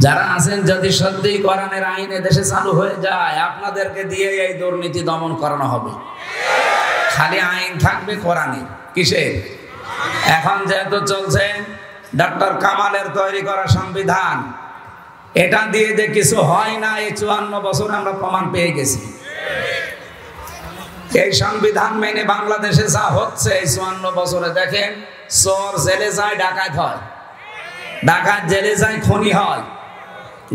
যারা আছেন যদি সত্যি কোরআনের আইন দেশে চালু হয়ে যায় আপনাদেরকে দিয়ে এই দুর্নীতি দমন করানো হবে। খালি আইন থাকবে কোরআনে কিসের? এখন যেহেতু চলছে ডক্টর কামালের তৈরি করা সংবিধান, এটা দিয়ে যে কিছু হয় না এই 54 বছর আমরা প্রমাণ পেয়ে গেছি। এই সংবিধান মেনে বাংলাদেশে যা হচ্ছে এই 54 বছরে দেখেন, চোর জেলে যায়, ডাকাত হয়, ডাকাত জেলে যায়, খুনি হয়,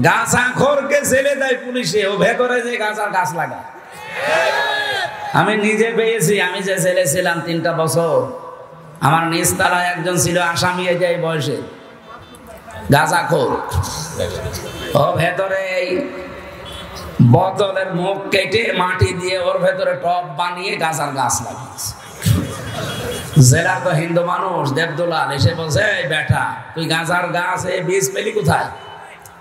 গাঁজাখোরকে জেলে দেয় পুলিশে, ও ভেতরে যে গাঁজার গাছ লাগায়। আমি নিজে পেয়েছি, আমি যে জেলে ছিলাম 3টা বছর, আমার নিচতলায় একজন ছিল আসামি এই বয়সে, গাঁজাখোর। ও ভেতরে এই বোতলের মুখ কেটে মাটি দিয়ে ওর ভেতরে টব বানিয়ে গাঁজার গাছ লাগিয়েছে। জেলার তো হিন্দু মানুষ দেবদুলাল এসে বলছে, এই বেটা তুই গাঁজার গাছ বীজ পেলি কোথায়?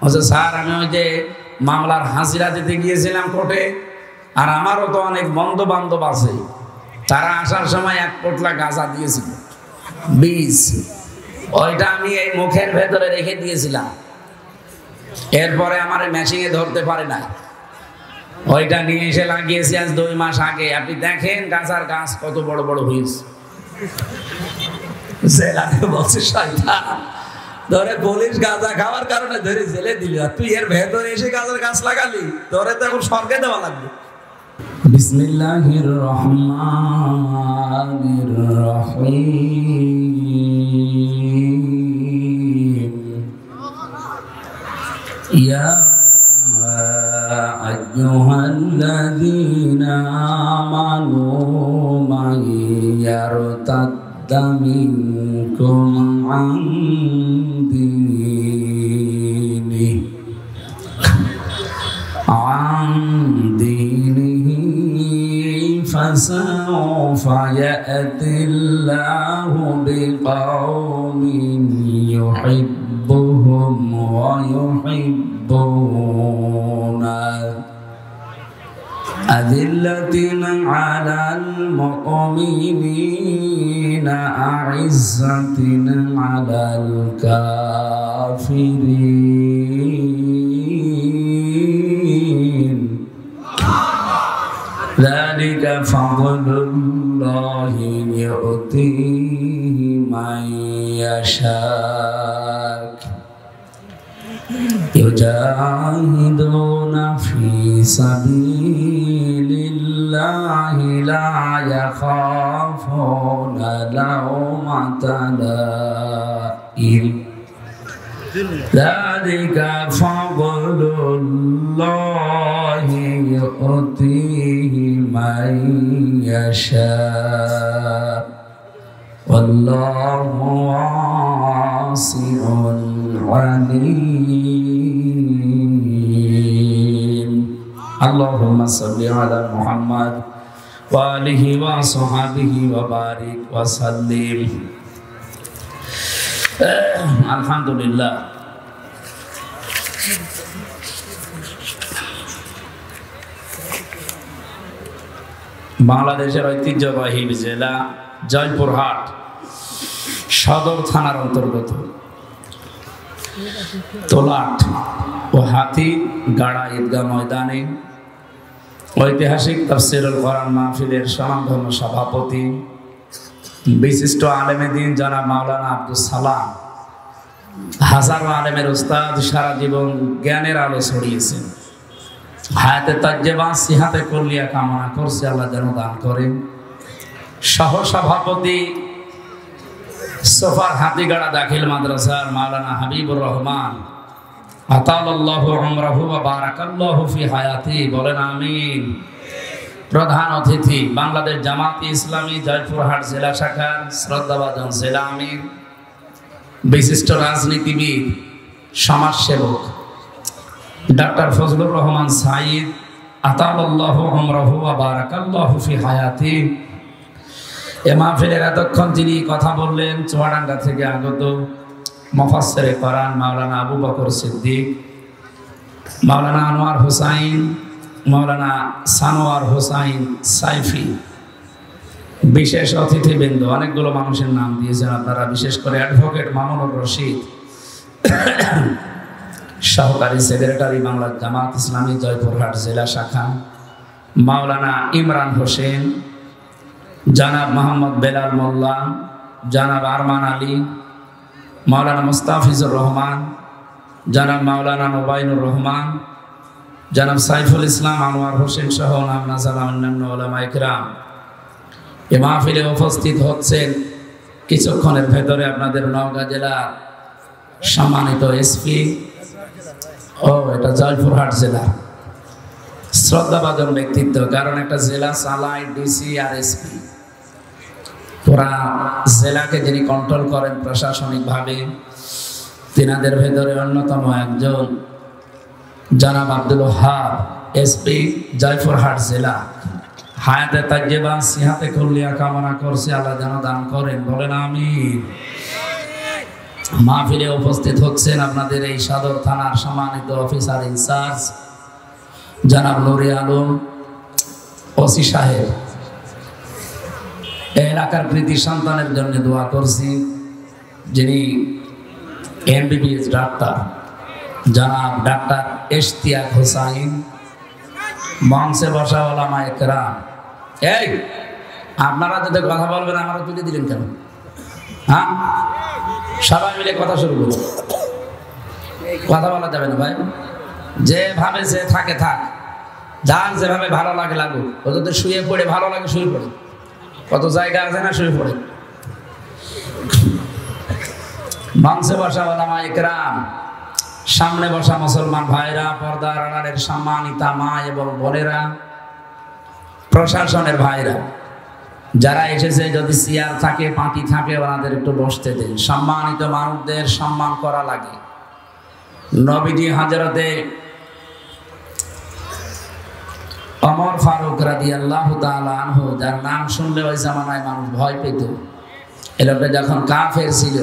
বলছে, স্যার আমি ওই যে মামলার হাজিরা দিতে গিয়েছিলাম কোর্টে, আর আমারও তো অনেক বন্ধু বান্ধব আছে, তারা আসার সময় 1 পোটলা গাঁজা দিয়েছিল বীজ, ওইটা আমি এই মুখের ভেতরে রেখে দিয়েছিলাম, এরপরে আমার মেশিনে ধরতে পারে না, ওইটা নিয়ে এসে লাগিয়েছি আজ 2 মাস আগে। আপনি দেখেন গাঁজার গাছ কত বড় বড় হয়েছে। জেলাকে বলছে শয়তান, ধরে পুলিশ গাঁজা খাওয়ার কারণে ধরে জেলে দিল, আর তুই এর ভেতরে এসে গাঁজার গাছ লাগালি, তোরে তো এখন স্বর্গে দেওয়া লাগবে। বিসমিল্লাহির রহমানির রহিম। ইয়া আইয়ুহাল্লাযীনা আমানু মান ইয়ারতাদ্দা মিনকুম আন দীনিহি ফাসাউফা ইয়াতিল্লাহু বিকওমিন ইউহিব্বুহুম ওয়া ইউহিব্বুনা আযিল্লাতিন আলাল মুমিনিনা আ'ইজ্জাতিন আলাল কাফিরিন। যালিকা ফাদলুল্লাহি ইউতিহি মান ইয়াশা। ইউজাহিদুনা ফি সাবিলিল্লাহি লা ইয়াখাফুনা লাওমাতা লাইম। যালিকা ফাদলুল্লাহি ইউতিহি মান ইয়াশা। ওয়াল্লাহু ওয়াসিউন আলীম। আল্লাহুম্মা সাল্লি আলা মুহাম্মাদ ওয়া আলিহি ওয়া সাহবিহি ওয়া বারিক ওয়া সাল্লিম। আলহামদুলিল্লাহ, বাংলাদেশের ঐতিহ্যবাহী জেলা জয়পুরহাট সদর থানার অন্তর্গত তোলাট ও হাতিগাড়া ঈদগাহ ময়দানে ঐতিহাসিক তাফসীরুল কোরআন মাহফিলের স্বনামধন্য সভাপতি বিশিষ্ট আলেমে দ্বীন জনাব মাওলানা আব্দুল সালাম, হাজারো আলেমের উস্তাদ, সারা জীবন জ্ঞানের আলো ছড়িয়েছেন, হায়াতে তাজ্জেবা সিহাতে কুল্লিয়া কামনা করছে, আল্লাহ যেন দান করেন। সহ সভাপতি সোফার হাতিগাড়া দাখিল মাদ্রাসার মাওলানা হাবিবুর রহমান, আতালাল্লাহু উমরাহু ওয়া বারাকাল্লাহু ফি হায়াতি, বলেন আমিন। প্রধান অতিথি বাংলাদেশ জামাতে ইসলামী জয়পুরহাট জেলা শাখার শ্রদ্ধাভাজন জেলা আমির, বিশিষ্ট রাজনীতিবিদ, সমাজসেবক ডক্টর ফজলুর রহমান সাঈদ, আতালাল্লাহু উমরাহু ওয়া বারাকাল্লাহু ফি হায়াতি। এ মাহফিলের এতক্ষণ যিনি কথা বললেন চুয়াডাঙ্গা থেকে আগত মুফাসসিরে কোরআন মাওলানা আবু বকর সিদ্দিক, মাওলানা আনোয়ার হোসাইন, মাওলানা সানোয়ার হোসাইন সাইফি, বিশেষ অতিথিবৃন্দ, অনেকগুলো মানুষের নাম দিয়েছেন আপনারা, বিশেষ করে অ্যাডভোকেট মামুনুর রশিদ, সহকারী সেক্রেটারি বাংলা জামাত ইসলামী জয়পুরহাট জেলা শাখা, মাওলানা ইমরান হোসেন, জনাব মোহাম্মদ বেলাল মোল্লা, জনাব আরমান আলী, মাওলানা মুস্তাফিজুর রহমান, জনাব মাওলানা নোবাইনুর রহমান, জনাব সাইফুল ইসলাম আনোয়ার হোসেন সহ নাম না জানা অন্যান্য ওলামা ইকরাম এ মাহফিলে উপস্থিত হচ্ছেন। কিছুক্ষণের ভেতরে আপনাদের নওগাঁ জেলার সম্মানিত এসপি, এটা জয়পুরহাট জেলা, শ্রদ্ধাভাজন ব্যক্তিত্ব, কারণ একটা জেলা চালায় ডিসি আর এসপি, পুরা জেলাকে যিনি কন্ট্রোল করেন প্রশাসনিকভাবে, তিনাদের ভেতরে অন্যতম একজন জনাব আব্দুল ওয়াহাব, এসপি জয়পুরহাট জেলা। হায়াতে তাজ্জেবা সিহাতে কুল্লিয়া কামনা করছে, আল্লাহ যেন দান করেন, বলেন আমিন। মাহফিলে উপস্থিত হচ্ছেন আপনাদের এই সদর থানার সম্মানিত অফিসার ইনচার্জ জনাব নুরে আলম ওসি সাহেব। এলাকার কৃতি সন্তানের জন্য দোয়া করছি, যিনি এমবিবিএস ডাক্তার জনাব ডাক্তার ইশতিয়াক হোসাইন, মঞ্চে বসা ওলামা ইকরাম। এই আপনারা যদি কথা বলবেন আমারা তুলে দিলেন কেন? হ্যাঁ, সবাই মিলে কথা শুরু করুন। কথা বলা যাবে না ভাই, যেভাবে যে থাকে থাক, যার যেভাবে ভালো লাগে লাগুক। ও যদি শুয়ে পড়ে ভালো লাগে শুয়ে পড়ে, কত জায়গা আছে না শুয়ে পড়ে। মঞ্চে বসা ওলামা ইকরাম, সামনে বসা মুসলমান ভাইরা, পর্দার আড়ালের সম্মানিতা মা এবং বোনেরা, প্রশাসনের ভাইরা যারা এসেছে, যদি চেয়ার থাকে পাটি থাকে ওনাদের একটু বসতে দেন। সম্মানিত মানুষদের সম্মান করা লাগে। নবীজি হযরতে ওমর ফারুক রাদিয়াল্লাহু তাআলা আনহু, যার নাম শুনলে ওই জামানায় মানুষ ভয় পেত। এ লোকটা যখন কাফের ছিল,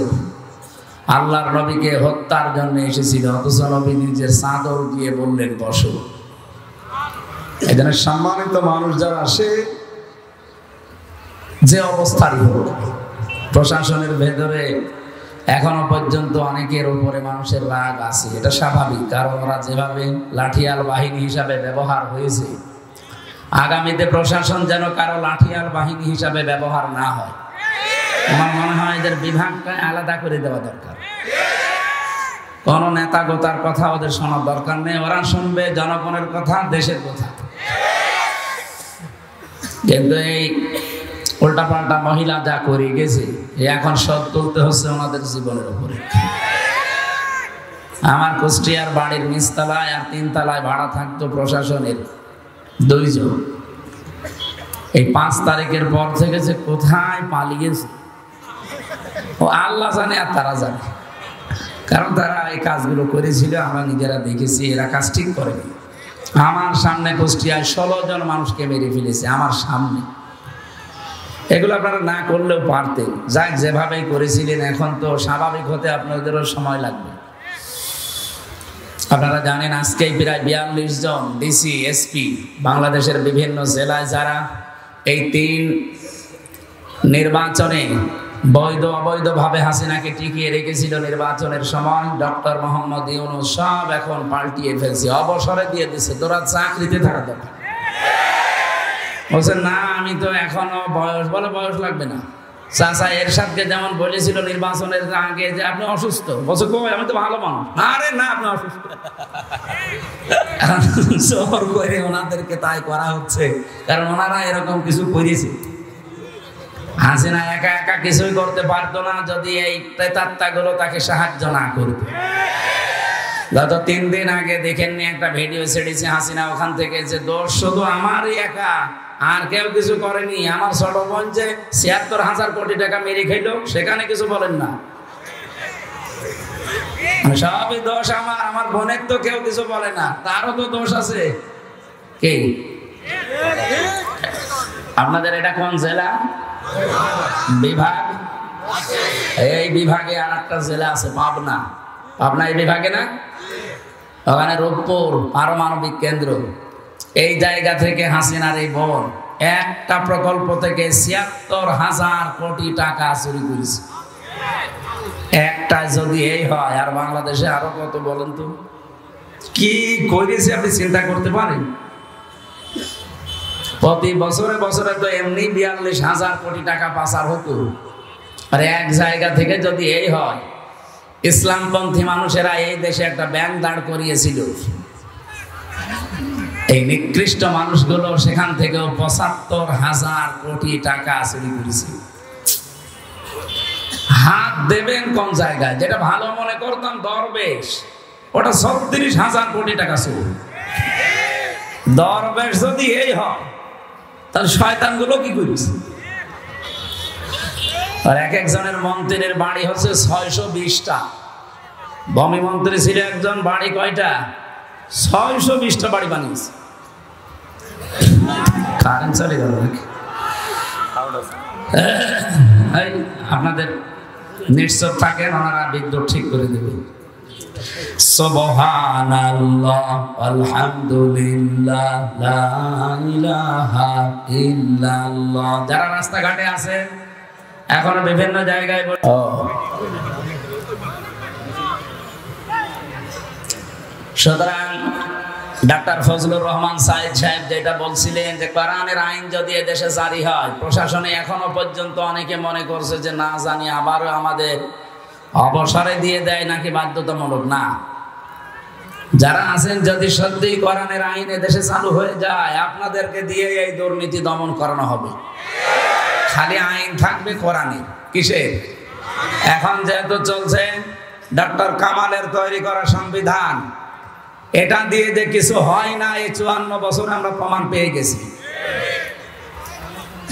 আল্লাহর নবীকে হত্যার জন্য এসেছিল, অথচ নবী নিজের চাদর দিয়ে বললেন বসো। এখানে সম্মানিত মানুষ যারা আসে, যে অবস্থারই হোক, প্রশাসনের ভেতরে এখনো পর্যন্ত অনেকের উপরে মানুষের রাগ আছে। এটা স্বাভাবিক, কারণ ওরা যেভাবে লাঠিয়াল বাহিনী হিসাবে ব্যবহার হয়েছে, আগামীতে প্রশাসন যেন কারো লাঠিয়াল বাহিনী হিসাবে ব্যবহার না হয়। আমার মনে হয় এদের বিভাগটা আলাদা করে দেওয়া দরকার। কোন নেতা গোতার কথা ওদের শোনার দরকার নেই, ওরা শুনবে জনগণের কথা, দেশের কথা। কিন্তু এই উল্টাপাল্টা মহিলা যা করে গেছে, এখন শোধ তুলতে হচ্ছে ওনাদের জীবনের উপরে। আমার কুষ্টিয়ার বাড়ির নিচতলায় আর 3 তলায় ভাড়া থাকতো প্রশাসনের 2 জন। এই 5 তারিখের পর থেকে যে কোথায় পালিয়েছে ও আল্লাহ জানে আর তারা জানে, কারণ তারা এই কাজগুলো করেছিল, আমরা নিজেরা দেখেছি। এরা কাজ ঠিক করেনি। আমার সামনে কুষ্টিয়ায় 16 জন মানুষকে মেরে ফেলেছে আমার সামনে। এগুলো আপনারা না করলেও পারতেন, যাক যেভাবেই করেছিলেন। এখন তো স্বাভাবিক হতে আপনাদেরও সময় লাগবে। আপনারা জানেন আজকেই প্রায় 42 জন ডিসি এসপি বাংলাদেশের বিভিন্ন জেলায়, যারা এই 3 নির্বাচনে বৈধ অবৈধভাবে হাসিনাকে টিকিয়ে রেখেছিল নির্বাচনের সময়, ডক্টর মোহাম্মদ ইউনূস সব এখন পাল্টিয়ে ফেলছে, অবসরে দিয়ে দিচ্ছে। তোরা চাকরিতে থাকা দরকার। বলছেন না আমি তো এখনো বয়স, বলে বয়স লাগবে না। চাচা এরশাদকে যেমন বলেছিল নির্বাচনের আগে যে আপনি অসুস্থ, বলছে কই আমি তো ভালো মানুষ। আরে না, আপনি অসুস্থ। জোর করে ওনাদেরকে তাই করা হচ্ছে, কারণ ওনারা এরকম কিছু করেছে। হাসিনা একা একা কিছুই করতে পারতো না যদি এই প্রেতাত্মাগুলো তাকে সাহায্য না করতো। গত 3 দিন আগে দেখেননি একটা ভিডিও ছেড়েছে হাসিনা ওখান থেকে, যে দোষ শুধু আমারই একা, আর কেউ কিছু করেনি। আমার ছোট বোন যে ৭৬,০০০ কোটি টাকা মেরে খেলো, সেখানে কিছু বলেন না। সবই দোষ আমার, আমার বোনের তো কেউ কিছু বলে না, তারও তো দোষ আছে। কি আপনাদের এটা কোন জেলা বিভাগ? এই বিভাগে আর একটা জেলা আছে পাবনা। পাবনা এই বিভাগে না? ওখানে রূপপুর পারমাণবিক কেন্দ্র। এই জায়গা থেকে হাসিনার এই বোন একটা প্রকল্প থেকে ৭৬,০০০ কোটি টাকা চুরি করেছে। একটা যদি এই হয়, আর বাংলাদেশে আরো কত বলেন তো? কি করেছে আপনি চিন্তা করতে পারেন? প্রতি বছরে বছরে তো এমনি 42,000 কোটি টাকা পাচার হতো। আর এক জায়গা থেকে যদি এই হয়, ইসলামপন্থী মানুষেরা এই দেশে একটা ব্যাংক দাঁড় করিয়েছিল, এই নিকৃষ্ট মানুষগুলো সেখান থেকেও 75,000 কোটি টাকা চুরি করেছে। হাত দেবেন কোন জায়গায়? যেটা ভালো মনে করতাম দরবেশ, ওটা 36,000 কোটি টাকা চুর। দরবেশ যদি এই হয়, তাহলে শয়তান গুলো কি করেছে? আর এক একজনের মন্ত্রীর বাড়ি হচ্ছে 620টা। ভূমি মন্ত্রী ছিল একজন, বাড়ি কয়টা? 620টা বাড়ি বানিয়েছে। কারেন্ট চলে গেল নাকি? আপনাদের নিশ্চয় থাকেন, ওনারা বিদ্যুৎ ঠিক করে দেবে। সুবহানাল্লাহ, আলহামদুলিল্লাহ, লা ইলাহা ইল্লাল্লাহ। যারা রাস্তাঘাটে আছেন, এখন বিভিন্ন জায়গায় সুতরাং ডাক্তার ফজলুর রহমান সাইদ সাহেব যেটা বলছিলেন যে কোরআনের আইন যদি এদেশে জারি হয়, প্রশাসনে এখনো পর্যন্ত অনেকে মনে করছে যে না জানি আবারও আমাদের অবসরে দিয়ে দেয় নাকি বাধ্যতামূলক। না, যারা আছেন যদি সত্যি কোরআনের আইন এদেশে চালু হয়ে যায়, আপনাদেরকে দিয়ে এই দুর্নীতি দমন করানো হবে। খালি আইন থাকবে কোরআনে, কিসের? এখন যেহেতু চলছে ডক্টর কামালের তৈরি করা সংবিধান, এটা দিয়ে যে কিছু হয় না, এই 54 বছর আমরা প্রমাণ পেয়ে গেছি।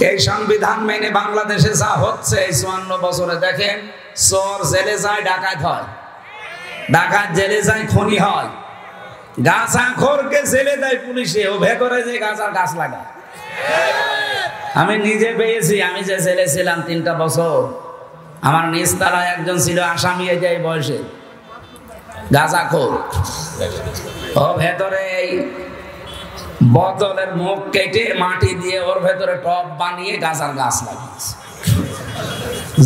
এই সংবিধান মেনে বাংলাদেশে যা হচ্ছে এই 54 বছরে দেখেন, চোর জেলে যায়, ডাকাত হয়, ডাকাত জেলে যায়, খুনি হয়, গাঁজাখোরকে জেলে দেয় পুলিশে, ও ভেতরে যে গাঁজার গাছ লাগায়। আমি নিজে পেয়েছি, আমি যে জেলে ছিলাম 3টা বছর, আমার নিজ তলায় একজন ছিল আসামি, এই বয়সে গাঁজাখোর, ও ভেতরে এই বোতলের মুখ কেটে মাটি দিয়ে ওর ভেতরে টব বানিয়ে গাঁজার গাছ লাগিয়েছে।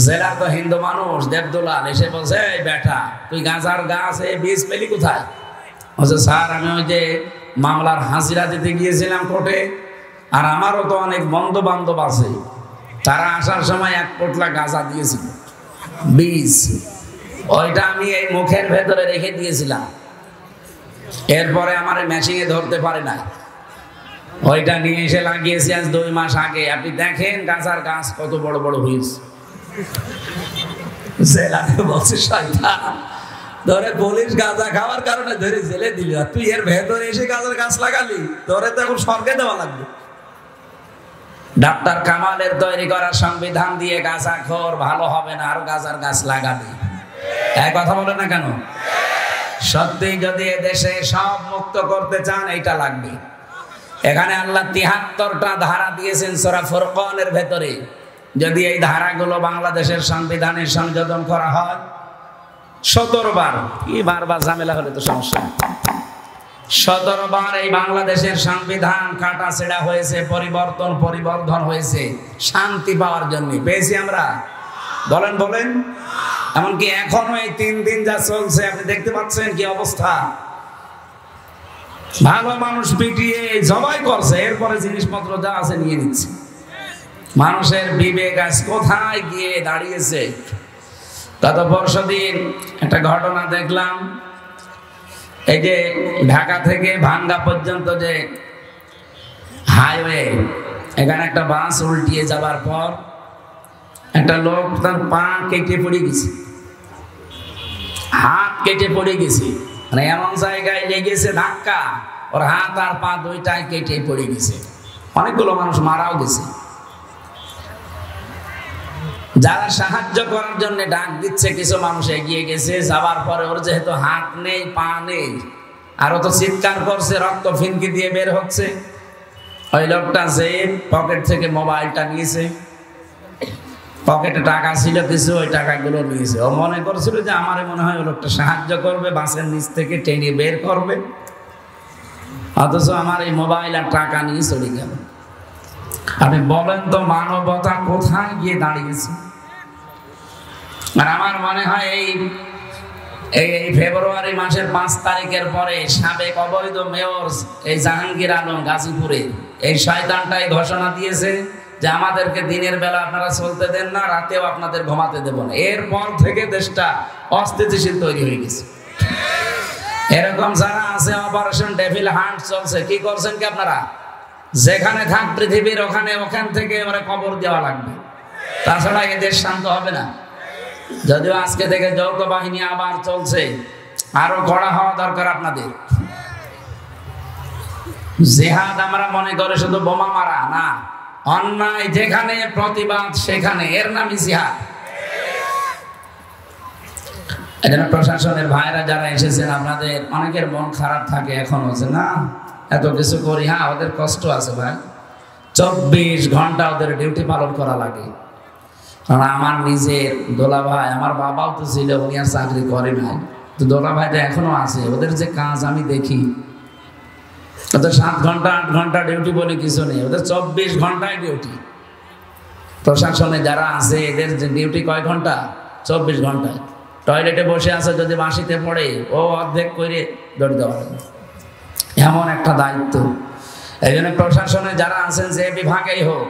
জেলার তো হিন্দু মানুষ, দেবদুলাল এসে বলছে, এই বেটা তুই গাঁজার গাছ বীজ পেলি কোথায়? বলছে, স্যার আমি ওই যে মামলার হাজিরা দিতে গিয়েছিলাম কোর্টে, আর আমারও তো অনেক বন্ধু বান্ধব আছে, তারা আসার সময় 1 পোটলা গাঁজা দিয়েছিল বীজ, ওইটা আমি এই মুখের ভেতরে রেখে দিয়েছিলাম, এরপরে আমার মেশিনে ধরতে পারে না, ওইটা নিয়ে এসে লাগিয়েছি আজ 2 মাস আগে। আপনি দেখেন গাঁজার গাছ কত বড় বড় হয়েছে। জেলাকে বলছে শয়তান, ধরে পুলিশ গাঁজা খাওয়ার কারণে ধরে জেলে দিল, আর তুই এর ভেতরে এসে গাঁজার গাছ লাগালি, তোরে তো এখন স্বর্গে দেওয়া লাগবে। ডাক্তার কামালের তৈরি করা সংবিধান দিয়ে গাঁজাখোর ভালো হবে না, আরো গাঁজার গাছ লাগাবে। এক কথা বলে না কেন? সত্যি যদি দেশে সব মুক্ত করতে চান, এইটা লাগবে। এখানে আল্লাহ 73টা ধারা দিয়েছেন সূরা ফুরকানের ভেতরে। যদি এই ধারাগুলো বাংলাদেশের সংবিধানে সংযোজন করা হয়, 17 বার, কি বারবার ঝামেলা হলে তো সমস্যা, 17 বার এই বাংলাদেশের সংবিধান কাটা ছেঁড়া হয়েছে, পরিবর্ধন হয়েছে শান্তি পাওয়ার জন্য। পেয়েছি আমরা? বলেন বলেন। এমনকি এখনো এই 3 দিন যা চলছে আপনি দেখতে পাচ্ছেন কি অবস্থা। ভালো মানুষ পিটিয়ে জবাই করছে, এরপরে জিনিসপত্র যা আছে নিয়ে নিচ্ছে। মানুষের বিবেক আজ কোথায় গিয়ে দাঁড়িয়েছে। গত পরশুদিন একটা ঘটনা দেখলাম, এই যে ঢাকা থেকে ভাঙ্গা পর্যন্ত যে হাইওয়ে, এখানে একটা বাস উল্টিয়ে যাবার পর একটা লোক তার পা কেটে পড়ে গেছে, হাত কেটে পড়ে গেছে, মানে এমন জায়গায় লেগেছে ধাক্কা, ওর হাত আর পা দুইটাই কেটে পড়ে গেছে। অনেকগুলো মানুষ মারাও গেছে। যারা সাহায্য করার জন্য ডাক দিচ্ছে, কিছু মানুষ এগিয়ে গেছে, যাবার পরে ওর যেহেতু হাত নেই পা নেই, আর ও তো চিৎকার করছে, রক্ত ফিনকি দিয়ে বের হচ্ছে। ওই লোকটা যে পকেট থেকে মোবাইলটা নিয়েছে, পকেটে টাকা ছিল কিছু, ওই টাকাগুলো নিয়েছে। ও মনে করছিল যে আমারে মনে হয় ও লোকটা সাহায্য করবে, বাসের নিচ থেকে টেনে বের করবে, অথচ আমার এই মোবাইল আর টাকা নিয়ে চলে গেল। আপনি বলেন তো মানবতা কোথায় গিয়ে দাঁড়িয়েছে? আর আমার মনে হয় এই এই ফেব্রুয়ারি মাসের 5 তারিখের পরে সাবেক অবৈধ মেয়র এই জাহাঙ্গীর আলম গাজীপুরে এই শয়তানটাই ঘোষণা দিয়েছে যে আমাদেরকে দিনের বেলা আপনারা চলতে দেন না, রাতেও আপনাদের ঘুমাতে দেব না। এরপর থেকে দেশটা অস্থিতিশীল তৈরি হয়ে গেছে। এরকম যারা আছে, অপারেশন ডেভিল হান্ট চলছে। কি করছেন কি আপনারা? যেখানে থাক পৃথিবীর ওখান থেকে ওরা কবর দেওয়া লাগবে, তাছাড়া এ দেশ শান্ত হবে না। যদিও আজকে থেকে যৌথ বাহিনী আবার চলছে, আরো কড়া হওয়া দরকার আপনাদের। জিহাদ আমরা মনে করে শুধু বোমা মারা না, অন্যায় যেখানে প্রতিবাদ সেখানে, এর নামই জিহাদ। এজন্য প্রশাসনের ভাইরা যারা এসেছেন, আপনাদের অনেকের মন খারাপ থাকে এখনো, যে না এত কিছু করি। হ্যাঁ, ওদের কষ্ট আছে ভাই, 24 ঘন্টা ওদের ডিউটি পালন করা লাগে। কারণ আমার নিজের দোলা ভাই, আমার বাবাও তো ছিল, উনি আর চাকরি করে নাই, তো দোলা ভাইটা এখনো আছে। ওদের যে কাজ আমি দেখি, ওদের 7 ঘন্টা 8 ঘন্টা ডিউটি বলে কিছু নেই, ওদের 24 ঘন্টায় ডিউটি। প্রশাসনে যারা আছে এদের যে ডিউটি কয় ঘন্টা? 24 ঘন্টায়। টয়লেটে বসে আছে, যদি বাঁশিতে পড়ে ও অর্ধেক করে দৌড় দেওয়া হবে, এমন একটা দায়িত্ব। এই জন্য প্রশাসনে যারা আছেন, যে বিভাগেই হোক,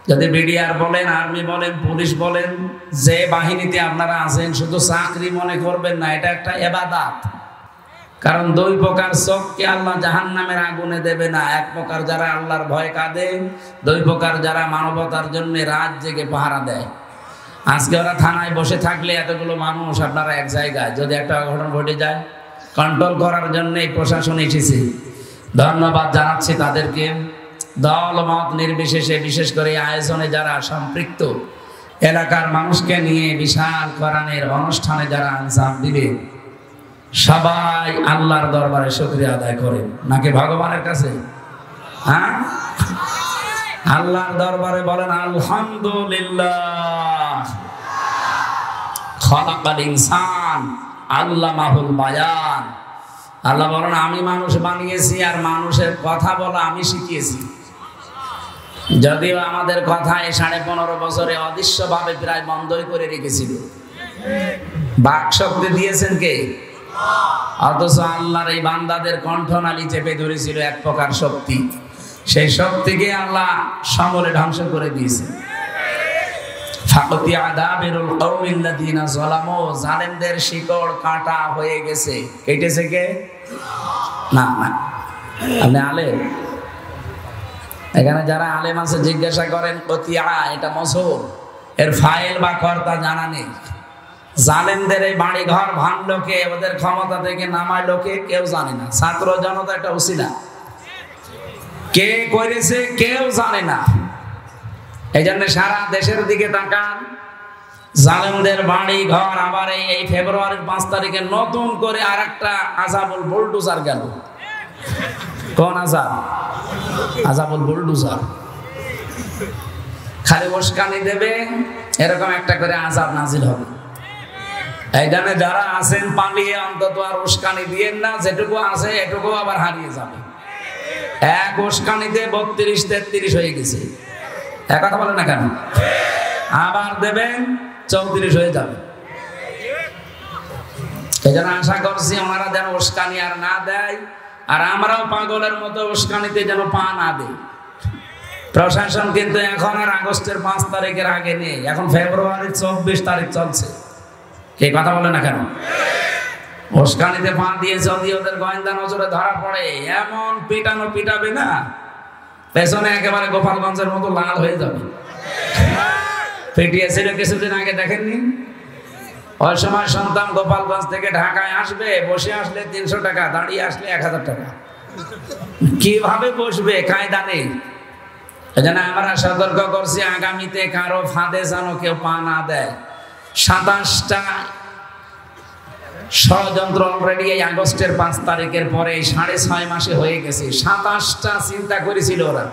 যদি বিডিআর বলেন, আর্মি বলেন, পুলিশ বলেন, যে বাহিনীতে আপনারা আছেন, শুধু চাকরি মনে করবেন না, এটা একটা ইবাদত। কারণ 2 প্রকার চোখকে আল্লাহ জাহান্নামের আগুনে দেবে না। 1 প্রকার যারা আল্লাহর ভয় কাঁদে, 2 প্রকার যারা মানবতার জন্য রাত জেগে পাহারা দেয়। আজকে ওরা থানায় বসে থাকলে এতগুলো মানুষ আপনারা এক জায়গায়, যদি একটা অঘটন ঘটে যায়, কন্ট্রোল করার জন্য এই প্রশাসন এসেছে। ধন্যবাদ জানাচ্ছি তাদেরকে। দল মত নির্বিশেষে, বিশেষ করে আয়োজনে যারা সম্পৃক্ত, এলাকার মানুষকে নিয়ে বিশাল কোরআনের অনুষ্ঠানে যারা আঞ্জাম দিবে, সবাই আল্লাহর দরবারে শুকরিয়া আদায় করেন, নাকি ভগবানের কাছে? হ্যাঁ, আল্লাহর দরবারে বলেন আলহামদুলিল্লাহ। খলাকাল ইনসান আল্লামাহুল বায়ান। আল্লাহ বলেন আমি মানুষ বানিয়েছি আর মানুষের কথা বলা আমি শিখিয়েছি। যদিও আমাদের কথা এই 15.5 বছরে অদৃশ্যভাবে প্রায় বন্ধই করে রেখেছিল। বাক শক্তি দিয়েছেন কে? অথচ আল্লাহর এই বান্দাদের কণ্ঠনালী চেপে ধরেছিল 1 প্রকার শক্তি। সেই শক্তিকে আল্লাহ সমূলে ধ্বংস করে দিয়েছে। জালেমদের শিকড় কাটা হয়ে গেছে। কেটেছে কে? না না, আপনি আলেম। এখানে যারা আলেম আছে জিজ্ঞাসা করেন কতিয়া, এটা মসুর, এর ফাইল বা কর্তা জানা নেই। জালেমদের এই বাড়ি ঘর ভাঙলো কে, ওদের ক্ষমতা থেকে নামাইলো কে, কেউ জানে না। ছাত্র জনতা একটা উসিলা, কে করেছে কেউ জানে না। এই জন্য সারা দেশের দিকে তাকান, জালেমদের বাড়ি ঘর। আবার এই ফেব্রুয়ারির 5 তারিখে নতুন করে আরেকটা আযাবুল বুলডোজার গেল। কোন আযাব? আযাবুল বুলডোজার। খালি উস্কানি দেবে, এরকম একটা করে আযাব নাজিল হবে। এইখানে যারা আছেন পালিয়ে অন্তত আর উস্কানি দিয়েন না, যেটুকু আছে এটুকু আবার হারিয়ে যাবে। এক উস্কানিতে 32-33 হয়ে গেছে। এক কথা বলেন না কেন? আবার দেবেন 34 হয়ে যাবে। এই জন্য আশা করছি ওনারা যেন উস্কানি আর না দেয়, আর আমরাও পাগলের মতো উস্কানিতে যেন পা না দেয়। প্রশাসন কিন্তু এখন আর আগস্টের 5 তারিখের আগে নেই, এখন ফেব্রুয়ারির 24 তারিখ চলছে। কে কথা বলে না কেন? উস্কানিতে পা দিয়ে যদি ওদের গোয়েন্দা নজরে ধরা পড়ে, এমন পিটানো পিটাবে না, পেছনে একেবারে গোপালগঞ্জের মতো লাল হয়ে যাবে। পিটিয়েছিল কিছুদিন আগে, দেখেননি? ওই সময় সন্তান গোপালগঞ্জ থেকে ঢাকায় আসবে, বসে আসলে 300 টাকা, দাঁড়িয়ে আসলে 1000 টাকা। কিভাবে বসবে কায়দা নেই। এজন্য আমরা সতর্ক করছি, আগামীতে কারো ফাঁদে যেন কেউ পা না দেয়। 27টা ষড়যন্ত্র অলরেডি এই আগস্টের 5 তারিখের পরে 6.5 মাসে হয়ে গেছে। 27টা চিন্তা করেছিল ওরা।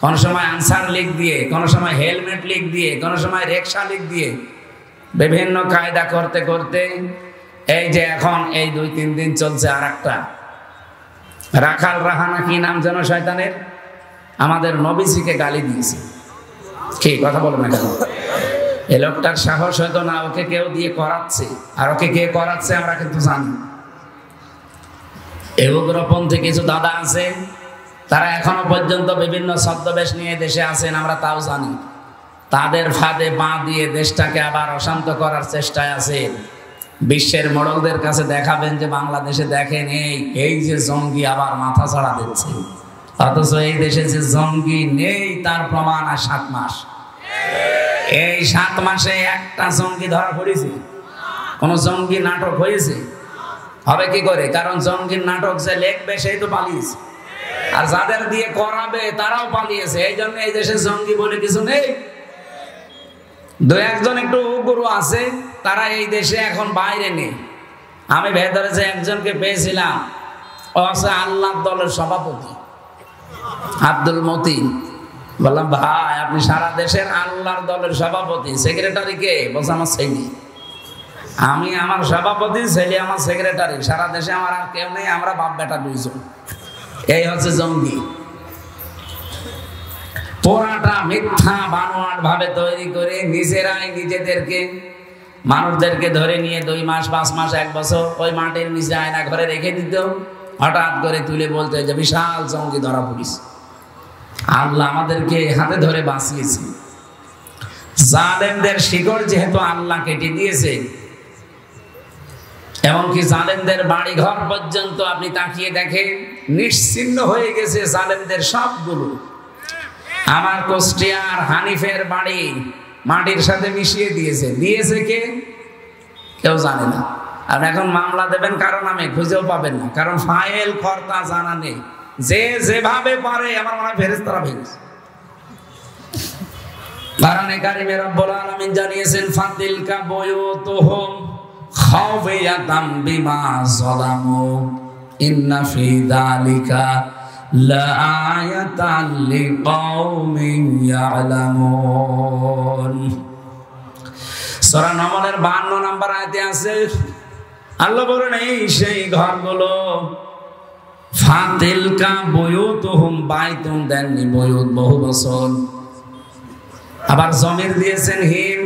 কোন সময় আনসার লিগ দিয়ে, কোন সময় হেলমেট লিগ দিয়ে, কোন সময় রিকশা লিগ দিয়ে, বিভিন্ন কায়দা করতে করতে এই যে এখন এই 2-3 দিন চলছে আরেকটা। রাখাল রাহানা কি নাম যেন শয়তানের, আমাদের নবীজিকে গালি দিয়েছে। কি কথা বলো না কেন? এই লোকটার সাহস হয়তো না, ওকে কেউ দিয়ে করাচ্ছে, আর ওকে কে করাচ্ছে আমরা কিন্তু জানি। এই উগ্রপন্থী কিছু দাদা আছে, তারা এখনো পর্যন্ত বিভিন্ন ছদ্মবেশ নিয়ে দেশে আছেন, আমরা তাও জানি। তাদের ফাঁদে পা দিয়ে দেশটাকে আবার অশান্ত করার চেষ্টায় আছে। বিশ্বের মোড়লদের কাছে দেখাবেন যে বাংলাদেশে দেখেন এই যে জঙ্গি আবার মাথা ছাড়া দিচ্ছে, অথচ এই দেশে যে জঙ্গি নেই তার প্রমাণ আর 7 মাস। এই 7 মাসে একটা জঙ্গি ধরা পড়েছে? কোন জঙ্গি নাটক হয়েছে? হবে কি করে? কারণ জঙ্গির নাটক যে লিখবে সেই তো পালিয়েছে, আর যাদের দিয়ে করাবে তারাও পালিয়েছে। এই জন্য এই দেশে জঙ্গি বলে কিছু নেই। 2-1জন একটু গুরু আছে, তারা এই দেশে এখন বাইরে নেই। আমি ভেতরে যে একজনকে পেয়েছিলাম, ও আছে আল্লাহর দলের সভাপতি আব্দুল মতিন। বললাম, ভাই আপনি সারা দেশের আল্লাহর দলের সভাপতি, সেক্রেটারি কে? বলছে আমার ছেলে। আমি আমার সভাপতি, ছেলে আমার সেক্রেটারি, সারা দেশে আমার আর কেউ নেই, আমরা বাপ বেটা 2জন। এই হচ্ছে জঙ্গি। পোড়াটা মিথ্যা বানোয়াট ভাবে তৈরি করে নিজেরাই নিজেদেরকে, মানুষদেরকে ধরে নিয়ে 2 মাস 5 মাস 1 বছর ওই মাটির নিচে আয়না ঘরে রেখে দিত, হঠাৎ করে তুলে বলতে যে বিশাল জঙ্গি ধরা পড়িস। আল্লাহ আমাদেরকে হাতে ধরে বাঁচিয়েছে। জালেমদের শিকড় যেহেতু আল্লাহ কেটে দিয়েছে, এমনকি জালেমদের বাড়ি ঘর পর্যন্ত আপনি তাকিয়ে দেখেন নিশ্চিহ্ন হয়ে গেছে জালেমদের সবগুলো। আমার কুষ্টিয়ার হানিফের বাড়ি মাটির সাথে মিশিয়ে দিয়েছে কে? কেউ জানে না। আর এখন মামলা দেবেন কারো নামে, খুঁজেও পাবেন না, কারণ ফাইল কর্তা জানা নেই। যে যেভাবে পারে, আমার মনে হয় ফেরেশতারা ভেঙেছে। কোরআনে কারিমে রব্বুল আলামিন জানিয়েছেন, ফাতিলকা বুয়ুতুহুম খাওফিয়াতাম বিমা যালামু ইন্না ফি যালিকা লাআয়াতান লিকাওমিন ইয়ালামুন। সূরা নামলের 52 নম্বর আয়াতে আছে, আল্লাহ বলেন এই সেই ঘরগুলো, ফাতিলকা বুয়ুতুহুম, বাইতুন দেননি, বুয়ুত বহু বচন, আবার জমির দিয়েছেন হিম।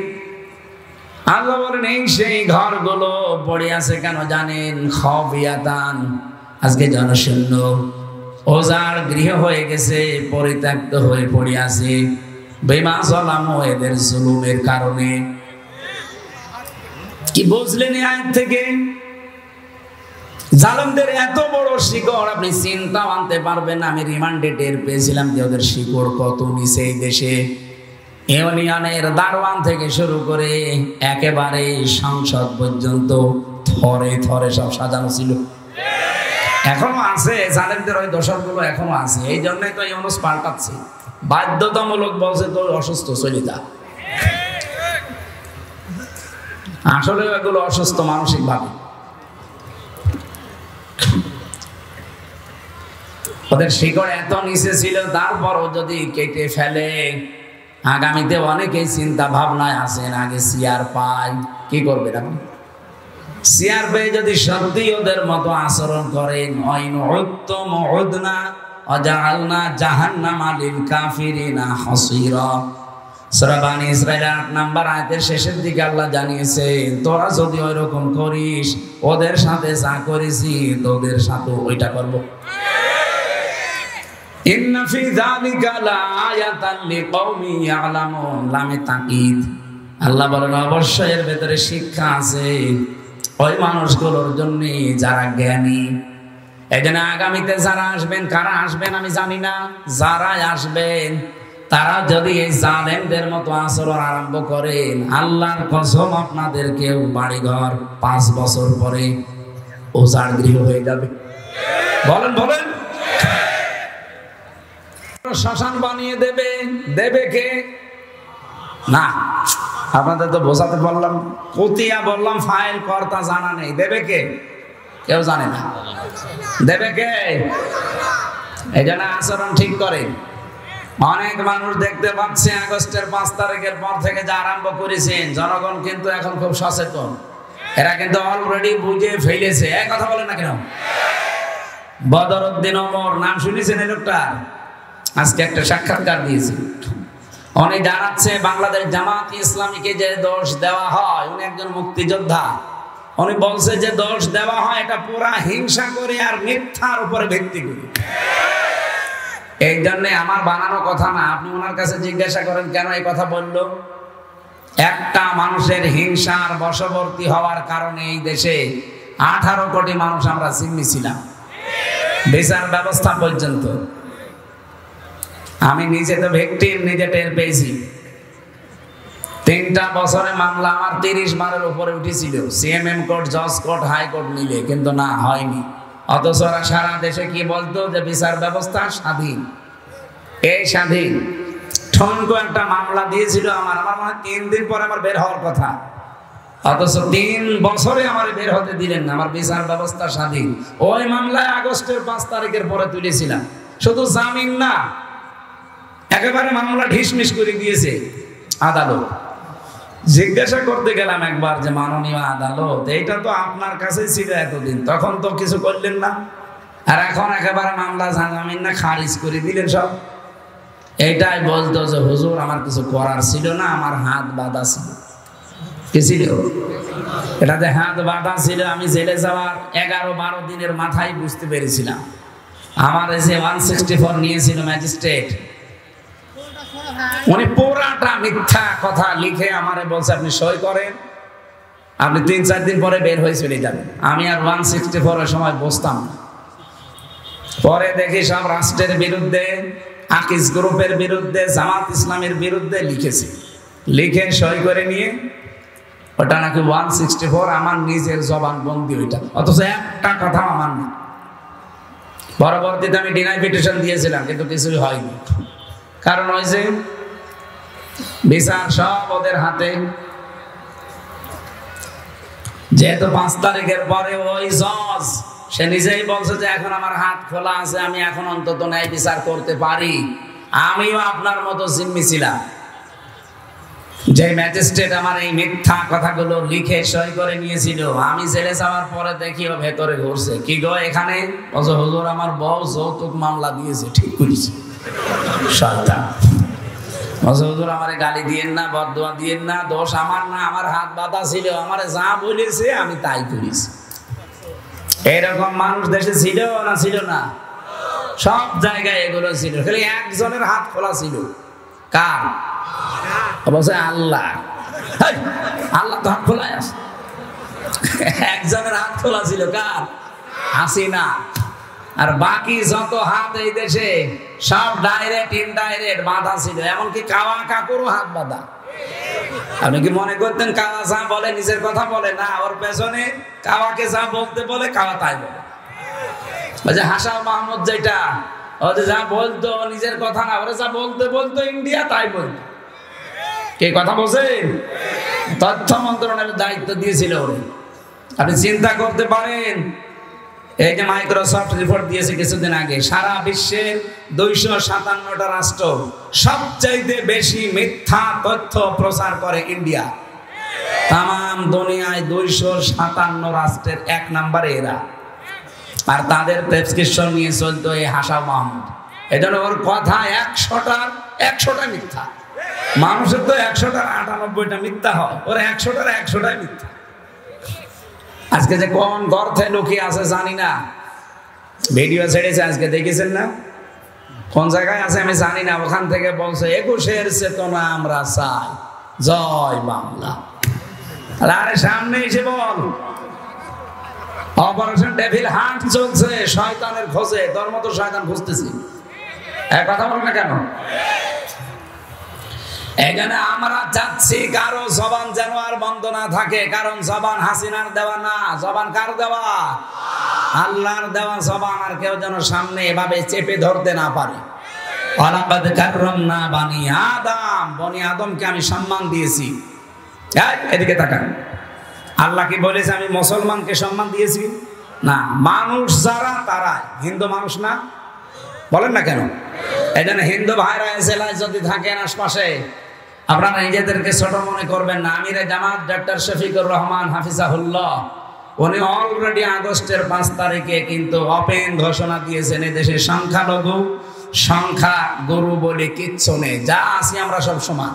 আল্লাহ বলেন এই সেই ঘরগুলো পড়ে আছে কেন জানেন? খাওফিয়াতান, আজকে জনশূন্য, ওজার গৃহ হয়ে গেছে, পরিত্যক্ত হয়ে পড়ে আছে, বিমা যালামু, এদের জুলুমের কারণে। কি বুঝলেন এই আয়াত থেকে? জালেমদের এত বড় শিকড় আপনি চিন্তাও আনতে পারবেন না। আমি রিমান্ডে টের পেয়েছিলাম যে ওদের শিকড় কত নিচে। এই দেশে ইউনিয়নের দারোয়ান থেকে শুরু করে একেবারে সংসদ পর্যন্ত থরে থরে সব সাজানো ছিল। এখনো আছে জালেমদের ওই দোষরগুলো, এখনো আছে। এই জন্যই তো ইউনূস পাল্টাচ্ছে, বাধ্যতামূলক বলছে তো অসুস্থ চলে যা। আসলে এগুলো অসুস্থ মানসিক ভাবে। ওদের শিকড় এত নিচে ছিল, তারপরও যদি কেটে ফেলে, আগামীতে অনেকেই চিন্তা ভাবনায় আছেন আগে সিয়ার পাই, কি করবে না? সিয়ার পেয়ে যদি সত্যি ওদের মতো আচরণ করেন, জাহান্নামা লিল কাফিরিনা হাসীরা। সূরা বানী ইসরাঈল 8 নম্বর আয়াতের শেষের দিকে আল্লাহ জানিয়েছেন, তোরা যদি ওইরকম করিস, ওদের সাথে যা করেছি তোদের সাথে ওইটা করব। ইন্না ফি যালিকা লাআয়াতান লিকাওমিন ইয়ালামুন, লামে তাকিদ। আল্লাহ বলেন অবশ্যই এর ভেতরে শিক্ষা আছে ওই মানুষগুলোর জন্য যারা জ্ঞানী। এজন্য আগামীতে যারা আসবেন, কারা আসবেন আমি জানি না, যারা আসবেন তারা যদি এই জালেমদের মতো আচরণ আরম্ভ করেন, আল্লাহর কসম আপনাদেরকেও বাড়িঘর 5 বছর পরে ওজার গৃহ হয়ে যাবে। বলেন বলেন, শ্মশান বানিয়ে দেবে কে? না, আপনাদের তো বোঝাতে বললাম, কতিয়া বললাম, ফাইল কর্তা জানা নেই, দেবে কে? কেউ জানে না। দেবে কে? এই জন্য আচরণ ঠিক করে। অনেক মানুষ দেখতে পাচ্ছে আগস্টের 5 তারিখের পর থেকে যা আরম্ভ করেছেন, জনগণ কিন্তু এখন খুব সচেতন। এরা কিন্তু অলরেডি বুঝে ফেলেছে। এক কথা বলেন না কেন? বদরউদ্দিন ওমর নাম শুনেছেন এই লোকটা? আজকে একটা সাক্ষাৎকার দিয়েছে। উনি জানাচ্ছে বাংলাদেশ জামাত ইসলামীকে যে দোষ দেওয়া হয়, উনি একজন মুক্তিযোদ্ধা, উনি বলছে যে দোষ দেওয়া হয় এটা পুরা হিংসা করে আর মিথ্যার উপরে ভিত্তি করে। এই জন্য আমার বানানো কথা না, আপনি ওনার কাছে জিজ্ঞাসা করেন কেন এই কথা বললো। একটা মানুষের হিংসার বশবর্তী হওয়ার কারণে এই দেশে 18 কোটি মানুষ আমরা জিম্মি ছিলাম, বিচার ব্যবস্থা পর্যন্ত। আমি নিজে তো ভিকটিম, নিজে টের পেয়েছি। 3টা বছরে মামলা আমার 30 বারের উপরে উঠেছিল, সিএমএম কোর্ট, জজ কোর্ট, হাইকোর্ট মিলে, কিন্তু না হয়নি। অথচ ওরা সারা দেশে কি বলতো যে বিচার ব্যবস্থা স্বাধীন, এই স্বাধীন। ঠনকো একটা মামলা দিয়েছিল আমার মনে হয় 3 দিন পরে আমার বের হওয়ার কথা, অথচ 3 বছরে আমার বের হতে দিলেন না। আমার বিচার ব্যবস্থা স্বাধীন। ওই মামলায় আগস্টের 5 তারিখের পরে তুলেছিলাম, শুধু জামিন না, একেবারে মামলা ঢিসমিস করে দিয়েছে আদালত। জিজ্ঞাসা করতে গেলাম একবার যে মাননীয় আদালত, এইটা তো আপনার কাছেই ছিল এতদিন, তখন তো কিছু করলেন না, আর এখন একেবারে মামলা জামিন না খারিজ করে দিলেন সব। এইটাই বলতো যে হুজুর আমার কিছু করার ছিল না, আমার হাত বাঁধা ছিল। কি ছিল? এটাতে হাত বাঁধা ছিল। আমি জেলে যাওয়ার 11-12 দিনের মাথায় বুঝতে পেরেছিলাম। আমার এসে 164 নিয়েছিল ম্যাজিস্ট্রেট, উনি পুরাটা মিথ্যা কথা লিখে আমারে বলছে আপনি সই করেন, আপনি 3-4 দিন পরে বের হয়ে চলে যাবেন। আমি আর 164 এর সময় বসতাম না। পরে দেখি সব রাষ্ট্রের বিরুদ্ধে, আকিজ গ্রুপের বিরুদ্ধে, জামাত ইসলামের বিরুদ্ধে লিখেছে, লিখে সই করে নিয়ে ওটা নাকি 164 আমার নিজের জবানবন্দি ওইটা, অথচ একটা কথা আমার না। পরবর্তীতে আমি ডিনাই পিটিশন দিয়েছিলাম, কিন্তু কিছুই হয়নি। কারণ ওই যে বিচার সব ওদের হাতে। যেহেতু 5 তারিখের পরে ওই জজ সে নিজেই বলছে যে এখন আমার হাত খোলা আছে, আমি এখন অন্তত ন্যায় বিচার করতে পারি। আমিও আপনার মতো জিম্মি ছিলাম। যে ম্যাজিস্ট্রেট আমার এই মিথ্যা কথাগুলো লিখে সই করে নিয়েছিল, আমি জেলে যাওয়ার পরে দেখি ও ভেতরে ঘুরছে। কি গো এখানে? বলছে হুজুর আমার বউ যৌতুক মামলা দিয়েছে, ঠিক করেছে। শয়তান। বলছে হুজুর আমারে গালি দিয়েন না, বদদোয়া দিয়েন না, দোষ আমার না, আমার হাত বাঁধা ছিল, আমারে যা বলেছে আমি তাই করেছি। এরকম মানুষ দেশে ছিল না? ছিল না? সব জায়গায় এগুলো ছিল, খালি একজনের হাত খোলা ছিল। কার? বলছে আল্লাহ। আল্লাহ তো হাত খোলাই আছে, একজনের হাত খোলা ছিল। কার? হাসিনা। আর বাকি যত হাত এই দেশে সব ডাইরেক্ট ইনডাইরেক্ট বাঁধা ছিল, এমনকি কাওয়া কাকুরও হাত বাঁধা। আপনি কি মনে করতেন কাওয়া যা বলে নিজের কথা বলে? না, ওর পেছনে কাওয়াকে যা বলতে বলে কাওয়া তাই বলে। ওই যে হাসান মাহমুদ, যেটা ও যে যা বলতো নিজের কথা না, ওরা যা বলতে বলতো ইন্ডিয়া তাই বলতো। কে কথা বলছেন? তথ্য মন্ত্রণালয়ের দায়িত্ব দিয়েছিল ওরে। আপনি চিন্তা করতে পারেন, এই যে মাইক্রোসফট রিপোর্ট দিয়েছে কিছুদিন আগে, সারা বিশ্বের 257টা রাষ্ট্র সবচাইতে বেশি মিথ্যা তথ্য প্রচার করে ইন্ডিয়া। তাম দুনিয়ায় 257 রাষ্ট্রের 1 নম্বরে এরা। আর তাদের প্রেসক্রিপশন নিয়ে চলতো এই হাসান মাহমুদ। এই জন্য ওর কথা 100টা মিথ্যা। মানুষের তো 100টার 98টা মিথ্যা হয়, ওর 100টার 100টাই মিথ্যা। আজকে যে কোন গর্তে লুকিয়ে আছে জানি না, ভিডিও ছেড়েছে আজকে, দেখেছেন না? কোন জায়গায় আছে আমি জানি না, ওখান থেকে বলছে 21-এর চেতনা আমরা চাই, জয় বাংলা। আরে সামনে এসে বল, অপারেশন ডেভিল হান্ট চলছে শয়তানের খোঁজে, তোর মতো শয়তান খুঁজতেছি। কথা বল না কেন? এখানে আমরা চাচ্ছি কারো জবান যেন আর বন্ধ না থাকে, কারণ জবান হাসিনার দেওয়া না, জবান কার দেওয়া? আল্লাহর দেওয়া জবান। আর কেউ যেন সামনে এভাবে চেপে ধরতে না পারে। ওয়ালাকাদ কাররামনা বানি আদম, বনি আদমকে আমি সম্মান দিয়েছি। এদিকে তাকান, আল্লাহ কি বলেছে আমি মুসলমানকে সম্মান দিয়েছি? না, মানুষ যারা তারাই, হিন্দু মানুষ না, বলেন না কেন? এই জন্য হিন্দু ভাইরা এলাকায় যদি থাকেন আশপাশে, আপনারা নিজেদেরকে ছোট মনে করবেন না। আমিরে জামাত ডক্টর শফিকুর রহমান হাফিজাহুল্লাহ, উনি অলরেডি আগস্টের 5 তারিখে কিন্তু ওপেন ঘোষণা দিয়েছেন এদেশে সংখ্যালঘু সংখ্যা গরু বলে কিচ্ছু নেই, যা আছি আমরা সব সমান।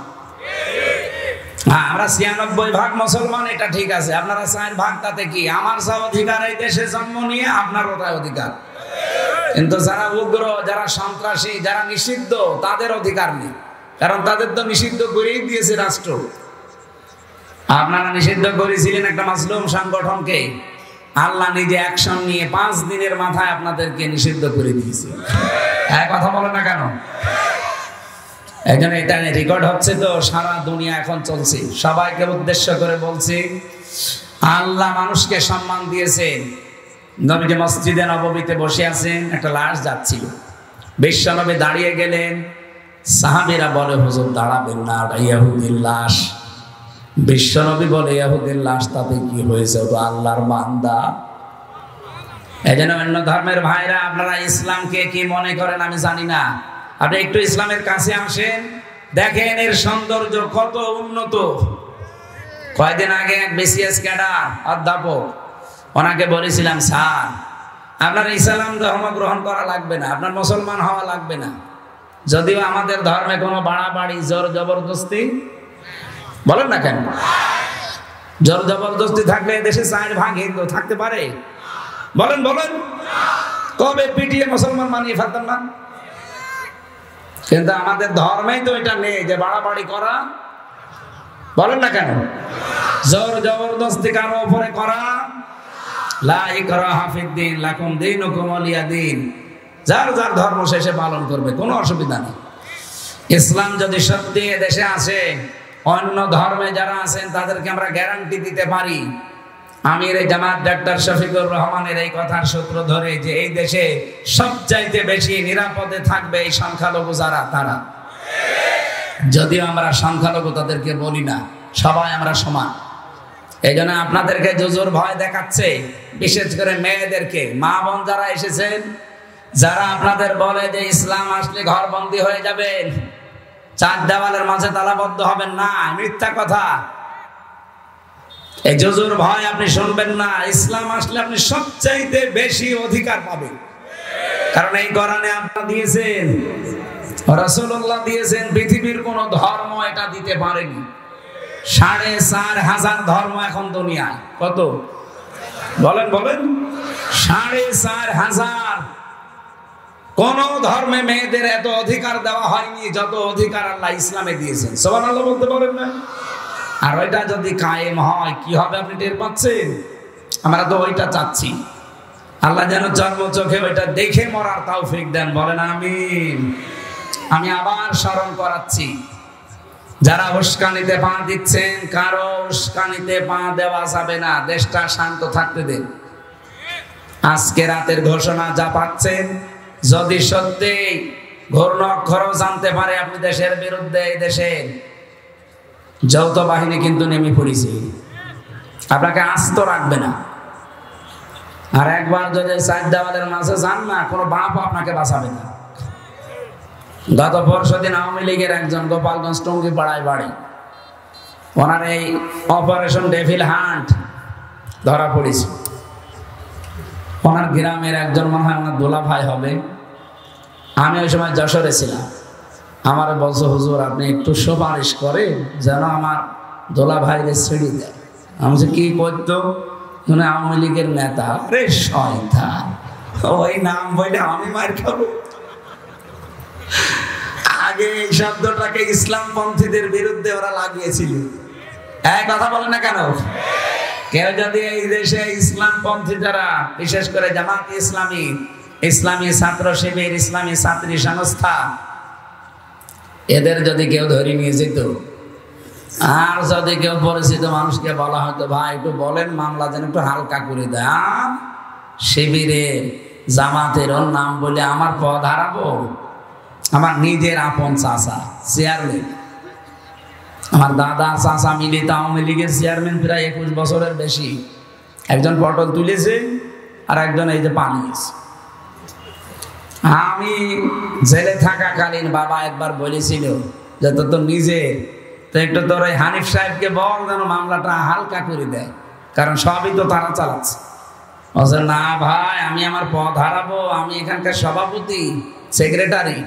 হ্যাঁ, আমরা ৯৬ ভাগ মুসলমান, এটা ঠিক আছে। আপনারা ৪ ভাগ, তাতে কি? আমার যা অধিকার এই দেশে জন্ম নিয়ে, আপনারও তাই অধিকার। কিন্তু যারা উগ্র, যারা সন্ত্রাসী, যারা নিষিদ্ধ, তাদের অধিকার নেই, কারণ তাদের তো নিষিদ্ধ করেই দিয়েছে রাষ্ট্র। আপনারা নিষিদ্ধ করেছিলেন একটা মাসলুম সংগঠনকে, আল্লাহ নিজে অ্যাকশন নিয়ে 5 দিনের মাথায় আপনাদেরকে নিষিদ্ধ করে দিয়েছে। কথা বলে না কেন? এখানে এটা রেকর্ড হচ্ছে তো, সারা দুনিয়া এখন চলছে। সবাইকে উদ্দেশ্য করে বলছি, আল্লাহ মানুষকে সম্মান দিয়েছেন। নবীজি মসজিদে নববীতে বসে আছেন, একটা লাশ যাচ্ছিল, বিশ্বনবী দাঁড়িয়ে গেলেন। সাহাবীরা বলে, হুজুর দাঁড়াবেন না, ওটা ইহুদির লাশ। বিশ্বনবী বলে, ইহুদির লাশ, তাতে কি হয়েছে, ও তো আল্লাহর বান্দা। এই জন্য অন্য ধর্মের ভাইরা, আপনারা ইসলামকে কি মনে করেন আমি জানি না, আপনি একটু ইসলামের কাছে আসেন, দেখেন এর সৌন্দর্য কত উন্নত। কয়েকদিন আগে এক বিসিএস ক্যাডার অধ্যাপক, ওনাকে বলেছিলাম, স্যার আপনার ইসলাম ধর্ম গ্রহণ করা লাগবে না, আপনার মুসলমান হওয়া লাগবে না, যদিও আমাদের ধর্মে কোনো বাড়াবাড়ি জোর জবরদস্তি বলেন না কেন? জোর জবরদস্তি থাকলে দেশে ৪ ভাগ হিন্দু থাকতে পারে? বলেন বলেন, কবে পিটিয়ে মুসলমান মানিয়ে ফেলতাম না? কিন্তু আমাদের ধর্মেই তো এটা নেই যে বাড়াবাড়ি করা, বলেন না কেন? জোর জবরদস্তি কারো উপরে করা, লা ইকরাহা ফিদ্দীন, লাকুম দীনুকুম ওয়ালিয়া দীন, যার যার ধর্ম শেষে পালন করবে, কোনো অসুবিধা নেই। ইসলাম যদি সত্যি দেশে আসে, অন্য ধর্মে যারা আছেন তাদেরকে আমরা গ্যারান্টি দিতে পারি। আমির জামাত ডাক্তার শফিকুর রহমানের এই কথার সূত্র ধরে, যে এই দেশে সবচাইতে বেশি নিরাপদে থাকবে এই সংখ্যালঘু যারা, তারা। যদিও আমরা সংখ্যালঘু তাদেরকে বলি না, সবাই আমরা সমান। এই জন্য আপনাদেরকে জুজুর ভয় দেখাচ্ছে, বিশেষ করে মেয়েদেরকে। মা বোন যারা এসেছেন, যারা আপনাদের বলে যে ইসলাম আসলে ঘরবন্দি হয়ে যাবেন, 4 দেওয়ালের মাঝে তালাবদ্ধ হবেন না, মিথ্যা কথা। এই জুজুর ভয় আপনি শুনবেন না। ইসলাম আসলে আপনি সবচাইতে বেশি অধিকার পাবেন, কারণ এই কোরআনে আপনারা দিয়েছেন, রাসূলুল্লাহ দিয়েছেন, পৃথিবীর কোন ধর্ম এটা দিতে পারেনি। ৪,৫০০ ধর্ম এখন দুনিয়ায়। কত বলেন বলেন? ৪,৫০০। কোন ধর্মে মেয়েদের এত অধিকার দেওয়া হয়নি যত অধিকার আল্লাহ ইসলামে দিয়েছেন। সুবহানাল্লাহ বলতে পারেন না? আর ওইটা যদি কায়েম হয় কি হবে আপনি টের পাচ্ছেন? আমরা তো ওইটা চাচ্ছি। আল্লাহ যেন জন্ম চোখে ওইটা দেখে মরার তৌফিক দেন, বলেন আমিন। আমি আবার স্মরণ করাচ্ছি, যারা উস্কানিতে পা দিচ্ছেন, কারো উস্কানিতে পা দেওয়া যাবে না। দেশটা শান্ত থাকতে দেন। আজকে রাতের ঘোষণা যা পাচ্ছেন, যদি সত্যি ঘূর্ণ অক্ষরও জানতে পারে আপনি দেশের বিরুদ্ধে, এই দেশের যৌথ বাহিনী কিন্তু নেমে পড়েছে, আপনাকে আস্ত রাখবে না। আর একবার যদি 4 দেওয়ালের মাঝে যান না, কোনো বাপ আপনাকে বাঁচাবে না। গত পরশুদিন আওয়ামী লীগের একজন গোপালগঞ্জ টঙ্গী পাড়ায় বাড়ি, ওনার এই অপারেশন ডেভিল হান্ট ধরা পড়েছে। ওনার গ্রামের একজন মনে হয় ওনার দোলা ভাই হবে। আমি ওই সময় যশোরে ছিলাম। আমার বলছে, হুজুর আপনি একটু সুপারিশ করেন যেন আমার দোলা ভাইরে ছেড়ে দেয়। আমি বলছি কি করতো? উনি আওয়ামী লীগের নেতা। আরে শয়তান, ওই নাম বলে আমি মার খাবো? আগে এই শব্দটাকে ইসলামপন্থীদের বিরুদ্ধে ওরা লাগিয়েছিল। এক কথা বলে না কেন? কেউ যদি এই দেশে ইসলামপন্থী যারা, বিশেষ করে জামাত ইসলামী, ইসলামী ছাত্র শিবির, ইসলামী ছাত্রী সংস্থা, এদের যদি কেউ ধরে নিয়ে যেত, আর যদি কেউ পরিচিত মানুষকে বলা হয়তো, ভাই একটু বলেন মামলা যেন একটু হালকা করে দেয়, শিবিরের জামাতের ওর নাম বলে আমার পদ হারাবো? আমার নিজের আপন চাচা চেয়ারম্যান, আমার দাদা চাচা মিলিত আওয়ামী লীগের চেয়ারম্যান, প্রায় 21 বছরের বেশি। একজন পটল তুলেছে আর একজন এই যে পালিয়েছে। আমি জেলে থাকাকালীন বাবা একবার বলেছিল যে তো নিজের, তো একটু তোর ওই হানিফ সাহেবকে বল যেন মামলাটা হালকা করে দেয়, কারণ সবই তো তারা চালাচ্ছে। বলছে না ভাই, আমি আমার পদ হারাবো, আমি এখানকার সভাপতি সেক্রেটারি।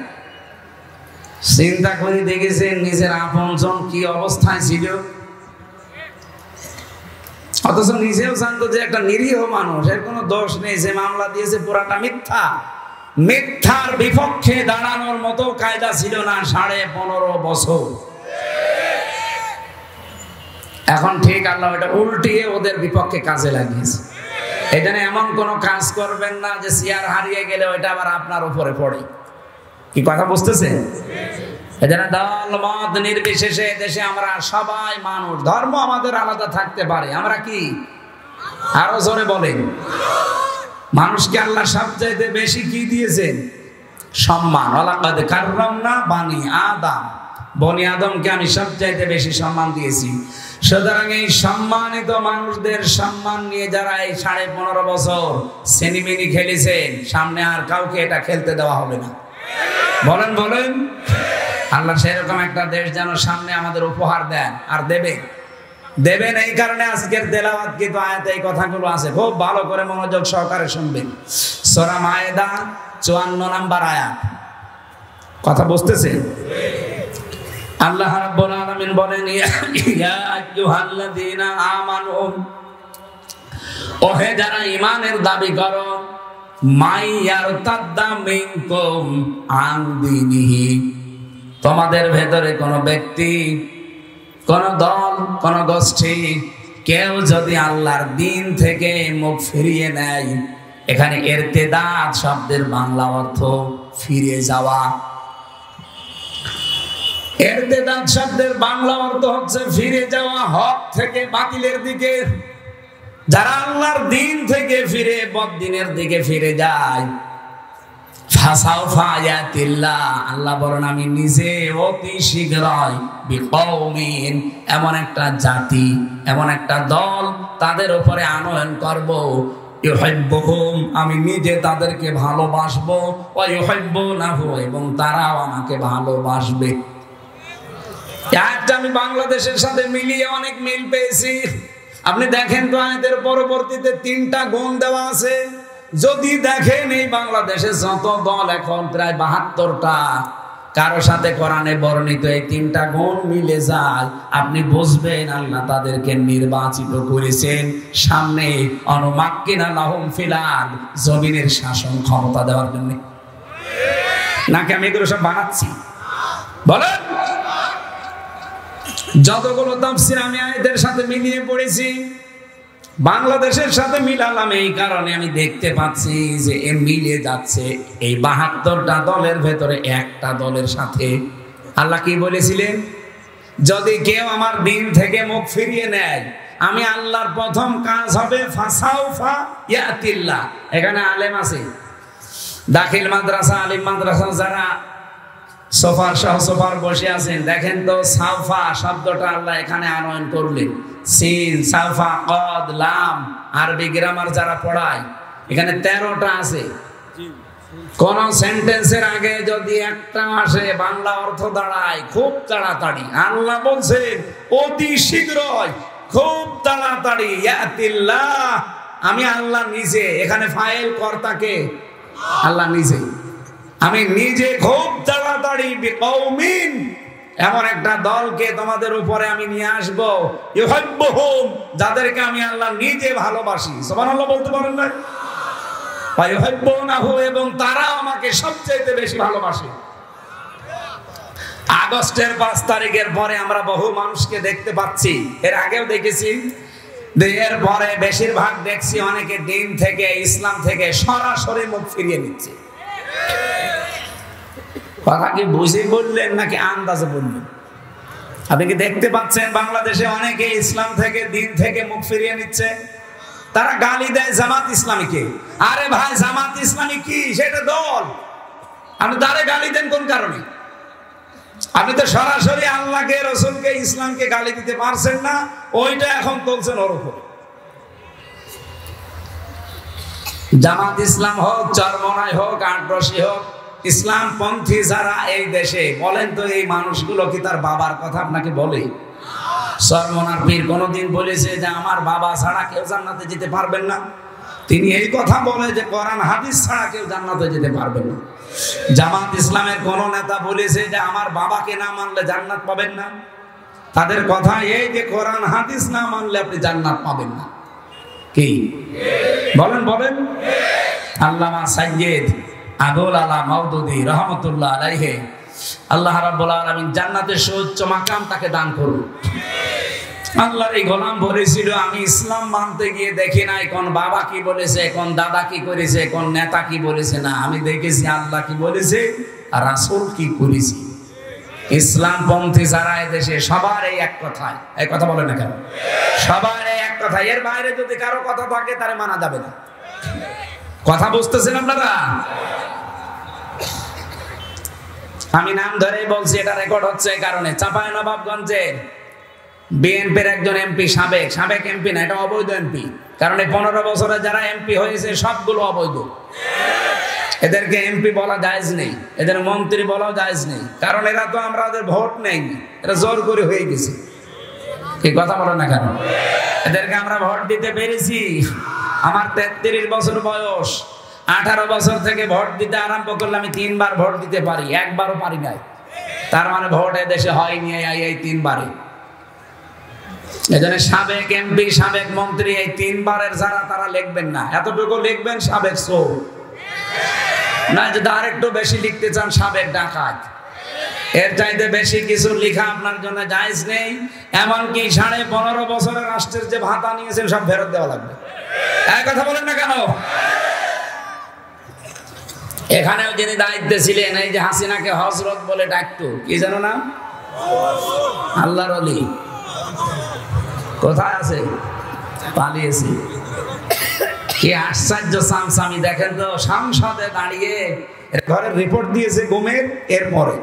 চিন্তা করে দেখেছেন নিজের আপনজন কি অবস্থায় ছিল, অথচ নিজেও জানতো যে একটা নিরীহ মানুষ, এর কোনো দোষ নেই, যে মামলা দিয়েছে পুরাটা মিথ্যা। মিথ্যার বিপক্ষে দাঁড়ানোর মতো কায়দা ছিল না 15.5 বছর। এখন ঠিক আল্লাহ এটা উল্টিয়ে ওদের বিপক্ষে কাজে লাগিয়েছে। এটা এমন কোন কাজ করবেন না যে চেয়ার হারিয়ে গেলে ওইটা আবার আপনার উপরে পড়ে। কি কথা বুঝতেছেন? এজন্য দল মত নির্বিশেষে দেশে আমরা সবাই মানুষ, ধর্ম আমাদের আলাদা থাকতে পারে, আমরা কি আরো জোরে বলেন? মানুষকে আল্লাহ সবচাইতে বেশি কি দিয়েছেন? সম্মান। ওয়ালাকাদ কাররামনা বানি আদম, বনি আদমকে আমি সবচাইতে বেশি সম্মান দিয়েছি। সুতরাং এই সম্মানিত মানুষদের সম্মান নিয়ে যারা এই 15.5 বছর সিনেমিনি খেলেছেন, সামনে আর কাউকে এটা খেলতে দেওয়া হবে না। বলেন বলেন। আল্লাহ সেরকম একটা দেশ যেন সামনে আমাদের উপহার দেন, আর দেবেন। এই কারণে আজকের তেলাওয়াত কিন্তু আয়াতে এই কথাগুলো আছে, খুব ভালো করে মনোযোগ সহকারে শুনবেন। সূরা মায়েদা 54 নম্বর আয়াত। কথা বুঝতেছেন? আল্লাহ রাব্বুল আলামিন বলেন, ইয়া আইয়ুহাল্লাযীনা আমানু, ওহে যারা ঈমানের দাবি করো, মাই ইয়ারতাদ্দা মিনকুম আন দীনিহি, তোমাদের ভেতরে কোন ব্যক্তি, কোন দল, কোন গোষ্ঠী কেউ যদি আল্লাহর দিন থেকে মুখ ফিরিয়ে নেয়, এখানে ইরতিদাদ শব্দের বাংলা অর্থ ফিরে যাওয়া। ইরতিদাদ শব্দের বাংলা অর্থ হচ্ছে ফিরে যাওয়া, হক থেকে বাতিলের দিকে। যারা আল্লাহর দিন থেকে ফিরে বদ্দিনের দিকে ফিরে যায়, ফাসাউফা ইয়াতিল্লাহ, আল্লাহ বলেন আমি নিজে অতি শীঘ্রই বিকওমিন, এমন একটা জাতি, এমন একটা দল তাদের উপরে আনয়ন করব, ইউহিব্বুহুম, আমি নিজে তাদেরকে ভালোবাসবো, ওয়া ইউহিব্বুনাহু, এবং তারাও আমাকে ভালোবাসবে। আমি বাংলাদেশের সাথে মিলিয়ে অনেক মিল পেয়েছি। আপনি দেখেন তো আয়াতের পরবর্তীতে 3টা গুণ দেওয়া আছে। যদি দেখেন এই বাংলাদেশে যত দল এখন প্রায় 72টা, কারো সাথে কোরআনে বর্ণিত এই 3টা গুণ মিলে যায়, আপনি বুঝবেন আল্লাহ তাদেরকে নির্বাচিত করেছেন সামনে অনুমাক্কিনা লাহুম ফিল আরদ, জমিনের শাসন ক্ষমতা দেওয়ার জন্য। নাকি আমি এগুলো সব বানাচ্ছি? বলেন। যতগুলো তাফসীর আমি আয়াতের সাথে মিলিয়ে পড়েছি, বাংলাদেশের সাথে মিলালাম এই কারণে আমি দেখতে পাচ্ছি যে এ মিলে যাচ্ছে এই 72টা দলের ভেতরে একটা দলের সাথে। আল্লাহ কি বলেছিলেন? যদি কেউ আমার দিন থেকে মুখ ফিরিয়ে নেয়, আমি আল্লাহর প্রথম কাজ হবে ফাসাউফা ইয়াতিল্লাহ। এখানে আলেম আছে, দাখিল মাদ্রাসা, আলিম মাদ্রাসা, যারা সোফার সহ সোফার বসে আছেন, দেখেন তো সাউফা শব্দটা আল্লাহ এখানে আনয়ন করলেন। সিন, সাউফা, কদ, লাম, আরবি গ্রামার যারা পড়ায়, এখানে 13টা আছে। কোন সেন্টেন্সের আগে যদি একটা আসে, বাংলা অর্থ দাঁড়ায় খুব তাড়াতাড়ি। আল্লাহ বলছেন অতি শীঘ্রই, খুব তাড়াতাড়ি, ইয়াতিল্লাহ, আমি আল্লাহ নিজে। এখানে ফাইল কর্তাকে আল্লাহ নিজে, আমি নিজে খুব তাড়াতাড়ি বিকওমিন, এমন একটা দলকে তোমাদের উপরে আমি নিয়ে আসবো, ইউহিব্বুহুম, যাদেরকে আমি আল্লাহ নিজে ভালোবাসি। সুবহানাল্লাহ বলতে পারেন না? ওয়া ইউহিব্বুনাহু, এবং তারা আমাকে সবচেয়ে বেশি ভালোবাসে। আগস্টের 5 তারিখের পরে আমরা বহু মানুষকে দেখতে পাচ্ছি, এর আগেও দেখেছি, এর পরে বেশিরভাগ দেখছি অনেকে দিন থেকে, ইসলাম থেকে সরাসরি মুখ ফিরিয়ে নিচ্ছে। কথা কি বুঝে বললেন নাকি আন্দাজে বললেন? আপনি কি দেখতে পাচ্ছেন বাংলাদেশে অনেকে ইসলাম থেকে, দিন থেকে মুখ ফিরিয়ে নিচ্ছে? তারা গালি দেয় জামাত ইসলামীকে। আরে ভাই, জামাত ইসলামী কি? সেটা দল। আপনি তারে গালি দেন কোন কারণে? আপনি তো সরাসরি আল্লাহকে, রসুলকে, ইসলামকে গালি দিতে পারছেন না, ওইটা এখন তুলছেন ওর উপর। জামাত ইসলাম হোক, চরমনাই হোক, আটরশি হোক, ইসলাম পন্থী যারা এই দেশে, বলেন তো এই মানুষগুলো কি তার বাবার কথা আপনাকে বলে? চরমনার পীর কোনদিন বলেছে যে আমার বাবা ছাড়া কেউ জান্নাতে যেতে পারবেন না? তিনি এই কথা বলে যে কোরআন হাদিস ছাড়া কেউ জান্নাতে যেতে পারবে না। জামাত ইসলামের কোন নেতা বলেছে যে আমার বাবাকে না মানলে জান্নাত পাবেন না? তাদের কথা এই যে কোরআন হাদিস না মানলে আপনি জান্নাত পাবেন না। কি বলেন বলেন? আল্লামা সাইয়্যিদ আবুল আলা মাওদুদী রাহমাতুল্লাহ আলাইহি, আল্লাহ রাব্বুল আলামিন জান্নাতের সর্বোচ্চ মাকাম তাকে দান করুন। আল্লাহর এই গোলাম বলেছিল, আমি ইসলাম মানতে গিয়ে দেখি নাই কোন বাবা কি বলেছে, কোন দাদা কি করেছে, কোন নেতা কি বলেছে, না আমি দেখেছি আল্লাহ কি বলেছে আর রাসূল কি করেছে। ইসলাম পন্থী যারা এদেশে সবার এই এক কথায়, এই কথা বলে না কেন? সবার এই এক কথা, এর বাইরে যদি কারো কথা থাকে তারে মানা যাবে না। কথা বুঝতেছেন আপনারা? আমি নাম ধরেই বলছি, এটা রেকর্ড হচ্ছে এই কারণে। চাঁপাইনবাবগঞ্জের বিএনপির একজন এমপি, সাবেক এমপি না, এটা অবৈধ এমপি, কারণ এই 15 বছরে যারা এমপি হয়েছে সবগুলো অবৈধ। এদেরকে এমপি বলা জায়েজ নেই, এদের মন্ত্রী বলাও জায়েজ নেই, কারণ এরা তো আমরা ওদের ভোট নেই, এরা জোর করে হয়ে গেছে। এই কথা বলো না কেন? এদেরকে আমরা ভোট দিতে পেরেছি। আমার 33 বছর বয়স, 18 বছর থেকে ভোট দিতে আরম্ভ করলে আমি 3 বার ভোট দিতে পারি, একবারও পারি নাই। তার মানে ভোট এদেশে হয়নি এই 3 বারে। এজন্য সাবেক এমপি, সাবেক মন্ত্রী এই 3 বারের যারা, তারা লিখবেন না, এতটুকু লিখবেন সাবেক চোর, না যদি আরেকটু বেশি লিখতে চান সাবেক ডাকাত। এর চাইতে বেশি কিছু লেখা আপনার জন্য জায়েজ নেই। এমনকি 15.5 বছরের রাষ্ট্রের যে ভাতা নিয়েছেন সব ফেরত দেওয়া লাগবে। এই কথা বলেন না কেন? এখানেও যিনি দায়িত্বে ছিলেন, এই যে হাসিনাকে হযরত বলে ডাকতো, কি জানো না? আল্লাহর ওলি। কোথায় আছে? পালিয়েছি। কি আশ্চর্য সামসামি দেখেন তো, সংসদে দাঁড়িয়ে ঘরের রিপোর্ট দিয়েছে ঘুমের, এরপরে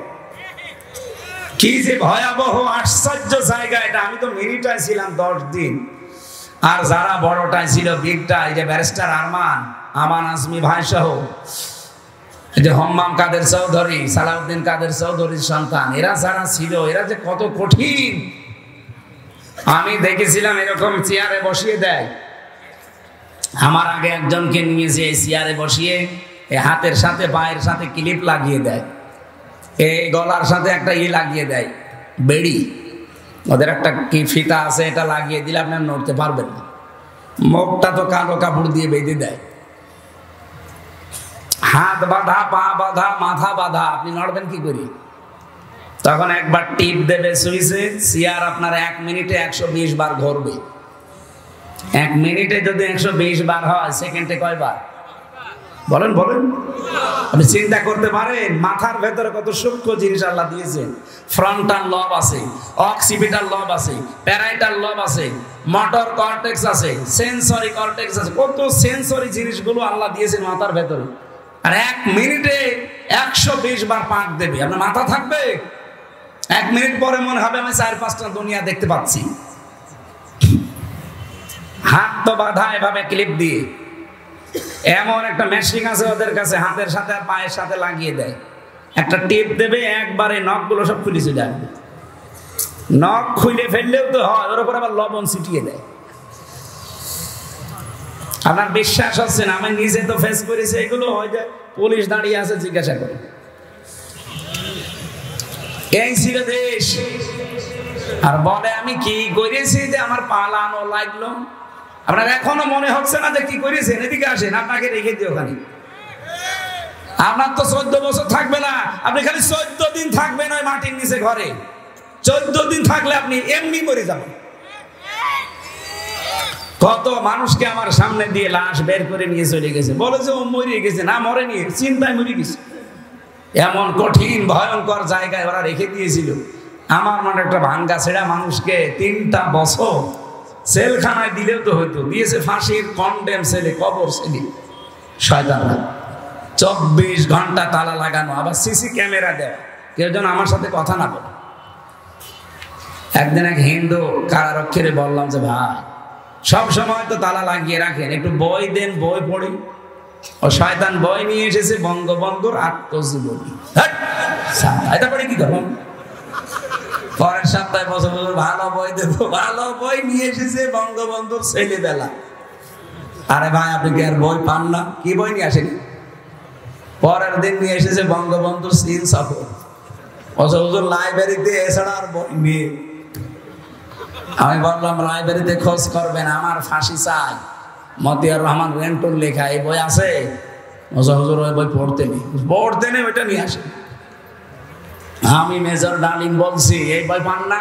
কি যে ভয়াবহ আশ্চর্য জায়গা এটা। আমি তো মিনিটায় ছিলাম 10 দিন, আর যারা বড়টাই ছিল, বিগটা, এই যে ব্যারিস্টার আমান আজমি ভাই সহ, এই যে হম্মাম কাদের চৌধুরী, সালাউদ্দিন কাদের চৌধুরীর সন্তান, এরা যারা ছিল, এরা যে কত কঠিন। আমি দেখেছিলাম এরকম চেয়ারে বসিয়ে দেয়। আমার আগে একজনকে নিয়েছে, এই চেয়ারে বসিয়ে হাতের সাথে পায়ের সাথে ক্লিপ লাগিয়ে দেয়, এই গলার সাথে একটা লাগিয়ে দেয়, বেড়ি, ওদের একটা কি ফিতা আছে, এটা লাগিয়ে দিলে আপনার নড়তে পারবেন না। মুখটা তো কালো কাপড় দিয়ে বেঁধে দেয়, হাত বাঁধা, পা বাঁধা, মাথা বাঁধা, আপনি নড়বেন কি করি? তখন একবার টিপ দেবে সুইচে, চেয়ার আপনার 1 মিনিটে 120 বার ঘুরবে। 1 মিনিটে যদি 120 বার হয়, সেকেন্ডে কয়বার? বলেন বলেন। আপনি চিন্তা করতে পারেন মাথার ভেতরে কত সূক্ষ্ম জিনিস আল্লাহ দিয়েছেন। ফ্রন্টাল লব আছে, অক্সিপিটাল লব আছে, প্যারাইটাল লব আছে, মোটর কর্টেক্স আছে, সেন্সরি কর্টেক্স আছে, কত সেন্সরি জিনিসগুলো আল্লাহ দিয়েছেন মাথার ভেতরে। আর 1 মিনিটে 120 বার পাক দেবে, আপনার মাথা থাকবে? 1 মিনিট পরে মনে হবে আমি 4-5টা দুনিয়া দেখতে পাচ্ছি। হাত তো বাঁধা এভাবে ক্লিপ দিয়ে, এমন একটা মেশিন আছে ওদের কাছে, হাতের সাথে আর পায়ের সাথে লাগিয়ে দেয়, একটা টিপ দেবে, একবারে নখগুলো সব খুলে চলে আসবে। নখ খুলে ফেললেও তো হয়, ওর উপর আবার লবণ ছিটিয়ে দেয়। আপনার বিশ্বাস হচ্ছে না? আমি নিজে তো ফেস করেছি এগুলো। হয় যে পুলিশ দাঁড়িয়ে আছে, জিজ্ঞাসা করে, এই ছিল দেশ, আর বলে আমি কি করেছি যে আমার পালানো লাগলো। আপনার এখনো মনে হচ্ছে না যে কি করেছেন? এদিকে আসেন, আপনাকে রেখে দিই ওখানে। আপনার তো 14 বছর থাকবে না, আপনি খালি 14 দিন থাকবেন ওই মাটির নিচে ঘরে। 14 দিন থাকলে আপনি এমনি মরে যাবেন। কত মানুষকে আমার সামনে দিয়ে লাশ বের করে নিয়ে চলে গেছে, বলে যে ও মরে গেছে, না মরে নিয়ে চিন্তায় মরে গেছে। এমন কঠিন ভয়ঙ্কর জায়গায় ওরা রেখে দিয়েছিল। আমার মনে একটা ভাঙ্গা ছেঁড়া মানুষকে 3টা বছর সেলখানায় দিলেও তো হইতো, দিয়েছে ফাঁসির কন্ডেম সেলে, কবর সেলে। শয়তানরা 24 ঘন্টা তালা লাগানো, আবার সিসি ক্যামেরা দেয়, কেউ যেন আমার সাথে কথা না বলে। একদিন এক হিন্দু কারারক্ষীরে বললাম যে ভাই, সব সময় তো তালা লাগিয়ে রাখেন, একটু বই দেন, বই পড়ি। ও শয়তান বই নিয়ে এসেছে, বঙ্গবন্ধুর আত্মজীবনী। এটা পড়ে কি করুন? পরের সপ্তাহে বছর ভালো বই দেবো, ভালো বই নিয়ে এসেছে বঙ্গবন্ধুর ছেলেবেলা। আরে ভাই আপনি কি আর বই পান না? কি বই নিয়ে আসেনি? পরের দিন নিয়ে এসেছে বঙ্গবন্ধুর সিন সফর। হুজুর লাইব্রেরিতে এছাড়া আর বই নেই। আমি বললাম লাইব্রেরিতে খোঁজ করবেন, আমার ফাঁসি চাই, মতিয়ার রহমান রেন্টুর লেখা এই বই আছে? হুজুর ওই বই পড়তে নেই, ওইটা নিয়ে আসে। আমি মেজর ডালিম বলছি এই বই পান না?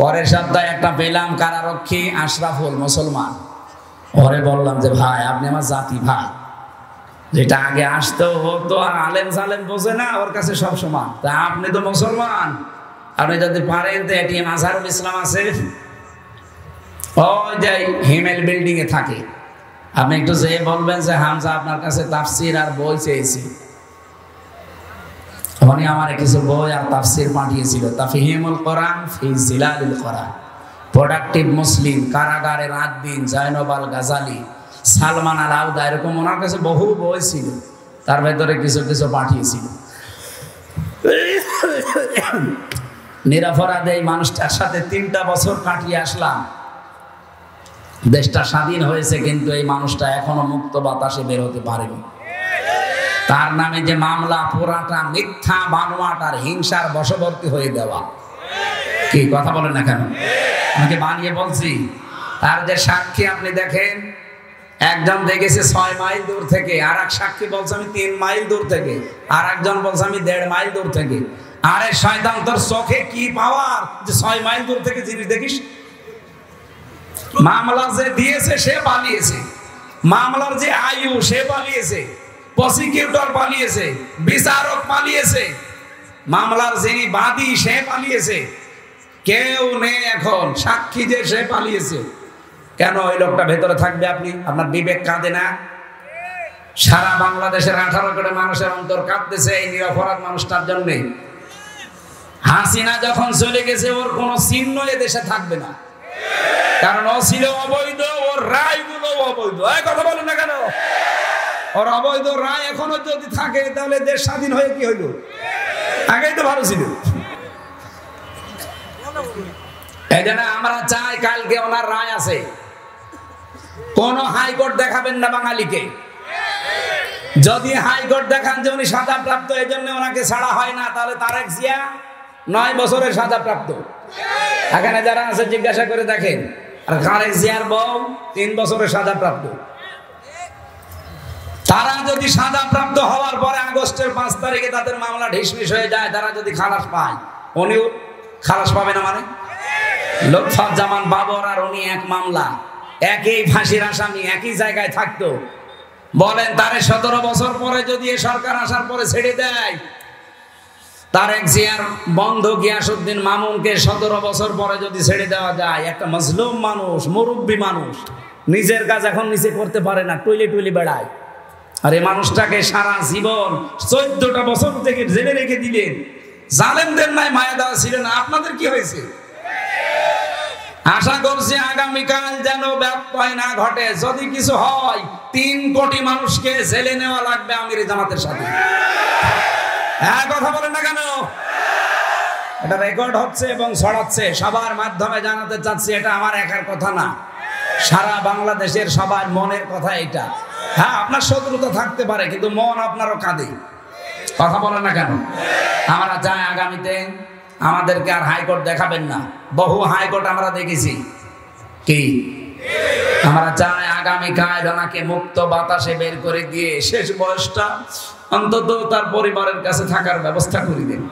পরের সপ্তাহে একটা পেলাম, কারারক্ষী আশরাফুল, মুসলমান। ওরে বললাম যে ভাই আপনি আমার জাতি ভাই, যেটা আগে আসতো হতো আর আলেম সালেম বোঝে না, ওর কাছে সব সমান। তা আপনি তো মুসলমান, আপনি যদি পারেন তো এটিএম আজহারুল ইসলাম আছে, ওই যে হিমেল বিল্ডিং এ থাকে, আপনি একটু যেয়ে বলবেন যে হামজা আপনার কাছে তাফসির আর বই চেয়েছি। উনি আমার কিছু বই আর তাফসির পাঠিয়েছিল, তাফহিমুল কোরআন ফি জিলালিল কোরআন, প্রোডাক্টিভ মুসলিম, কারাগারে রাত দিন, জয়নব আল গাজালি, সালমান আল আউদা, এরকম ওনার কাছে বহু বই ছিল, তার ভেতরে কিছু কিছু পাঠিয়েছিল। নিরপরাধ এই মানুষটার সাথে 3টা বছর কাটিয়ে আসলাম। দেশটা স্বাধীন হয়েছে কিন্তু এই মানুষটা এখনো মুক্ত বাতাসে বের হতে পারেনি। তার নামে যে মামলা পুরাটা মিথ্যা, বানোয়াট আর হিংসার বশবর্তী হয়ে দেওয়া। কি কথা বলেন না কেন? আমাকে বানিয়ে বলছি। তার যে সাক্ষী আপনি দেখেন, একজন দেখেছে 6 মাইল দূর থেকে, আর এক সাক্ষী বলছে আমি 3 মাইল দূর থেকে, আর একজন বলছে আমি 1.5 মাইল দূর থেকে। আরে শয়তান, তোর চোখে কি পাওয়ার যে 6 মাইল দূর থেকে জিনিস দেখিস? মামলা যে দিয়েছে সে পালিয়েছে, মামলার যে আয়ু সে পালিয়েছে, প্রসিকিউটর পালিয়েছে, বিচারক পালিয়েছে, মামলার যিনি বাদী সে পালিয়েছে, কেউ নেই এখন সাক্ষী যে সে পালিয়েছে। কেন ওই লোকটা ভেতরে থাকবে? আপনি আপনার বিবেক কাঁদে না? সারা বাংলাদেশের 18 কোটি মানুষের অন্তর কাঁদতেছে এই নিরপরাধ মানুষটার জন্য। হাসিনা যখন চলে গেছে ওর কোনো চিহ্ন এ দেশে থাকবে না, কারণ ও ছিল অবৈধ, ওর রায়গুলো অবৈধ। এই কথা বলেন না কেন? ওর অবৈধ রায় এখনো যদি থাকে তাহলে দেশ স্বাধীন হয়ে কি হইল? আগেই তো ভালো ছিল। এই জন্য আমরা চাই কালকে ওনার রায় আছে, কোন হাইকোর্ট দেখাবেন না বাঙালিকে। যদি হাইকোর্ট দেখান যে উনি সাজাপ্রাপ্ত, এই জন্য ওনাকে ছাড়া হয় না, তাহলে তারেক জিয়া 9 বছরের সাজাপ্রাপ্ত। এখানে যারা আছে জিজ্ঞাসা করে দেখেন। আর তারেক জিয়ার বউ 3 বছরের সাজাপ্রাপ্ত। তারা যদি সাজাপ্রাপ্ত হওয়ার পরে আগস্টের 5 তারিখে তাদের মামলা ঢিসমিস হয়ে যায়, তারা যদি খালাস পায়, উনিও খালাস পাবে না? মানে লুৎফুজ্জামান বাবর আর উনি এক মামলা, একই ফাঁসির আসামি, একই জায়গায় থাকতো। বলেন তারে 17 বছর পরে যদি এ সরকার আসার পরে ছেড়ে দেয়, তারেক জিয়ার বন্ধু গিয়াসউদ্দিন মামুনকে 17 বছর পরে যদি ছেড়ে দেওয়া যায়, একটা মজলুম মানুষ, মুরব্বী মানুষ, নিজের কাজ এখন নিজে করতে পারে না, টুইলি বেড়ায়, আর এই মানুষটাকে সারা জীবন 14টা বছর থেকে জেলে রেখে দিলেন। জালেমদের নাই মায়া দেওয়া ছিল না? আপনাদের কি হয়েছে? আশা করছি আগামীকাল যেন ব্যত্যয় না ঘটে। যদি কিছু হয় 3 কোটি মানুষকে জেলে নেওয়া লাগবে আমির জামাতের সাথে। হ্যাঁ, কথা বলেন না কেন? এটা রেকর্ড হচ্ছে এবং ছড়াচ্ছে, সবার মাধ্যমে জানাতে চাচ্ছি। এটা আমার একার কথা না, সারা বাংলাদেশের সবার মনের কথা এটা। হ্যাঁ, আপনার শত্রুতা থাকতে পারে কিন্তু মন আপনারও কাঁদে। কথা বলেন না কেন? আমরা চাই আগামীতে আমাদেরকে আর হাইকোর্ট দেখাবেন না। বহু হাইকোর্ট আমরা দেখেছি। কি আমরা চাই আগামীকাল ওনাকে মুক্ত বাতাসে বের করে দিয়ে শেষ বয়সটা অন্তত তার পরিবারের কাছে থাকার ব্যবস্থা করে দেন।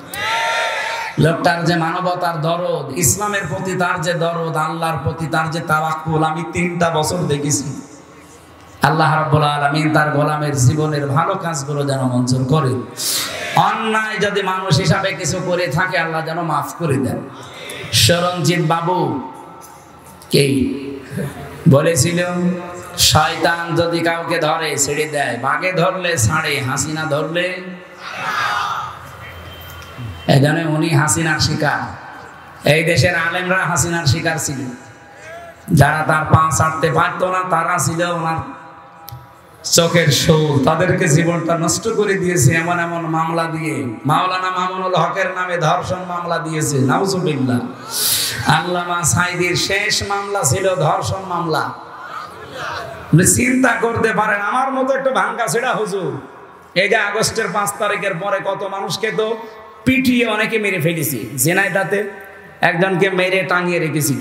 লোকটার যে মানবতার দরদ, ইসলামের প্রতি তার যে দরদ, আল্লাহর প্রতি তার যে তাওয়াক্কুল, আমি 3টা বছর দেখেছি। আল্লাহ রাব্বুল আলামিন তার গোলামের জীবনের ভালো কাজগুলো যেন মঞ্জুর করে। অন্যায় যদি মানুষ হিসাবে কিছু করে থাকে আল্লাহ যেন মাফ করে দেন। শরণজিৎ বাবু কে বলেছিল, শয়তান যদি কাউকে ধরে ছেড়ে দেয়, বাঘে ধরলে ছাড়ে, হাসিনা ধরলে। এখানে উনি হাসিনার শিকার। এই দেশের আলেমরা হাসিনার শিকার ছিল। যারা তার পা ছাড়তে পারতো না তারা ছিল ওনার চোখের শোল, তাদেরকে জীবনটা নষ্ট করে দিয়েছে এমন এমন মামলা দিয়ে। মাওলানা মামুনুল হকের নামে ধর্ষণ মামলা দিয়েছে, নাউজুবিল্লাহ। আল্লামা সাইদির শেষ মামলা ছিল ধর্ষণ মামলা। চিন্তা করতে পারেন আমার মতো একটা ভাঙ্গা ছেড়া হুজুর এই যে আগস্টের 5 তারিখের পরে কত মানুষকে তো পিটিয়ে অনেকে মেরে ফেলেছি। ঝিনাইদহতে একজনকে মেরে টাঙিয়ে রেখেছিল।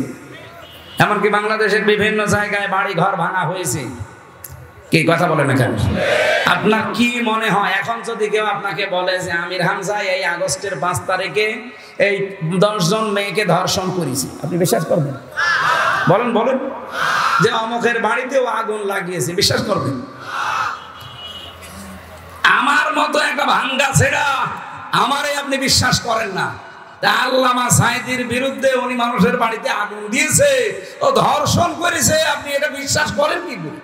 এমনকি বাংলাদেশের বিভিন্ন জায়গায় বাড়ি ঘর ভাঙা হয়েছে। কি কথা বলেন এখানে? আপনার কি মনে হয় এখন যদি কেউ আপনাকে বলে যে আমির হামজা এই আগস্টের 5 তারিখে এই 10 জন মেয়েকে ধর্ষণ করেছে, আপনি বিশ্বাস করবেন? বলেন বলেন। যে অমুকের বাড়িতেও আগুন লাগিয়েছে, বিশ্বাস করবেন? আমার মতো একটা ভাঙ্গা ছেড়া আমারই আপনি বিশ্বাস করেন না। আল্লামা সাঈদীর বিরুদ্ধে উনি মানুষের বাড়িতে আগুন দিয়েছে, ও ধর্ষণ করেছে, আপনি এটা বিশ্বাস করেন কি করে?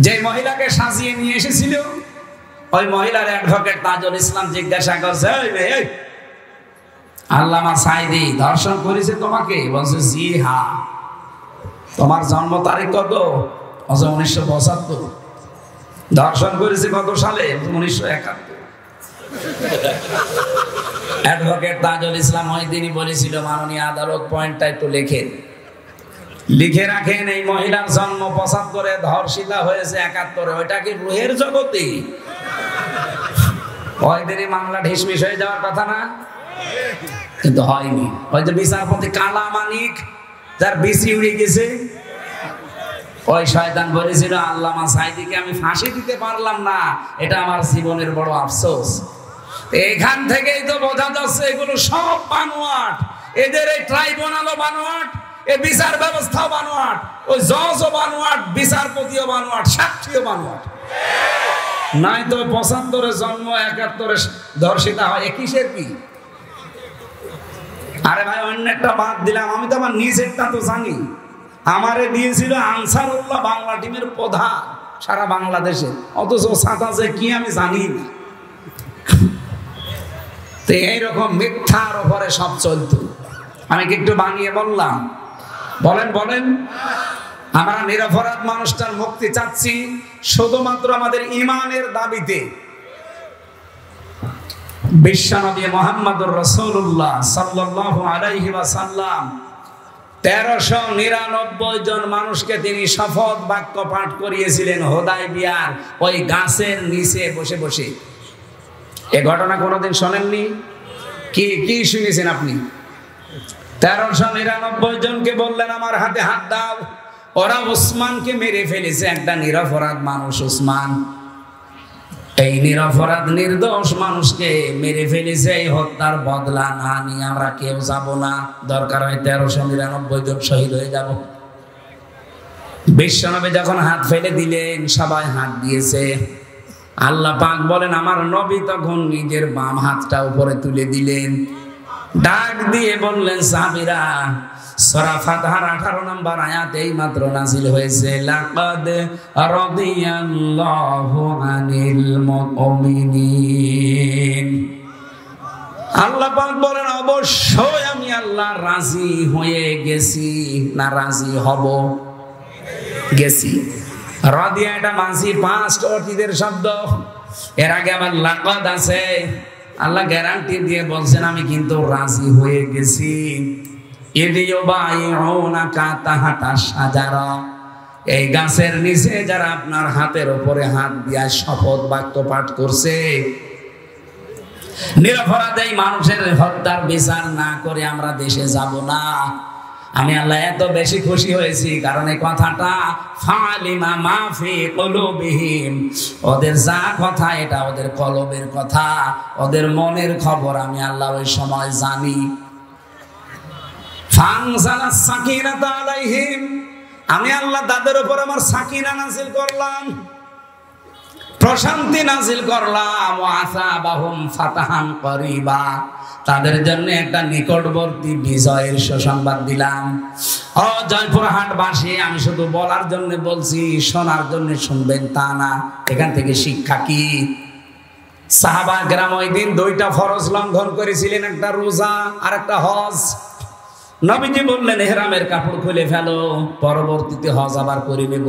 যে মহিলাকে সাজিয়ে নিয়ে এসেছিল ওই মহিলার অ্যাডভোকেট তাজুল ইসলাম জিজ্ঞাসা করছে, আল্লামা সাঈদী ধর্ষণ করেছে তোমাকে? বলছে জি হ্যাঁ। তোমার জন্ম তারিখ কত? 1975। ধর্ষণ করেছে কত সালে? 1971। অ্যাডভোকেট তাজুল ইসলাম ওই দিনই বলেছিল, মাননীয় আদালত পয়েন্টটা একটু লিখে রাখেন, এই মহিলার জন্ম 75-এ, ধর্ষিতা হয়েছে 71-এ। ওইটা কি রুহের জগতে? ওই দিনই মামলা ঢিসমিস হয়ে যাওয়ার কথা না? কিন্তু হয়নি। ওই যে বিচারপতি কালা মানিক, যার বিসি উড়ে গেছে, ওই শয়তান বলেছিল আল্লামা সাঈদীকে আমি ফাঁসি দিতে পারলাম না, এটা আমার জীবনের বড় আফসোস। এখান থেকেই তো বোঝা যাচ্ছে এগুলো সব বানোয়াট। এদের এই ট্রাইব্যুনালও বানোয়াট, এই বিচার ব্যবস্থাও বানোয়াট, ওই জজও বানোয়াট, বিচারপতিও বানোয়াট, সাক্ষীও বানোয়াট। নাই তো 75-এ জন্ম, 71-এ ধর্ষিতা হয়, কিসের কি? আরে ভাই অন্য একটা বাদ দিলাম, আমি তো আমার নিজেরটা তো জানি। আমারে দিয়েছিল আনসারুল্লাহ বাংলা টিমের প্রধান সারা বাংলাদেশে, অথচ সাদা যে কি আমি জানি না। তো এইরকম মিথ্যার উপরে সব চলতো। আমি কি একটু বানিয়ে বললাম? বলেন বলেন। আমরা নিরপরাধ মানুষটার মুক্তি চাচ্ছি শুধুমাত্র আমাদের ঈমানের দাবিতে। বিশ্বনবী মুহাম্মদুর রাসূলুল্লাহ সাল্লাল্লাহু আলাইহি ওয়াসাল্লাম 1399 জন মানুষকে তিনি শপথ বাক্য পাঠ করিয়েছিলেন হুদায়বিয়ার ওই গাছের নিচে বসে বসে। এই ঘটনা কোনোদিন শোনেননি? কি শুনেছেন আপনি? 1399 জনকে বললেন আমার হাতে হাত দাও। ওরা ওসমানকে মেরে ফেলেছে, একটা নিরপরাধ মানুষ ওসমান। এই নিরপরাধ নির্দোষ মানুষকে মেরে ফেলেছে, এই হত্যার বদলা না নিয়ে আমরা কেউ যাব না। দরকার হয় 1399 জন শহীদ হয়ে যাব। বিশ্বনবী যখন হাত ফেলে দিলেন সবাই হাত দিয়েছে। আল্লাহ পাক বলেন আমার নবী তখন নিজের বাম হাতটা উপরে তুলে দিলেন, ডাক দিয়ে বললেন সাহাবীরা, সূরা ফাতহার 18 নম্বর আয়াত এই মাত্র নাযিল হয়েছে, লাকাদ রাদিয়াল্লাহু আনিল মুমিনিন। আল্লাহ পাক বলেন অবশ্যই আমি আল্লাহ রাজি হয়ে গেছি, না রাজি হব, গেছি। রাদিয়া এটা মাঝি পাস্ট অতীতের শব্দ, এর আগে আবার লাকাদ আছে। আল্লাহ গ্যারান্টি দিয়ে বলছেন আমি কিন্তু রাজি হয়ে গেছি। এই গাছের নিচে যারা আপনার হাতের উপরে হাত দিয়া শপথ বাক্য পাঠ করছে, নিরপরাধ এই মানুষের হত্যার বিচার না করে আমরা দেশে যাব না। আমি আল্লাহ এত বেশি খুশি হয়েছি কারণ এই কথাটা ফালিমা মাফি কুলুবিহিম, ওদের যা কথা এটা ওদের কলবের কথা, ওদের মনের খবর আমি আল্লাহ ওই সময় জানি। ফানজালাস সাকিনাতু আলাইহিম, আমি আল্লাহ তাদের উপর আমার সাকিনা নাযিল করলাম, প্রশান্তি নাযিল করলাম। ওয়াসাবাহুম ফাতাহান করিবা, তাদের জন্য একটা নিকটবর্তী বিজয়ের সুসংবাদ দিলাম। ও জয়পুরহাটবাসী, আমি শুধু বলার জন্য বলছি, শোনার জন্য শুনবেন তা না। এখান থেকে শিক্ষা কি? সাহাবা কেরাম ওই দিন 2টা ফরজ লঙ্ঘন করেছিলেন, একটা রোজা আর একটা হজ। নবীজি বললেন ইহরামের কাপড় খুলে ফেলো, পরবর্তীতে হজ আবার করে নেব।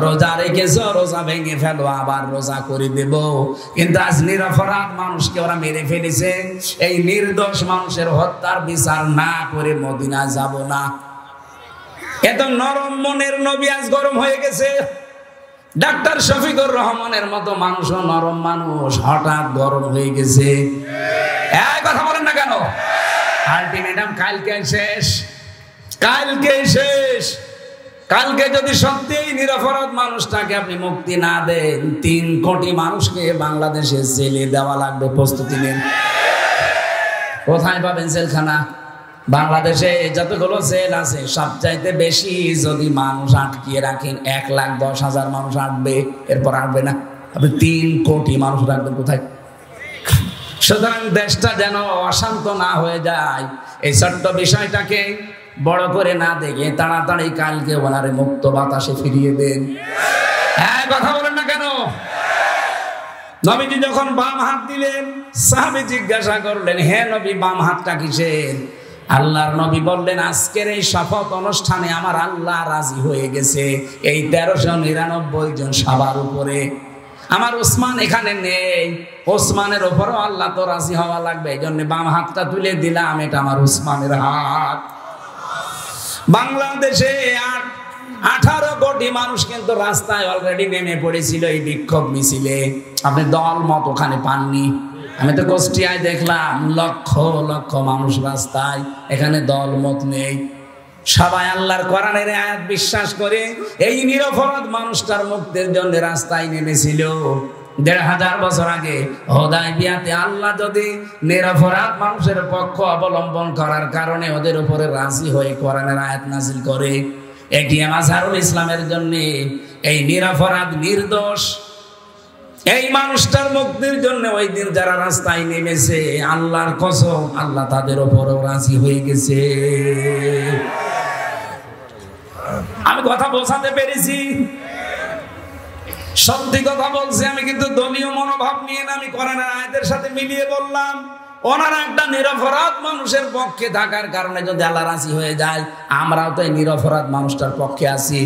রোজা রেখেছো, রোজা ভেঙে ফেলো, আবার রোজা করে দেব। কিন্তু আজ নিরপরাধ মানুষকে ওরা মেরে ফেলেছে, এই নির্দোষ মানুষের হত্যার বিচার না করে মদিনা যাব না। এত নরম মনের নবী আজ গরম হয়ে গেছে। ডাক্তার শফিকুর রহমানের মতো মানুষও নরম মানুষ, হঠাৎ গরম হয়ে গেছে। এই কথা বলেন না কেন? আলটিমেটাম কালকে শেষ, কালকে শেষ। কালকে যদি সত্যিই নিরপরাধ মানুষটাকে আপনি মুক্তি না দেন, 3 কোটি মানুষকে বাংলাদেশে জেলে দেওয়া লাগবে। প্রস্তুতি নেন। কোথায় পাবেন জেলখানা? বাংলাদেশে যতগুলো জেল আছে সবচাইতে বেশি যদি মানুষ আটকিয়ে রাখেন 1,10,000 মানুষ আটবে, এরপর আটবে না। আপনি 3 কোটি মানুষ রাখবেন কোথায়? সুতরাং দেশটা যেন অশান্ত না হয়ে যায়, এই ছোট্ট বিষয়টাকে বড় করে না দেখে তাড়াতাড়ি কালকে ওনারে মুক্ত বাতাসে ফিরিয়ে দেন। হ্যাঁ, কথা বলেন না কেন? নবীজি যখন বাম হাত দিলেন, সাহাবী জিজ্ঞাসা করলেন, হে নবী, বাম হাতটা কিসের? আল্লাহর নবী বললেন, আজকের এই শপথ অনুষ্ঠানে আমার আল্লাহ রাজি হয়ে গেছে এই 1399 জন সবার উপরে। আমার ওসমান এখানে নেই, ওসমানের উপরও আল্লাহ তো রাজি হওয়া লাগবে, এই জন্য বাম হাতটা তুলে দিলাম, এটা আমার ওসমানের হাত। বাংলাদেশে 18 কোটি মানুষ কিন্তু রাস্তায় অলরেডি নেমে পড়েছিল এই বিক্ষোভ মিছিলে। আপনি দল মত ওখানে পাননি। আমি তো কুষ্টিয়ায় দেখলাম লক্ষ লক্ষ মানুষ রাস্তায়, এখানে দল মত নেই। সবাই আল্লাহর কোরআনের আয়াত বিশ্বাস করে এই নিরপরাধ মানুষটার মুক্তির জন্য রাস্তায় নেমেছিল। 1500 বছর আগে হুদায়বিয়াতে আল্লাহ যদি নিরপরাধ মানুষের পক্ষ অবলম্বন করার কারণে ওদের উপরে রাজি হয়ে কোরআনের আয়াত নাযিল করে, এটিএম আজহারুল ইসলামের জন্য এই নিরপরাধ নির্দোষ এই মানুষটার মুক্তির জন্য ওই দিন যারা রাস্তায় নেমেছে, আল্লাহর কসম আল্লাহ তাদের উপরেও রাজি হয়ে গেছে। আমি কথা বোঝাতে পেরেছি? সত্যি কথা বলছি আমি, কিন্তু দলীয় মনোভাব নিয়ে না, আমি কোরআনের আয়াতের সাথে মিলিয়ে বললাম। ওনারা একটা নিরপরাধ মানুষের পক্ষে থাকার কারণে যদি আল্লাহ রাজি হয়ে যায়, আমরাও তো এই নিরপরাধ মানুষটার পক্ষে আছি।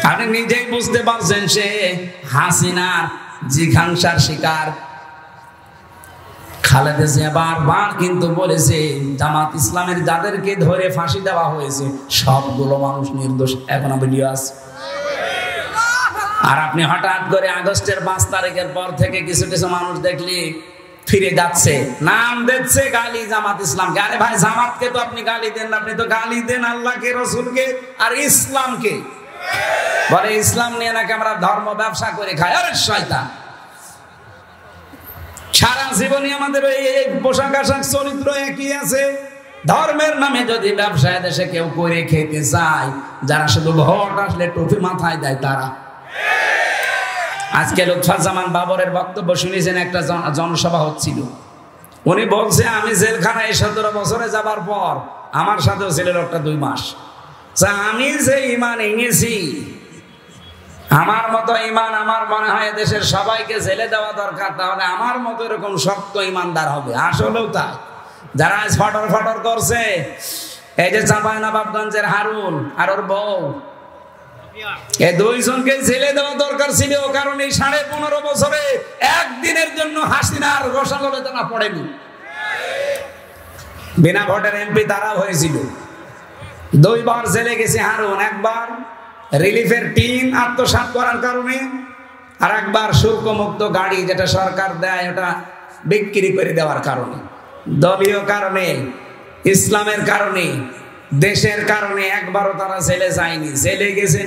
আপনি নিজেই বুঝতে পারছেন, সে হাসিনার জিঘাংসার শিকার। খালেদা জিয়া বারবার কিন্তু বলেছে জামাত ইসলামের যাদেরকে ধরে ফাঁসি দেওয়া হয়েছে সবগুলো মানুষ নির্দোষ, এখনো ভিডিও আছে। আর আপনি হঠাৎ করে আগস্টের 5 তারিখের পর থেকে কিছু কিছু মানুষ দেখলি ফিরে যাচ্ছে, নাম দিচ্ছে গালি জামাত ইসলামকে। আরে ভাই, জামাতকে তো আপনি গালি দেন না, আপনি তো গালি দেন আল্লাহকে, রসুলকে আর ইসলামকে। বলে ইসলাম নিয়ে নাকি আমরা ধর্ম ব্যবসা করে খাই। আরে শয়তান, সারা জীবনই আমাদের এই পোশাক আশাক চরিত্র একই আছে। ধর্মের নামে যদি ব্যবসায় দেশে কেউ করে খেতে চায়, যারা শুধু ভোট আসলে টুপি মাথায় দেয় তারা। আজকে লুৎফুজ্জামান বাবরের বক্তব্য শুনেছেন, একটা জনসভা হচ্ছিল। উনি বলছে, আমি জেলখানায় 17 বছরে যাবার পর আমার সাথেও ছিল লোকটা 2 মাস। আমি যে ইমান এনেছি, আমার মতো ইমান আমার মনে হয় দেশের সবাইকে জেলে দেওয়া দরকার, তাহলে আমার মতো এরকম শক্ত ইমানদার হবে। আসলেও তাই। যারা আজ ফটর ফটর করছে, এই যে চাঁপাইনবাবগঞ্জের হারুন আর ওর বউ, এই 2 জনকে জেলে দেওয়া দরকার ছিল, কারণ এই 15.5 বছরে একদিনের জন্য হাসিনার রসালোচনা পড়েনি। বিনা ভোটের এমপি তারা হয়েছিল। 2 বার জেলে গেছে হারুন, একবার রিলিফের টিম আত্মসাৎ করার কারণে, আর একবার শুল্কমুক্ত গাড়ি যেটা সরকার দেয় ওটা বিক্রি করে দেওয়ার কারণে। দলীয় কারণে, ইসলামের কারণে, দেশের কারণে একবারও তারা জেলে যায়নি। জেলে গেছে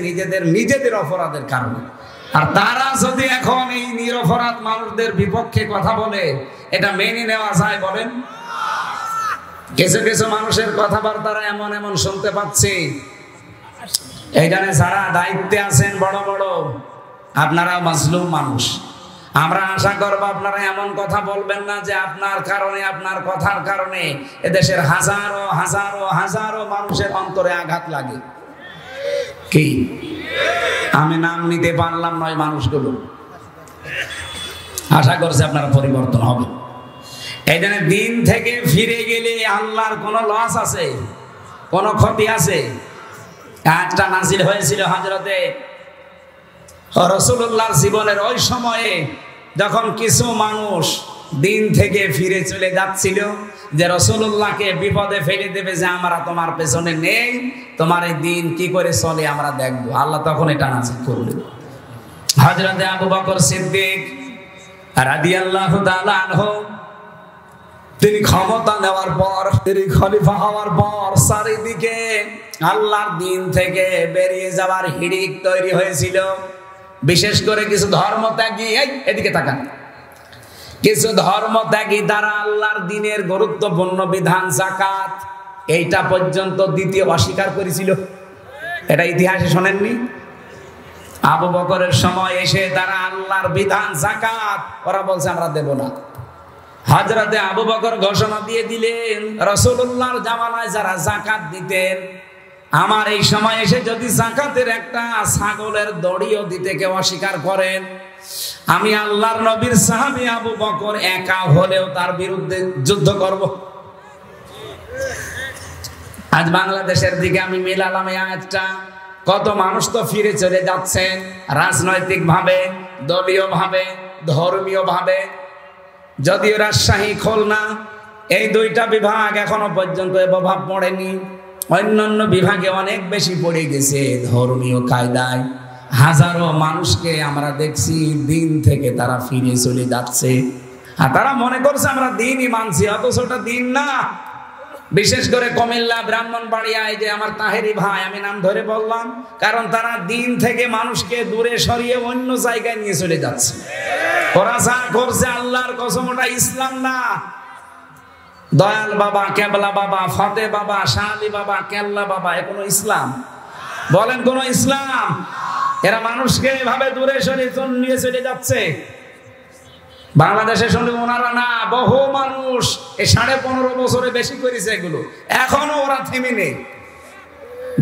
নিজেদের অপরাধের কারণে। আর তারা যদি এখন এই নিরপরাধ মানুষদের বিপক্ষে কথা বলে, এটা মেনে নেওয়া যায় বলেন? কিছু কিছু মানুষের কথাবার্তা এমন এমন শুনতে পাচ্ছি। এইখানে যারা দায়িত্বে আছেন বড় বড়, আপনারা মাজলুম মানুষ। আমরা আশা করব আপনারা এমন কথা বলবেন না যে আপনার কারণে, আপনার কথার কারণে এদেশের হাজারো হাজারো হাজারো মানুষের অন্তরে আঘাত লাগে। কি আমি নাম নিতে পারলাম নয় মানুষগুলো, আশা করছি আপনারা পরিবর্তন হবে। এই জন্য দিন থেকে ফিরে গেলে আল্লাহর কোনো লস আছে, কোনো ক্ষতি আছে? আয়াতটা নাযিল হয়েছিল হযরতে রাসূলুল্লাহর জীবনের ওই সময়ে, যখন কিছু মানুষ দিন থেকে ফিরে চলে যাচ্ছিল, যে রাসূলুল্লাহকে বিপদে ফেলে দেবে, যে আমরা তোমার পেছনে নেই, তোমার এই দিন কি করে চলে আমরা দেখবো। আল্লাহ তখন এটা নাযিল করলেন। হযরতে আবু বকর সিদ্দিক রাদিয়াল্লাহু তাআলা আনহু, তিনি ক্ষমতা নেওয়ার পর, তিনি খলিফা হওয়ার পর চারিদিকে আল্লাহর দিন থেকে বেরিয়ে যাওয়ার হিড়িক তৈরি হয়েছিল। বিশেষ করে কিছু ধর্মত্যাগী, এদিকে তাকান, কিছু ধর্মত্যাগী দ্বারা আল্লাহর দিনের গুরুত্বপূর্ণ বিধান যাকাত এইটা পর্যন্ত দিতে অস্বীকার করেছিল। এটা ইতিহাসে শোনেননি? আবু বকরের সময় এসে তারা আল্লাহর বিধান যাকাত, ওরা বলছে আমরা দেব না। হযরতে আবু বকর ঘোষণা দিয়ে দিলেন, রাসূলুল্লাহর জামানায় যারা যাকাত দিতেন, আমার এই সময় এসে যদি যাকাতের একটা ছাগলের দড়িও দিতে কেউ অস্বীকার করেন, আমি আল্লাহর নবীর সাহাবী আবু বকর একা হলেও তার বিরুদ্ধে যুদ্ধ করব। আজ বাংলাদেশের দিকে আমি মেলালাম এই আয়াতটা, কত মানুষ তো ফিরে চলে যাচ্ছেন রাজনৈতিক ভাবে, দলীয় ভাবে, ধর্মীয় ভাবে। যদিও রাজশাহী, খুলনা এই দুইটা বিভাগ এখনো পর্যন্ত এ প্রভাব পড়েনি, অন্যান্য বিভাগে অনেক বেশি পড়ে গেছে ধর্মীয় কায়দায়। হাজারো মানুষকে আমরা দেখছি দিন থেকে তারা ফিরে চলে যাচ্ছে, আর তারা মনে করছে আমরা দিনই মানছি, অথচ ওটা দিন না। বিশেষ করে কুমিল্লা, ব্রাহ্মণবাড়িয়ায় যে আমার তাহেরি ভাই, আমি নাম ধরে বললাম, কারণ তারা দিন থেকে মানুষকে দূরে সরিয়ে অন্য জায়গায় নিয়ে চলে যাচ্ছে। ওরা যা করছে আল্লাহর কসম ওটা ইসলাম না। দয়াল বাবা, কেবলা বাবা, ফতে বাবা, শাহ আলী বাবা, কেল্লা বাবা, এ কোনো ইসলাম? বলেন কোন ইসলাম? এরা মানুষকে এভাবে দূরে সরিয়ে নিয়ে চলে যাচ্ছে। বাংলাদেশের সঙ্গে ওনারা না, বহু মানুষ এই 15.5 বছরে বেশি করেছে এগুলো, এখনো ওরা থেমে নেই।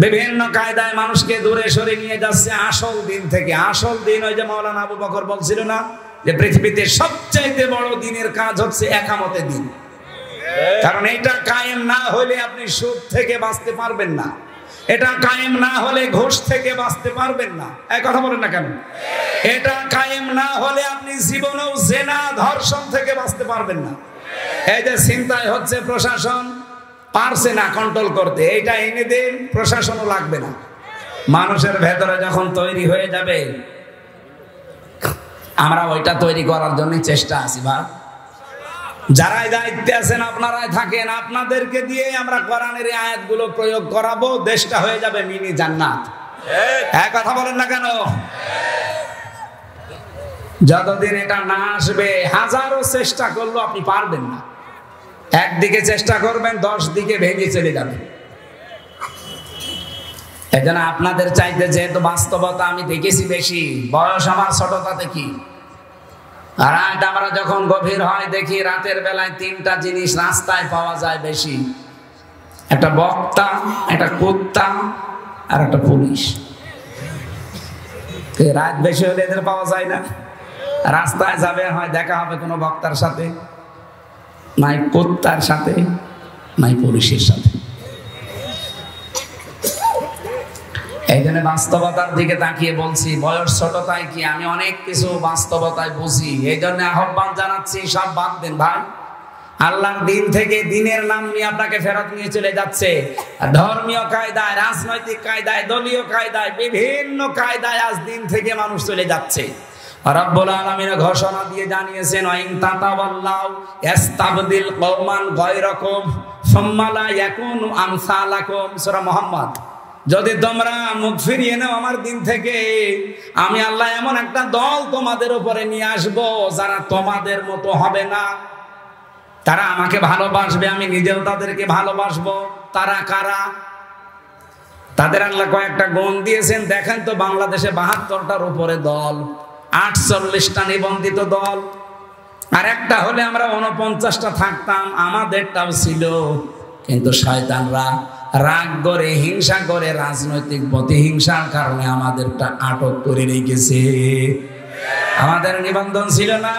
বিভিন্ন কায়দায় মানুষকে দূরে সরে নিয়ে যাচ্ছে আসল দিন থেকে। আসল দিন ওই যে মাওলানা আবু বকর বলছিল না, যে পৃথিবীতে সবচাইতে বড় দিনের কাজ হচ্ছে একামতের দিন। কারণ এটা কায়েম না হলে আপনি সুদ থেকে বাঁচতে পারবেন না, এটা কায়েম না হলে ঘুষ থেকে বাঁচতে পারবেন না। এই কথা বলেন না কেন? এটা কায়েম না হলে আপনি জীবনেও জেনা, ধর্ষণ থেকে বাঁচতে পারবেন না। এই যে চিন্তায় হচ্ছে প্রশাসন পারছে না কন্ট্রোল করতে, এইটা এনে দেন, প্রশাসনও লাগবে না। মানুষের ভেতরে যখন তৈরি হয়ে যাবে, আমরা ওইটা তৈরি করার জন্য চেষ্টা আছি। ভাই যারাই দায়িত্বে আছেন আপনারাই থাকেন, আপনাদেরকে দিয়ে আমরা কোরআনের আয়াতগুলো প্রয়োগ করাবো, দেশটা হয়ে যাবে মিনি জান্নাত। এক কথা বলেন না কেন? যতদিন এটা না আসবে, হাজারো চেষ্টা করলেও আপনি পারবেন না। একদিকে চেষ্টা করবেন, 10 দিকে ভেঙে চলে যাবে। এজন্য আপনাদের চাইতে যেহেতু বাস্তবতা আমি দেখেছি বেশি, বয়স আমার ছোটতা দেখি, রাত আমরা যখন গভীর হয় দেখি রাতের বেলায় 3টা জিনিস রাস্তায় পাওয়া যায় বেশি, একটা বক্তা, একটা কুত্তা আর একটা পুলিশ। রাত বেশি হলে এদের পাওয়া যায় না। রাস্তায় যাবে, হয় দেখা হবে কোনো বক্তার সাথে, নাই কুত্তার সাথে, নাই পুলিশের সাথে। এই জন্য বাস্তবতার দিকে তাকিয়ে বলছি, বয়স ছোটতায় কি আমি অনেক কিছু বাস্তবতায় বুঝি। এই জন্য আহ্বান জানাচ্ছি, সব বাদ দেন ভাই। আল্লাহর দিন থেকে দিনের নাম নিয়ে আপনাকে ফেরত নিয়ে চলে যাচ্ছে। ধর্মীয় কায়দায়, রাজনৈতিক কায়দায়, দলীয় কায়দায়, বিভিন্ন কায়দায় আজ দিন থেকে মানুষ চলে যাচ্ছে। রব্বুল আলামিন ঘোষণা দিয়ে জানিয়েছেন, ওয়াইন তাতাওয়াল্লাউ ইস্তাবদিল কওমান গায়রাকুম সুম্মা লা ইয়াকুনু আমসালাকুম। সূরা মুহাম্মদ। যদি তোমরা মুখ ফিরিয়ে নাও আমার দিন থেকে, আমি আল্লাহ এমন একটা দল তোমাদের উপরে নিয়ে আসবো যারা তোমাদের মতো হবে না। তারা আমাকে ভালোবাসবে, আমি নিজেও তাদেরকে ভালোবাসবো। তারা কারা? তাদের আল্লাহ কয়েকটা গুণ দিয়েছেন। দেখেন তো, বাংলাদেশে 72টার উপরে দল, 48টা নিবন্ধিত দল, আর একটা হলে আমরা 49টা থাকতাম, আমাদেরটাও ছিল। কিন্তু শয়তানরা রাগ করে, হিংসা করে, রাজনৈতিক প্রতিহিংসার কারণে আমাদেরটা আটক করে রেখেছে। আমাদের নিবন্ধন ছিল না,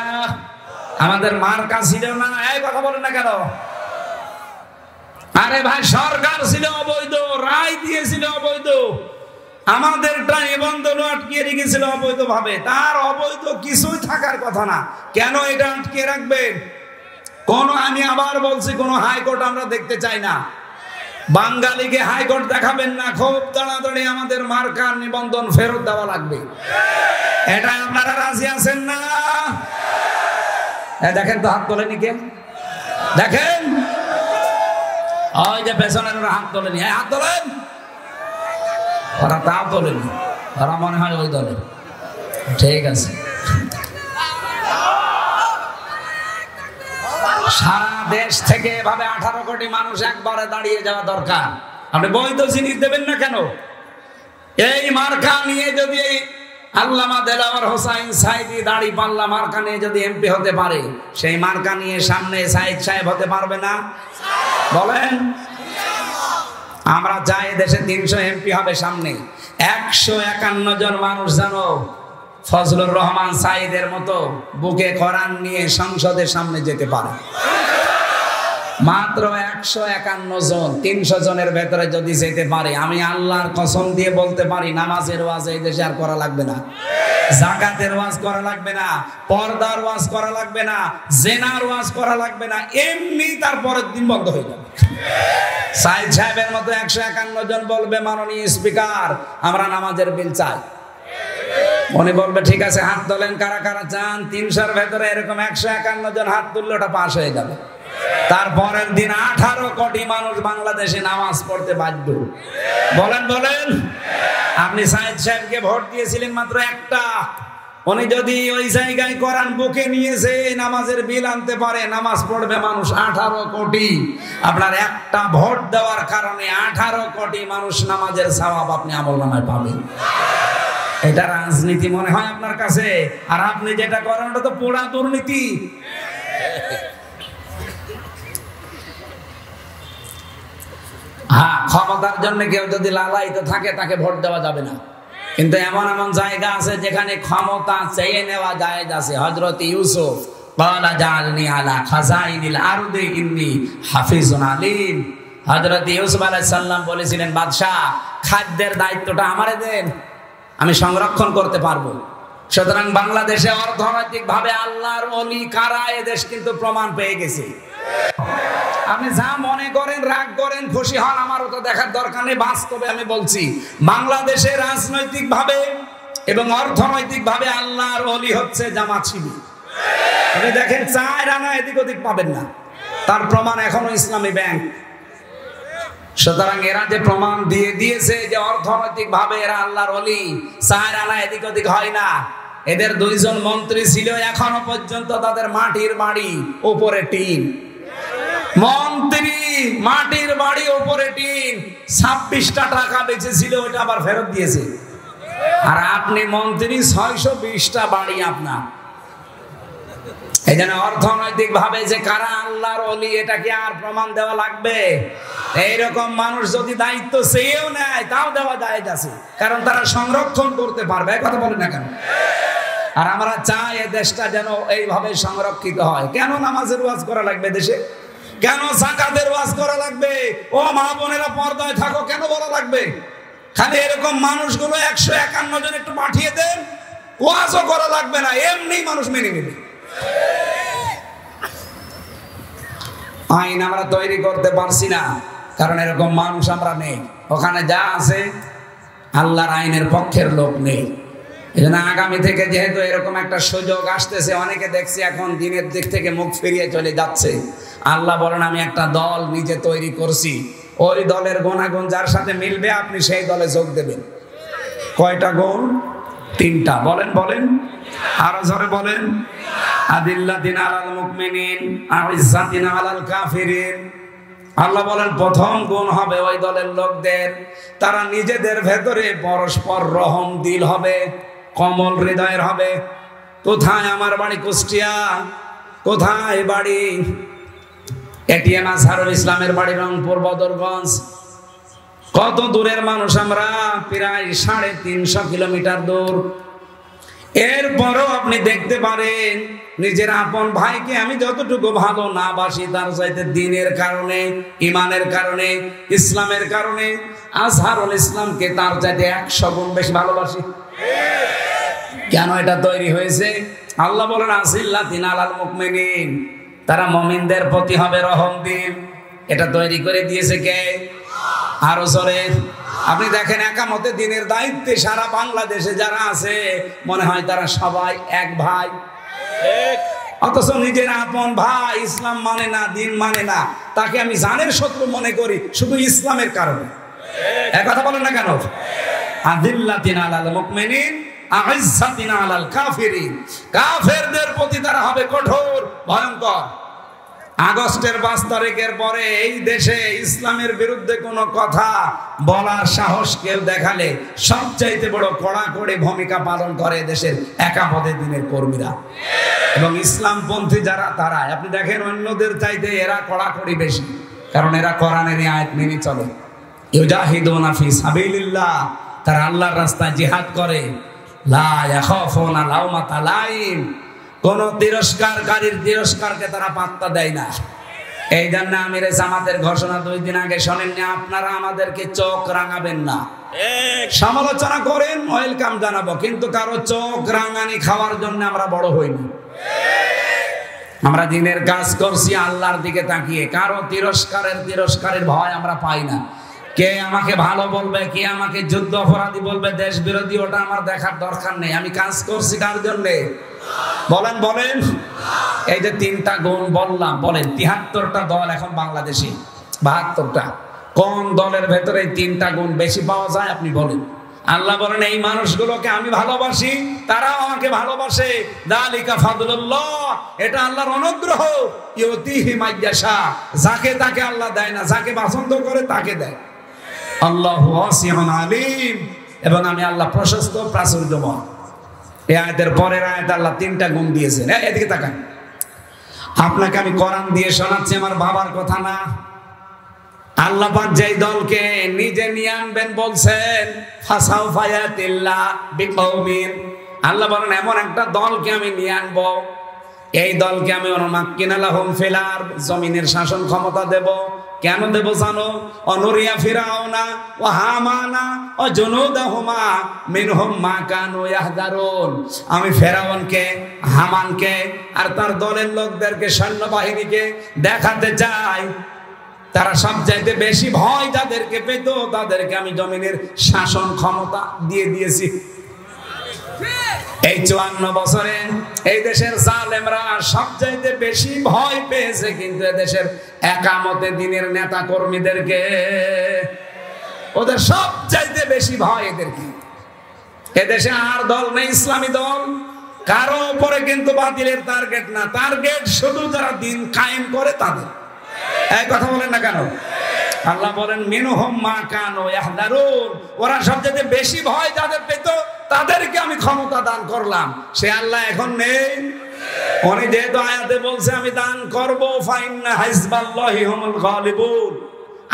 আমাদের মার্কা ছিল না। এই কথা বলেন না কেন? আরে ভাই, সরকার ছিল অবৈধ, রায় দিয়েছিল অবৈধ, আমাদেরটা নিবন্ধন আটকে রেখেছিল অবৈধ ভাবে। তার অবৈধ কিছুই থাকার কথা না, কেন এটা আটকে রাখবেন? আমি আবার বলছি, কোন হাইকোর্ট আমরা দেখতে চাই না। বাঙালিকে হাইকোর্ট দেখাবেন না, খুব তাড়াতাড়ি আমাদের মার্কার নিবন্ধন ফেরত দেওয়া লাগবে। এটা আপনারা রাজি আছেন না? দেখেন তো হাত তোলেনি কে, দেখেন ওই যে পেছনের হাত তোলেনি, হাত তোলেন। ওরা তাও তোলেনি, ওরা মনে হয় ওই দলের। ঠিক আছে, সারা দেশ থেকে এভাবে 18 কোটি মানুষ একবারে দাঁড়িয়ে যাওয়া দরকার। আপনি বৈধ জিনিস দেবেন না কেন? এই মার্কা নিয়ে যদি আল্লামা দেলাওয়ার হোসাইন সাইদি দাঁড়িপাল্লা মার্কা নিয়ে যদি এমপি হতে পারে, সেই মার্কা নিয়ে সামনে সাইদ সাহেব হতে পারবে না? বলেন। আমরা চাই দেশে 300 এমপি হবে সামনে। 151 জন মানুষ জানো ফজলুর রহমান সাইদের মতো বুকে কোরআন নিয়ে সংসদের সামনে যেতে পারে। মাত্র 151 জন। 300 জনের ভেতরে যদি যেতে পারে, আমি আল্লাহর কসম দিয়ে বলতে পারি, নামাজের ওয়াজ এই দেশে আর করা লাগবে না, যাকাতের ওয়াজ করা লাগবে না, পর্দার ওয়াজ করা লাগবে না, জেনার ওয়াজ করা লাগবে না, এমনি তারপরের দিন বন্ধ হয়ে যাবে। সাইদ সাহেবের মতো 151 জন বলবে, মাননীয় স্পিকার আমরা নামাজের বিল চাই। উনি বলবে ঠিক আছে, হাত তোলেন কারা কারা চান। 300-র ভেতরে এরকম 151 জন হাত তুললে ওটা পাস হয়ে যাবে। তারপরের দিন 18 কোটি মানুষ বাংলাদেশে নামাজ পড়তে বাধ্য। বলেন বলেন। আপনি সাইদ সাহেবকে ভোট দিয়েছিলেন মাত্র একটা। উনি যদি ওই জায়গায় কোরআন বুকে নিয়েছে নামাজের বিল আনতে পারে, নামাজ পড়বে মানুষ 18 কোটি। আপনার একটা ভোট দেওয়ার কারণে 18 কোটি মানুষ নামাজের সওয়াব আপনি আমলনামায় পাবেন। এটা রাজনীতি মনে হয় আপনার কাছে? আর আপনি যেটা করেন ওটা তো পুরা দুর্নীতি। হ্যাঁ, ক্ষমতার জন্য কেউ যদি লালায়িত থাকে তাকে ভোট দেওয়া যাবে না। কিন্তু এমন এমন জায়গা আছে যেখানে ক্ষমতা চেয়ে নেওয়া জায়েজ আছে। হযরত ইউসুফ ক্বালা জাআলনি আলা খাযাইনিল আরদি ইন্নী হাফিজুন আলীম। হযরত ইউসুফ আলাইহিস সালাম বলেছিলেন, বাদশা খাদ্যের দায়িত্বটা আমারে দেন, আমি সংরক্ষণ করতে পারবো। সুতরাং বাংলাদেশে অর্থনৈতিকভাবে আল্লাহর ওলি কারা, এদেশ কিন্তু প্রমাণ পেয়ে গেছে। আপনি যা মনে করেন, রাগ করেন, খুশি হন, আমারও তো দেখার দরকার নেই। বাস্তবে আমি বলছি, বাংলাদেশে রাজনৈতিকভাবে এবং অর্থনৈতিকভাবে আল্লাহর ওলি হচ্ছে জামাত শিবির। আপনি দেখেন 4 আনা এদিক ওদিক পাবেন না, তার প্রমাণ এখনো ইসলামী ব্যাংক। সুতরাং এরা যে প্রমাণ দিয়ে দিয়েছে যে অর্থনৈতিক ভাবে এরা আল্লাহর ওলি, 4 আনা এদিক ওদিক হয় না। এদের 2 জন মন্ত্রী ছিল, এখনো পর্যন্ত তাদের মাটির বাড়ি উপরে টিন। মন্ত্রী মাটির বাড়ি উপরে টিন, 26টা টাকা বেঁচেছিল, ওটা আবার ফেরত দিয়েছে। আর আপনি মন্ত্রী, 620টা বাড়ি আপনার। এই জন্য অর্থনৈতিক ভাবে যে কারা আল্লাহর ওলি, এটা কি আর প্রমাণ দেওয়া লাগবে? এইরকম মানুষ যদি দায়িত্ব চেয়েও নেয় তাও দেওয়া যায় আছে, কারণ তারা সংরক্ষণ করতে পারবে। কথা বলেন না কেন? আর আমরা চাই এই দেশটা যেন এইভাবে সংরক্ষিত হয়। কেন নামাজের ওয়াজ করা লাগবে দেশে? কেন যাকাতের ওয়াজ করা লাগবে? ও মা বোনেরা পর্দায় থাকো কেন বলা লাগবে? খালি এরকম মানুষগুলো 151 জন একটু পাঠিয়ে দেন, ওয়াজও করা লাগবে না, এমনি মানুষ মেনে নেবে। আইন আমরা তৈরি করতে পারছি না, কারণ এরকম মানুষ আমরা নেই। ওখানে যা আছে আল্লাহর আইনের পক্ষের লোক নেই। এই জন্য আগামী থেকে যেহেতু এরকম একটা সুযোগ আসতেছে, অনেকে দেখছি এখন দিনের দিক থেকে মুখ ফিরিয়ে চলে যাচ্ছে। আল্লাহ বলেন, আমি একটা দল নিজে তৈরি করছি, ওই দলের গুণাগুণ যার সাথে মিলবে আপনি সেই দলে যোগ দেবেন। কয়টা গুণ? 3টা। বলেন বলেন, আরো জোরে বলেন। আদিল্লাতিন আলাল মুমিনিন আইজ্জাতিন আলাল কাফিরিন। আল্লাহ বলেন প্রথম গুণ হবে ওই দলের লোকদের, তারা নিজেদের ভেতরে পরস্পর রহম দিল হবে, কমল হৃদয়ের হবে। কোথায়? আমার বাড়ি কুষ্টিয়া। কোথায় বাড়ি? এটিএম আজহারুল ইসলামের বাড়ি রংপুর বদরগঞ্জ। কত দূরের মানুষ আমরা? প্রায় 350 কিলোমিটার দূর। এরপরও আপনি দেখতে পারেন নিজের আপন ভাইকে আমি যতটুকু ভালো না বাসি, তার চাইতে দ্বীনের কারণে, ইমানের কারণে, ইসলামের কারণে আজহারুল ইসলামকে তার চাইতে 100 গুণ বেশি ভালোবাসি। কেন এটা তৈরি হয়েছে? আল্লাহ বলেন, আজিল্লাতিন আলাল মুমিনিন, তারা মুমিনদের প্রতি হবে রহম দিন। এটা তৈরি করে দিয়েছে কে? আরো জোরে। আপনি দেখেন একামতে দিনের দায়িত্বে সারা বাংলাদেশে যারা আছে মনে হয় তারা সবাই এক ভাই, অথচ নিজের আপন ভাই ইসলাম মানে না, দিন মানে না, তাকে আমি জানের শত্রু মনে করি শুধু ইসলামের কারণে। এক কথা বলেন না কেন? আযিল্লাতিন আলাল মুমিনিন আ'ইজ্জাতিন আলাল কাফিরিন। কাফেরদের প্রতি তারা হবে কঠোর, ভয়ঙ্কর। আগস্টের 5 তারিখের পরে এই দেশে ইসলামের বিরুদ্ধে কোনো কথা বলার সাহস কেউ দেখালে সবচাইতে বড় কড়াকড়ি ভূমিকা পালন করে দেশের একামতে দিনের কর্মীরা এবং ইসলামপন্থী যারা, তারা। আপনি দেখেন অন্যদের চাইতে এরা কড়াকড়ি বেশি, কারণ এরা কোরআনের আয়াত মেনে চলে। ইউজাহিদুনা ফি সাবিলিল্লাহ, তারা আল্লাহর রাস্তায় জিহাদ করে। লা ইয়াখাফুনা লাওমাতা লাইম, কোন তিরস্কারকারীর তিরস্কারকে তারা পাত্তা দেয় না। এই জন্য আমির জামাতের ঘোষণা 2 দিন আগে শোনেননি, আপনারা আমাদেরকে চোখ রাঙাবেন না। সমালোচনা করেন, ওয়েলকাম জানাবো, কিন্তু কারো চোখ রাঙানি খাওয়ার জন্য আমরা বড় হইনি। আমরা দিনের কাজ করছি আল্লাহর দিকে তাকিয়ে, কারো তিরস্কারের ভয় আমরা পাই না। কে আমাকে ভালো বলবে, কে আমাকে যুদ্ধ অপরাধী বলবে, দেশ বিরোধী, ওটা আমার দেখার দরকার নেই। আমি কাজ করছি কার জন্যে? বলেন বলেন। এই যে 3টা গুণ বললাম, বলেন 73টা দল এখন বাংলাদেশে, 72টা, কোন দলের ভেতরে 3টা গুণ বেশি পাওয়া যায় আপনি বলেন। আল্লাহ বলেন এই মানুষগুলোকে আমি ভালোবাসি, তারাও আমাকে ভালোবাসে। যালিকা ফাদলুল্লাহ, এটা আল্লাহর অনুগ্রহ। ইউতিহি মাইয়াশা, যাকে তাকে আল্লাহ দেয় না, যাকে পছন্দ করে তাকে দেয়। আল্লাহু ওয়াসিউন আলিম, এবং আমি আল্লাহ প্রশস্ত প্রাচুর্যময়। এই আয়াতের পরের আয়াতে আল্লাহ 3টা গুণ দিয়েছেন। এদিকে তাকান, আপনাকে আমি কোরআন দিয়ে শোনাচ্ছি, আমার বাবার কথা না। আল্লাহ পাক যেই দলকে নিজে নিয়ে আনবেন বলছেন, ফাসাউফা ইয়াতিল্লাহ বিকওমিন, আল্লাহ বলেন এমন একটা দলকে আমি নিয়ে আনবো, এই দলকে আমি অনুমাক্কিনা লাহুম ফিল আরদ, জমিনের শাসন ক্ষমতা দেব। কেন দেব জানো? অনুরিয়া ফিরাউনা ওয়া হামানা ওয়া জুনুদাহুমা মিনহুম মা কানু ইয়াহদারুন, আমি ফেরাউনকে, হামানকে আর তার দলের লোকদেরকে, সৈন্যবাহিনীকে দেখাতে চাই তারা সবচাইতে বেশি ভয় যাদেরকে পেত তাদেরকে আমি জমিনের শাসন ক্ষমতা দিয়ে দিয়েছি। এই 54 বছরে এই দেশের জালেমরা সবচাইতে বেশি ভয় পেয়েছে কিন্তু এদেশের একামতে দিনের নেতা কর্মীদেরকে, ওদের সবচাইতে বেশি ভয় এদেরকে। এদেশে আর দল নেই ইসলামী দল, কারো উপরে কিন্তু বাতিলের টার্গেট না, টার্গেট শুধু যারা দিন কায়েম করে তাদের। এই কথা বলেন না কেন? আল্লাহ বলেন মিনহুম মা কানু ইয়াহদারুন, ওরা সবচেয়ে বেশি ভয় যাদের পেত তাদেরকে আমি ক্ষমতা দান করলাম। সে আল্লাহ এখন নেই। উনি যেহেতু আয়াতে বলছে আমি দান করব, ফাইন্না হিজবাল্লাহি হুমুল গালিবুন,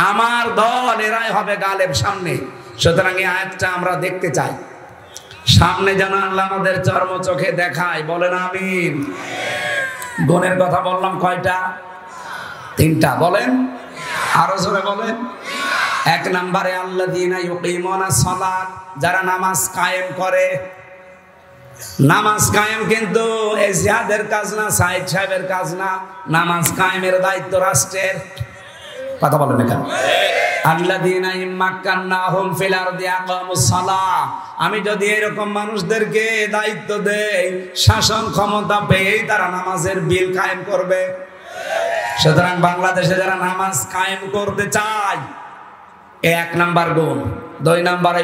আমার দল এরাই হবে গালেব সামনে। সুতরাং এই আয়াতটা আমরা দেখতে চাই, সামনে যেন আল্লাহ আমাদের চর্ম চোখে দেখায়। বলেন আমিন। গুণের কথা বললাম কয়টা? 3টা। বলেন আরো জোরে বলেন। 1 নম্বরে আল্লাযীনা ইউকিমুনাস সালাত, যারা নামাজ কায়েম করে। নামাজ কায়েম কিন্তু এই জিহাদের কাজ না, সাইদ সাহেবের কাজ না, নামাজ কায়েমের দায়িত্ব রাষ্ট্রের। কথা বলেন না কেন? আল্লাযীনা ইম্মাক্কান্নাহুম ফিল আরদি আকামুস সালাহ, আমি যদি এরকম মানুষদেরকে দায়িত্ব দেই, শাসন ক্ষমতা পেয়েই তারা নামাজের বিল কায়েম করবে। সুতরাং বাংলাদেশে যারা নামাজ কায়েম করতে চায়, 1 নাম্বার গুণ। 2 নাম্বারে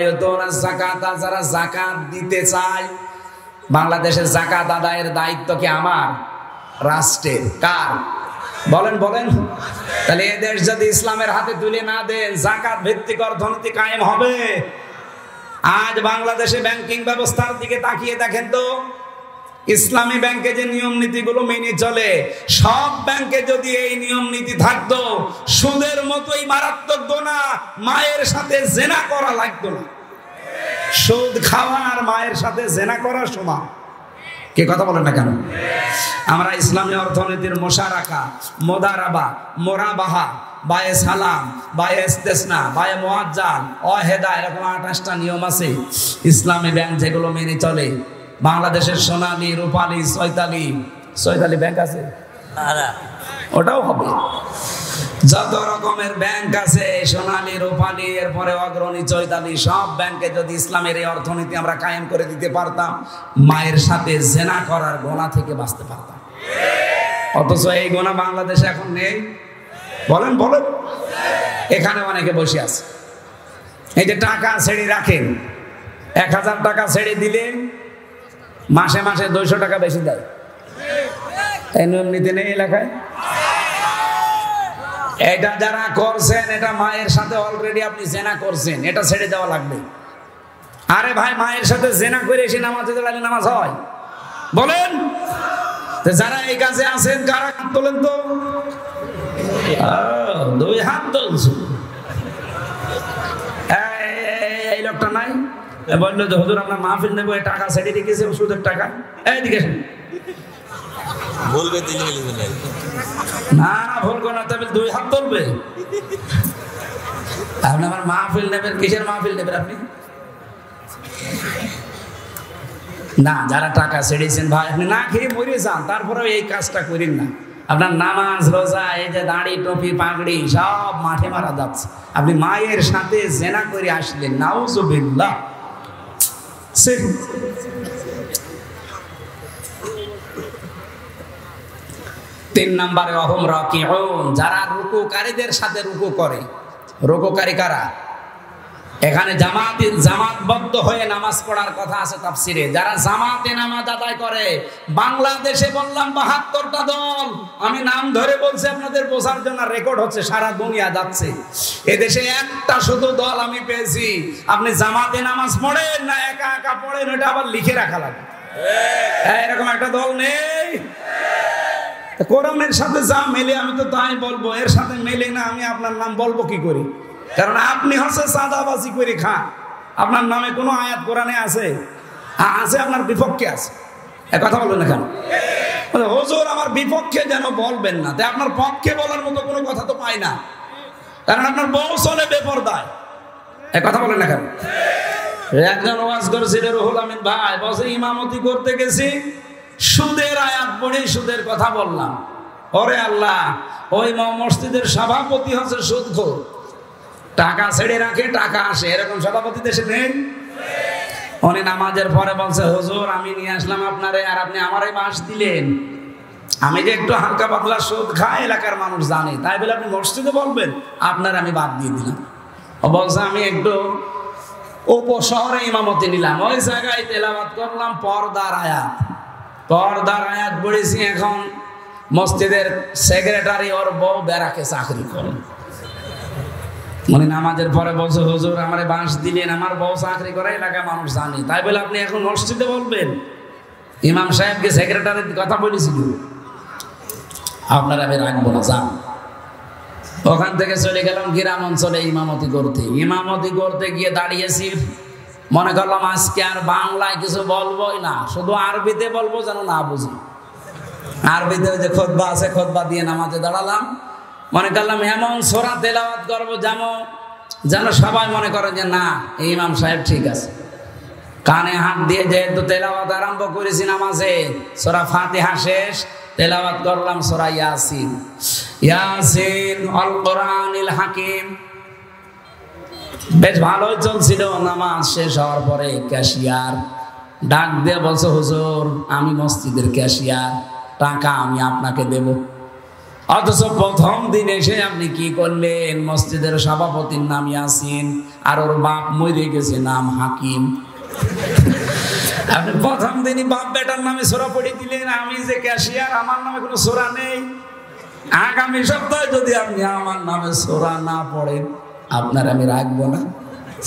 যাকাত, যারা যাকাত দিতে চায়। বাংলাদেশের যাকাত আদায়ের দায়িত্ব কি আমার? রাষ্ট্রের। কার? বলেন বলেন। তাহলে এই দেশ যদি ইসলামের হাতে তুলে না দেন, যাকাত ভিত্তিক অর্থনীতি কায়েম হবে? আজ বাংলাদেশে ব্যাংকিং ব্যবস্থার দিকে তাকিয়ে দেখেন তো, ইসলামী ব্যাংকে যে নিয়ম নীতিগুলো মেনে চলে, সব ব্যাংকে যদি এই নিয়ম নীতি থাকতো, সুদের মতোই মারাত্মক গুনাহ মায়ের সাথে জেনা করা লাগতো না। সুদ খাওয়া আর মায়ের সাথে জেনা করা সমান। কে কথা বলেন না কেন? আমরা ইসলামী অর্থনীতির মুশারাকা, মুদারাবা, মুরাবাহা, বায়ে সালাম, বায়ে ইস্তেসনা, বায়ে মুআজ্জাল, ওয়াহেদা, এরকম 28টা নিয়ম আছে ইসলামী ব্যাংক যেগুলো মেনে চলে। বাংলাদেশের সোনালী, রূপালী, চৈতালি ব্যাংক আছে, ওটাও হবে। যত রকমের ব্যাংক আছে, সোনালী, রূপালী, এরপরে অগ্রণী, চৈতালি, সব ব্যাংকে যদি ইসলামের এই অর্থনীতি আমরা কায়েম করে দিতে পারতাম, মায়ের সাথে জেনা করার গোনা থেকে বাঁচতে পারতাম। অথচ এই গোনা বাংলাদেশে এখন নেই। বলেন বলেন, এখানে অনেকে বসে আছে, এই যে টাকা ছেড়ে রাখেন, 1000 টাকা ছেড়ে দিলে মাসে মাসে 200 টাকা বেশি দেয়। এই নিয়ম নীতি নেই এলাকায়। এটা যারা করছেন, এটা মায়ের সাথে অলরেডি আপনি জেনা করছেন, এটা ছেড়ে দেওয়া লাগবে। আরে ভাই, মায়ের সাথে জেনা করে এসে নামাজে দাঁড়ালে নামাজ হয়? বলেন। যারা এই কাজে আছেন, কারা হাত তোলেন তো? 2 হাত তুলছে। এই লোকটা নাই, বললো যে হুজুর আপনার মাহফিল নেবো, টাকা ছেড়ে রেখেছে, ওষুধের টাকা। এইদিকে না, ভুল কোন 2 হাত তুলবে। আপনি আমার মাহফিল নেবেন, কিসের মাহফিল নেবেন আপনি? না, যারা টাকা ছেড়েছেন ভাই, আপনি না খেয়ে মরে যান, তারপরেও এই কাজটা করেন না। আপনার নামাজ, রোজা, এই যে দাড়ি, টুপি, পাগড়ি সব মাঠে মারা যাচ্ছে। আপনি মায়ের সাথে জেনা করে আসলেন, নাউজুবিল্লাহ। 3 নম্বরে অহম রাকিউন, যারা রুকুকারীদের সাথে রুকু করে। রুকুকারী কারা? এখানে জামাতবদ্ধ হয়ে নামাজ পড়ার কথা আছে তাফসিরে। যারা জামাতে নামাজ আদায় করে, বাংলাদেশে বললাম 72টা দল, আমি নাম ধরে বলছি আপনাদের বোঝার জন্য, রেকর্ড হচ্ছে, সারা দুনিয়া যাচ্ছে। এদেশে একটা শুধু দল আমি পেয়েছি, আপনি জামাতে নামাজ পড়েন না একা একা পড়েন, ওটা আবার লিখে রাখা লাগে। এরকম একটা দল নেই। কোরআনের সাথে যা মেলে আমি তো তাই বলবো, এর সাথে মেলে না আমি আপনার নাম বলবো কি করে? কারণ আপনি হচ্ছে চাঁদাবাজি করে খান, আপনার নামে কোনো আয়াত কোরআনে আছে? আছে, আপনার বিপক্ষে আছে। কথা বলবেন না কেন? হুজুর আমার বিপক্ষে যেন বলবেন না, তাই আপনার পক্ষে বলার মতো কোনো কথা তো পাই না, কারণ আপনার বউ চলে বেপরদায়। কথা বলেন না কেন? একজন ওয়াজ করছিল, রুহুল আমিন ভাই বসে, ইমামতি করতে গেছি, সুদের আয়াত পড়ে সুদের কথা বললাম। ওরে আল্লাহ, ওই মসজিদের সভাপতি হচ্ছে সুদখোর, টাকা ছেড়ে রাখে, টাকা আসে, এরকম সভাপতি দেশে নেই। উনি নামাজের পরে বলছে, হুজুর আমি নিয়ে আসলাম আপনারে, আর আপনি আমারই বাঁশ দিলেন। আমি যে একটু হালকা পাতলা সুদ খাই, এলাকার মানুষ জানে, তাই বলে আপনি মসজিদে বলবেন? আপনার আমি বাদ দিয়ে দিলাম। ও বলছে আমি একটু উপশহরে ইমামতি নিলাম, ওই জায়গায় তেলাওয়াত করলাম পর্দার আয়াত। পর্দার আয়াত পড়েছি, এখন মসজিদের সেক্রেটারি ওর বউ ব্যারাকে চাকরি করে। মানে নামাজের পরে বলছে, হুজুর আমারে বাঁশ দিলেন, আমার বউ চাকরি করে, এলাকার মানুষ জানে, তাই বলে আপনি এখন মসজিদে বলবেন? ইমাম সাহেবকে সেক্রেটারির কথা বলেছিল, আপনারা আমি রাখবো না, যান। ওখান থেকে চলে গেলাম গ্রাম অঞ্চলে ইমামতি করতে। ইমামতি করতে গিয়ে দাঁড়িয়েছি, মনে করলাম আজকে আর বাংলায় কিছু বলবোই না, শুধু আরবিতে বলবো, যেন না বুঝি। আরবিতে ওই যে খুতবা আছে, খুতবা দিয়ে নামাজে দাঁড়ালাম। মনে করলাম এমন সূরা তেলাওয়াত করবো যেন সবাই মনে করে যে না, এই ইমাম সাহেব ঠিক আছে। কানে হাত দিয়ে যেহেতু তেলাওয়াত আরম্ভ করেছি নামাজে, সূরা ফাতিহা শেষ, তেলাওয়াত করলাম সূরা ইয়াসিন। ইয়াসিন আল কোরআনিল হাকিম। বেশ ভালোই চলছিল। নামাজ শেষ হওয়ার পরে ক্যাশিয়ার ডাক দিয়ে বলছে, হুজুর আমি মসজিদের ক্যাশিয়ার, টাকা আমি আপনাকে দেব। অথচ প্রথম দিন এসে আপনি কি করলেন? মসজিদের সভাপতির নাম ইয়াসিন, আর ওর বাপ মরে গেছে, নাম হাকিম। আপনি প্রথম দিনই বাপ বেটার নামে সূরা পড়ে দিলেন। আমি যে ক্যাশিয়ার, আমার নামে কোনো সূরা নেই। আগামী সপ্তাহে যদি আপনি আমার নামে সূরা না পড়েন, আপনার আমি রাখবো না।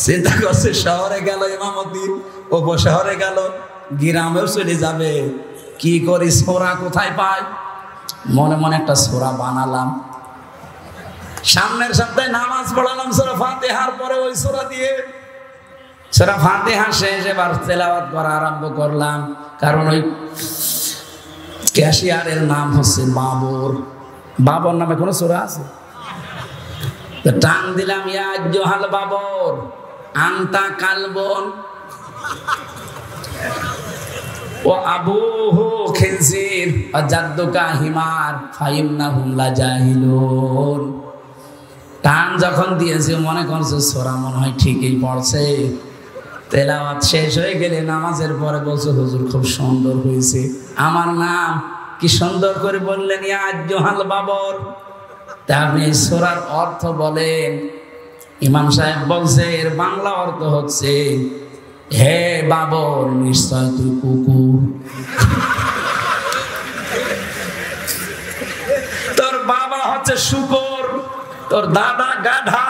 চিন্তা করছে, শহরে গেল ইমামতি, উপশহরে গেল, গ্রামেও চলে যাবে, কি করি, সূরা কোথায় পাই? মনে মনে একটা সূরা বানালাম। সামনের সপ্তাহে নামাজ পড়ালাম সূরা ফাতিহার পরে ওই সূরা দিয়ে। সূরা ফাতিহা শেষ, এবার তেলাওয়াত করা আরম্ভ করলাম। কারণ ওই ক্যাশিয়ারের নাম হচ্ছে বাবর। বাবর নামে কোনো সূরা আছে? টান দিলাম, ইয়া আইয়ুহাল বাবর আনতা কালবন ও আবুহু খিনজির জাদ্দুকা হিমার ফাইন্নাহুম লাজাহিলুন। টান যখন দিয়েছে মনে করছে সূরা মনে হয় ঠিকই পড়ছে। তেলাওয়াত শেষ হয়ে গেলে নামাজের পরে বলছে হুজুর খুব সুন্দর হয়েছে, আমার নাম কি সুন্দর করে বললেন, ইয়া আইয়ুহাল বাবর। তা আপনি এই সূরার অর্থ বলেন। ইমাম সাহেব বলছে এর বাংলা অর্থ হচ্ছে, হে বাবর নিশ্চয় তুই কুকুর। তোর বাবা হচ্ছে শুকর, তোর দাদা গাধা,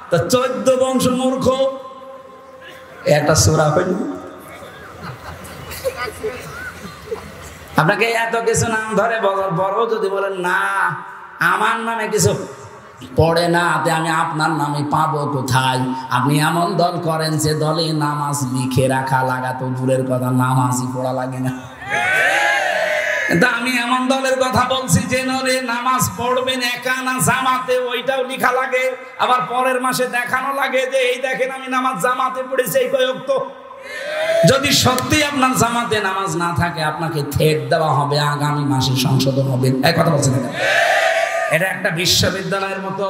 তোর 14 বংশ মূর্খ। একটা সূরা হইল। আপনাকে এত কিছু নাম ধরে বলার পরও যদি বলেন না আমার নামে কিছু পড়ে না, আমি আপনার নামে পাবো কোথায়? আপনি এমন দল করেন যে দলে নামাজ লিখে রাখা লাগাতো দূরের কথা, নামাজই পড়া লাগে না। কিন্তু আমি এমন দলের কথা বলছি যে দলে নামাজ পড়বেন একা না জামাতে, ওইটাও লেখা লাগে। আবার পরের মাসে দেখানো লাগে যে এই দেখেন আমি নামাজ জামাতে পড়েছি এই কয়েক। তো যদি সত্যি আপনার জামাতে নামাজ না থাকে আপনাকে থেট দেওয়া হবে, আগামী মাসে সংশোধন হবে। এই কথা বলছেন না? এটা একটা বিশ্ববিদ্যালয়ের মতো।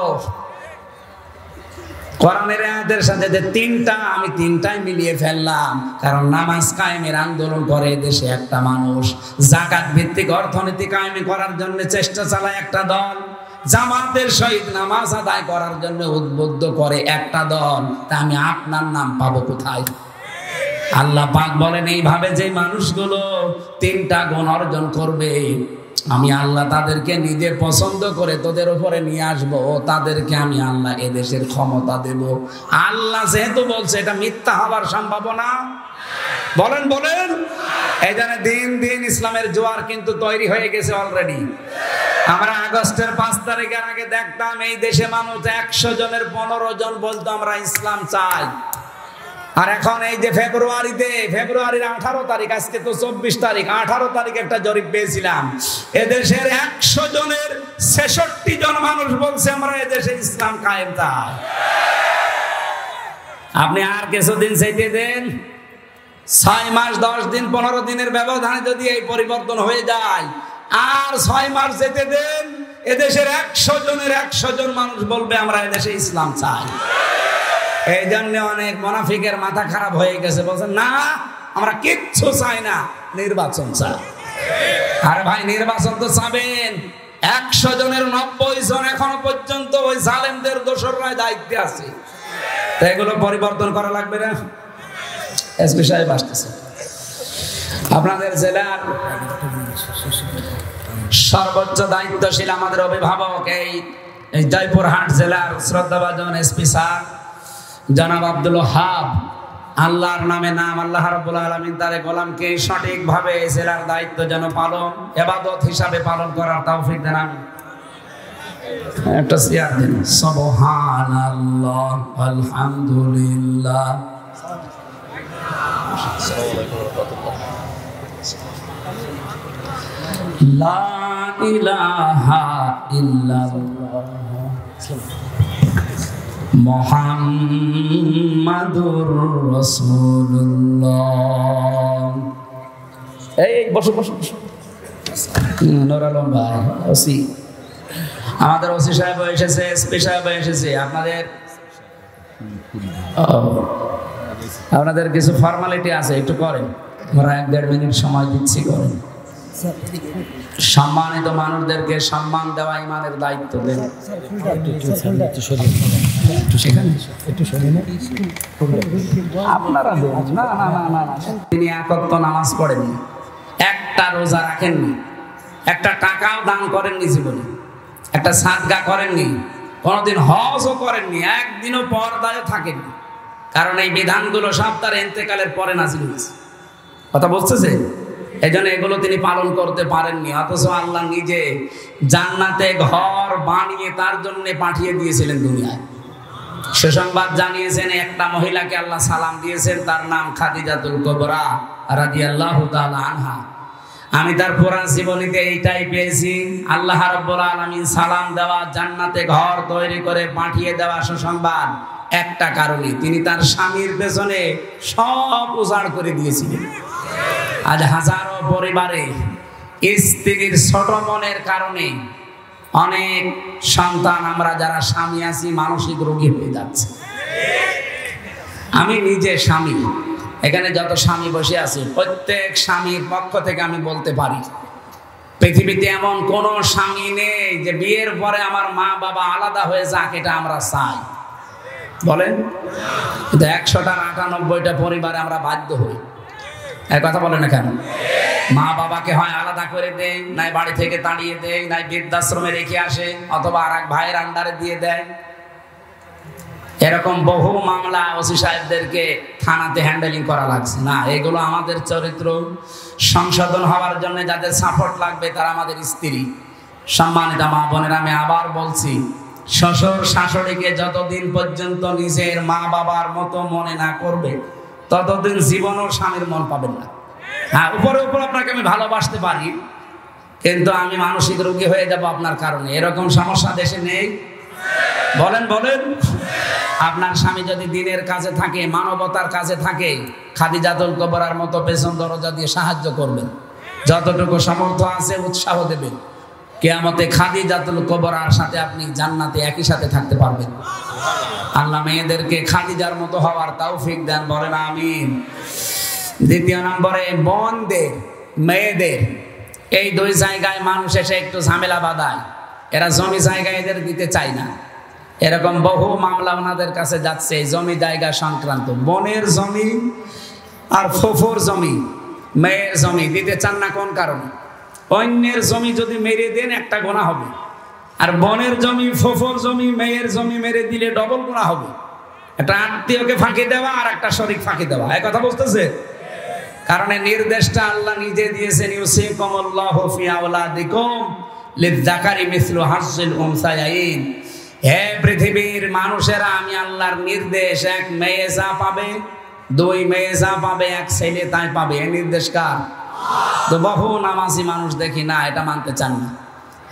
কোরআনের আয়াতের সাথে যে তিনটা, আমি তিনটাই মিলিয়ে ফেললাম। কারণ নামাজ কায়েমের আন্দোলন করে দেশে একটা মানুষ, যাকাত ভিত্তিক অর্থনীতি কায়েম করার জন্য চেষ্টা চালায় একটা দল, জামাতের সহিত নামাজ আদায় করার জন্য উদ্বুদ্ধ করে একটা দল। তা আমি আপনার নাম পাবো কোথায়? আল্লাহ পাক বলেন এইভাবে যে মানুষগুলো তিনটা গুণ অর্জন করবে, আমি আল্লাহ তাদেরকে নিজে পছন্দ করে তোদের উপরে নিয়ে আসবো, তাদেরকে আমি আল্লাহ এদেশের ক্ষমতা দেব। আল্লাহ যেহেতু বলছে, এটা মিথ্যা হবার সম্ভাবনা বলেন বলেন। এই জন্য দিন দিন ইসলামের জোয়ার কিন্তু তৈরি হয়ে গেছে অলরেডি। আমরা আগস্টের 5 তারিখের আগে দেখতাম এই দেশে মানুষ 100 জনের 15 জন বলতো আমরা ইসলাম চাই। আর এখন এই যে ফেব্রুয়ারির 18 তারিখ, আজকে তো 24 তারিখ, 18 তারিখ একটা জরিপ পেয়েছিলাম, এদেশের 100 জনের 66 জন মানুষ বলছে আমরা এদেশে ইসলাম কায়েম চাই। আপনি আর কিছুদিন চাইতে দেন, 6 মাস 10 দিন 15 দিনের ব্যবধানে যদি এই পরিবর্তন হয়ে যায়, আর 6 মাস যেতে দেন, এদেশের 100 জনের 100 জন মানুষ বলবে আমরা এদেশে ইসলাম চাই। এই জন্য অনেক মুনাফিকের মাথা খারাপ হয়ে গেছে, বলছেন না আমরা কিচ্ছু চাই না, নির্বাচন চাই। আরে ভাই নির্বাচন তো চাবেন, 100 জনের 90 জন এখনো পর্যন্ত ওই জালেমদের দোসররা দায়িত্বে আছে। তো এগুলো পরিবর্তন করা লাগবে না? এসপি সাহেব আসতেছে। আপনাদের জেলার সর্বোচ্চ দায়িত্বশীল আমাদের অভিভাবক এই জয়পুরহাট জেলার শ্রদ্ধাভাজন এসপি স্যার জনাব আব্দুল ওয়াহাব, আল্লাহর নামে নাম, আল্লাহ রাব্বুল আলামিন তার গোলামকে সঠিকভাবে জেলার দায়িত্ব যেন পালন, ইবাদত হিসাবে পালন করার তৌফিক দেন। আমি একটা সিয়ার দিন, সুবহানাল্লাহ আলহামদুলিল্লাহ লা ইলাহা ইল্লাল্লাহ মুহাম্মাদুর রাসূলুল্লাহ। এই বসো বসো বসো। নূর আলম ভাই ওসি, আমাদের ওসি সাহেব এসেছে, এসপি সাহেব এসেছে। আপনাদের কিছু ফর্মালিটি আছে, একটু করেন। আমরা 1-1.5 মিনিট সময় দিচ্ছি, করেন। সম্মানিত মানুষদেরকে সম্মান দেওয়া ইমানের দায়িত্ব দেন। আপনারা তিনি একত্ব নামাজ পড়েননি, একটা রোজা রাখেননি, একটা টাকাও দান করেননি জীবনে, একটা সাদগা করেননি, কোনোদিন হজও করেননি, একদিনও পর্দায় থাকেননি। কারণ এই বিধানগুলো সব তার ইন্তেকালের পরে নাযিল হয়েছে। কথা বলতেছে, এই জন্য এগুলো তিনি পালন করতে পারেননি। অথচ আল্লাহ নিজে জান্নাতে ঘর বানিয়ে তার জন্য পাঠিয়ে দিয়েছিলেন দুনিয়ায়। সুসংবাদ জানিয়েছেন একটা মহিলাকে আল্লাহ সালাম দিয়েছেন, তার নাম খাদিজাতুল কুবরা রাদিয়াল্লাহু তাআলা আনহা। আমি তার পুরা জীবনীতে এইটাই পেয়েছি, আল্লাহ রাব্বুল আলামিন সালাম দেওয়া, জান্নাতে ঘর তৈরি করে পাঠিয়ে দেওয়া সুসংবাদ একটা কারণে, তিনি তার স্বামীর পেছনে সব উজাড় করে দিয়েছিলেন। আজ হাজারো পরিবারে স্ত্রীর ছোট মনের কারণে অনেক সন্তান আমরা যারা স্বামী আছি মানসিক রোগী হয়ে যাচ্ছে। আমি নিজে স্বামী, এখানে যত স্বামী বসে আছে প্রত্যেক স্বামীর পক্ষ থেকে আমি বলতে পারি, পৃথিবীতে এমন কোন স্বামী নেই যে বিয়ের পরে আমার মা বাবা আলাদা হয়ে যাক এটা আমরা চাই, বলেন? কিন্তু 100টার 98টা পরিবারে আমরা বাধ্য হই। এই কথা বলে না কেন? মা বাবাকে হয় আলাদা করে দেয়, নাই বাড়ি থেকে তাড়িয়ে দেয়, নাই বৃদ্ধাশ্রমে রেখে আসে, অথবা আর এক ভাইয়ের আন্ডারে দিয়ে দেয়। এরকম বহু মামলা ওসি সাহেবদেরকে থানাতে হ্যান্ডেলিং করা লাগছে। না, এগুলো আমাদের চরিত্র সংশোধন হওয়ার জন্য যাদের সাপোর্ট লাগবে তারা আমাদের স্ত্রী। সম্মানিত মা বোনেরা, আমি আবার বলছি, শ্বশুর শাশুড়িকে যতদিন পর্যন্ত নিজের মা বাবার মতো মনে না করবে ততদিন জীবনও স্বামীর মন পাবেন না। হ্যাঁ, উপরে উপর আপনাকে আমি ভালোবাসতে পারি, কিন্তু আমি মানসিক রোগী হয়ে যাব আপনার কারণে। এরকম সমস্যা দেশে নেই? বলেন বলেন। আপনার স্বামী যদি দিনের কাজে থাকে, মানবতার কাজে থাকে, খাদিজাতুল কুবরার মতো পেছন দরজা দিয়ে সাহায্য করবেন, যতটুকু সামর্থ্য আছে উৎসাহ দেবেন। কিয়ামতে খাদিজাতুল কুবরার সাথে আপনি জান্নাতে একই সাথে থাকতে পারবেন। আল্লাহ মেয়েদেরকে খাদিজার মতো হওয়ার তৌফিক দেন, বলেন আমিন। দ্বিতীয় নম্বরে বোনদের, মেয়েদের, এই দুই জায়গায় মানুষ এসে একটু ঝামেলা বাঁধায়। এরা জমি জায়গা এদের দিতে চায় না। এরকম বহু মামলা ওনাদের কাছে যাচ্ছে জমি জায়গা সংক্রান্ত। বোনের জমি আর ফুফুর জমি, মেয়ের জমি দিতে চান না কোন কারণে? অন্যের জমি যদি মেরে দেন একটা গোনা হবে, আর বোনের জমি, ফুফুর জমি, মেয়ের জমি মেরে দিলে ডবল গোনা হবে। একটা আত্মীয়কে ফাঁকি দেওয়া আর একটা শরীক ফাঁকি দেওয়া, এই কথা বুঝতেছে? কারণ এই নির্দেশটা আল্লাহ নিজে দিয়েছেন, ইউসিকুমুল্লাহু ফি আওলাদিকুম লিয-যাকারি মিসলু হাজ্জিল উনসায়াইন। হে পৃথিবীর মানুষেরা, আমি আল্লাহর নির্দেশ, এক মেয়ে যা পাবে, দুই মেয়ে যা পাবে, এক ছেলে তাই পাবে। এই নির্দেশ কার? তো বহু নামাজি মানুষ দেখি না এটা মানতে চান না।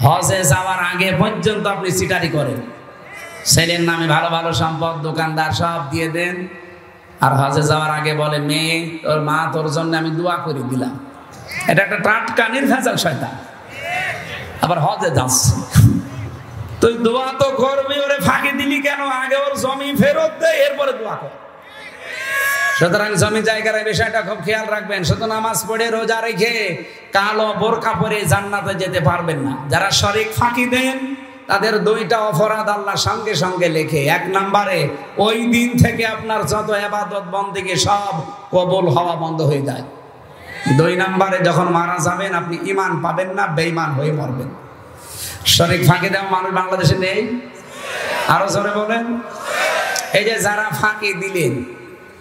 হজে যাওয়ার আগে পর্যন্ত আপনি চিটারি করেন, ছেলের নামে ভালো ভালো সম্পদ দোকানদার সব দিয়ে দেন, আর হজে যাওয়ার আগে বলে মেয়ে তোর মা তোর জন্য আমি দোয়া করে দিলাম। এটা একটা টাটকা নির্ভেজাল শয়তান। আবার হজে যাচ্ছে, তুই দোয়া তো করবি, ওরে ফাঁকি দিলি কেন? আগে ওর জমি ফেরত দে, এরপরে দোয়া কর। সুতরাং জমি জায়গার বিষয়টা খুব খেয়াল রাখবেন। শুধু নামাজ পড়ে রোজা রেখে কালো বোরকা পরে জান্নাতে যেতে পারবেন না। যারা শরীক ফাঁকি দেন তাদের দুইটা অপরাধ আল্লাহ সঙ্গে সঙ্গে লেখে। এক নম্বরে, ওই দিন থেকে আপনার যত ইবাদত বন্দেগী সব কবুল হওয়া বন্ধ হয়ে যায়। দুই নম্বরে, যখন মারা যাবেন আপনি ঈমান পাবেন না, বেঈমান হয়ে মরবেন। শরীক ফাঁকি দেওয়া মানুষ বাংলাদেশে নেই? আরো জোরে বলেন। এই যে যারা ফাঁকি দিলেন,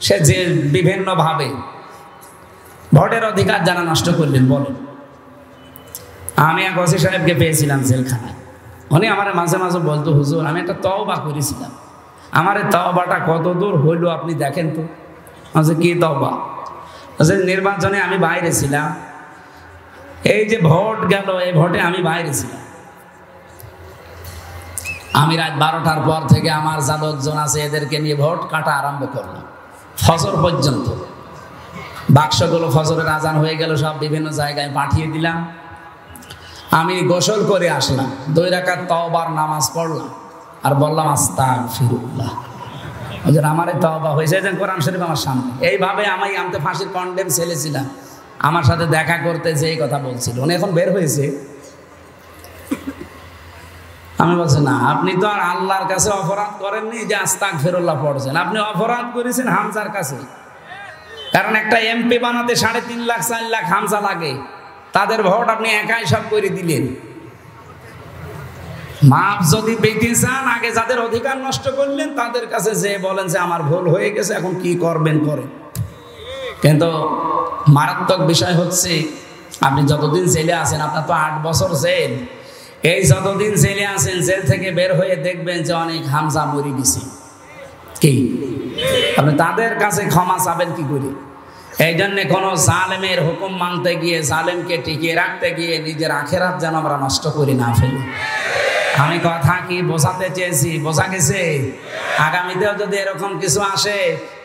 সে যে বিভিন্ন ভাবে ভোটের অধিকার যারা নষ্ট করলেন, বলেন। আমি এক ওসি সাহেবকে পেয়েছিলাম জেলখানায়। উনি আমার মাঝে মাঝে বলতো, হুজুর আমি একটা তওবা করেছিলাম, আমার তওবাটা কত দূর হইল আপনি দেখেন তো। আচ্ছা, কি তওবা? আচ্ছা, নির্বাচনে আমি বাইরে ছিলাম, এই যে ভোট গেল, এই ভোটে আমি বাইরে ছিলাম। আমি রাত 12টার পর থেকে আমার যা লোকজন আছে এদেরকে নিয়ে ভোট কাটা আরম্ভ করলাম, ফজর পর্যন্ত। বাক্সগুলো ফজরের আজান হয়ে গেল, সব বিভিন্ন জায়গায় পাঠিয়ে দিলাম। আমি গোসল করে আসলাম, 2 রাকাত তওবার নামাজ পড়লাম, আর বললাম আস্তাগফিরুল্লাহ। আমার তওবা হয়েছে, যে কোরআন শরীফ আমার সামনে। এইভাবে আমি ফাঁসির কন্ডেম ছেলে ছিলাম, আমার সাথে দেখা করতে যে এই কথা বলছিল। উনি এখন বের হয়েছে। আমি বলছি, না, আপনি তো আর আল্লাহর কাছে অপরাধ করেননি যে আস্তাগফিরুল্লাহ পড়ছেন, আপনি অপরাধ করেছেন হামজার কাছে। কারণ একটা এমপি বানাতে 3.5 লাখ 4 লাখ হামজা লাগে, তাদের ভোট আপনি একাই সব করে দিলেন। মাপ যদি পেতে চান, আগে যাদের অধিকার নষ্ট করলেন তাদের কাছে যে বলেন যে আমার ভুল হয়ে গেছে, এখন কি করবেন করেন। কিন্তু মারাত্মক বিষয় হচ্ছে, আপনি যতদিন জেলে আছেন, আপনার তো 8 বছর জেল, এই যতদিন জেলে আছেন, জেল থেকে বের হয়ে দেখবেন যে অনেক হামজা মরে গেছে। কি আপনি তাদের কাছে ক্ষমা চাবেন কি করে? এই জন্য কোন জালেমের হুকুম মানতে গিয়ে, জালেমকে টিকিয়ে রাখতে গিয়ে নিজের আখেরাত যেন আমরা নষ্ট করি না ফেলি। আমি কথা কি বোঝাতে চেয়েছি? বোঝা গেছে? আগামীতেও যদি এরকম কিছু আসে,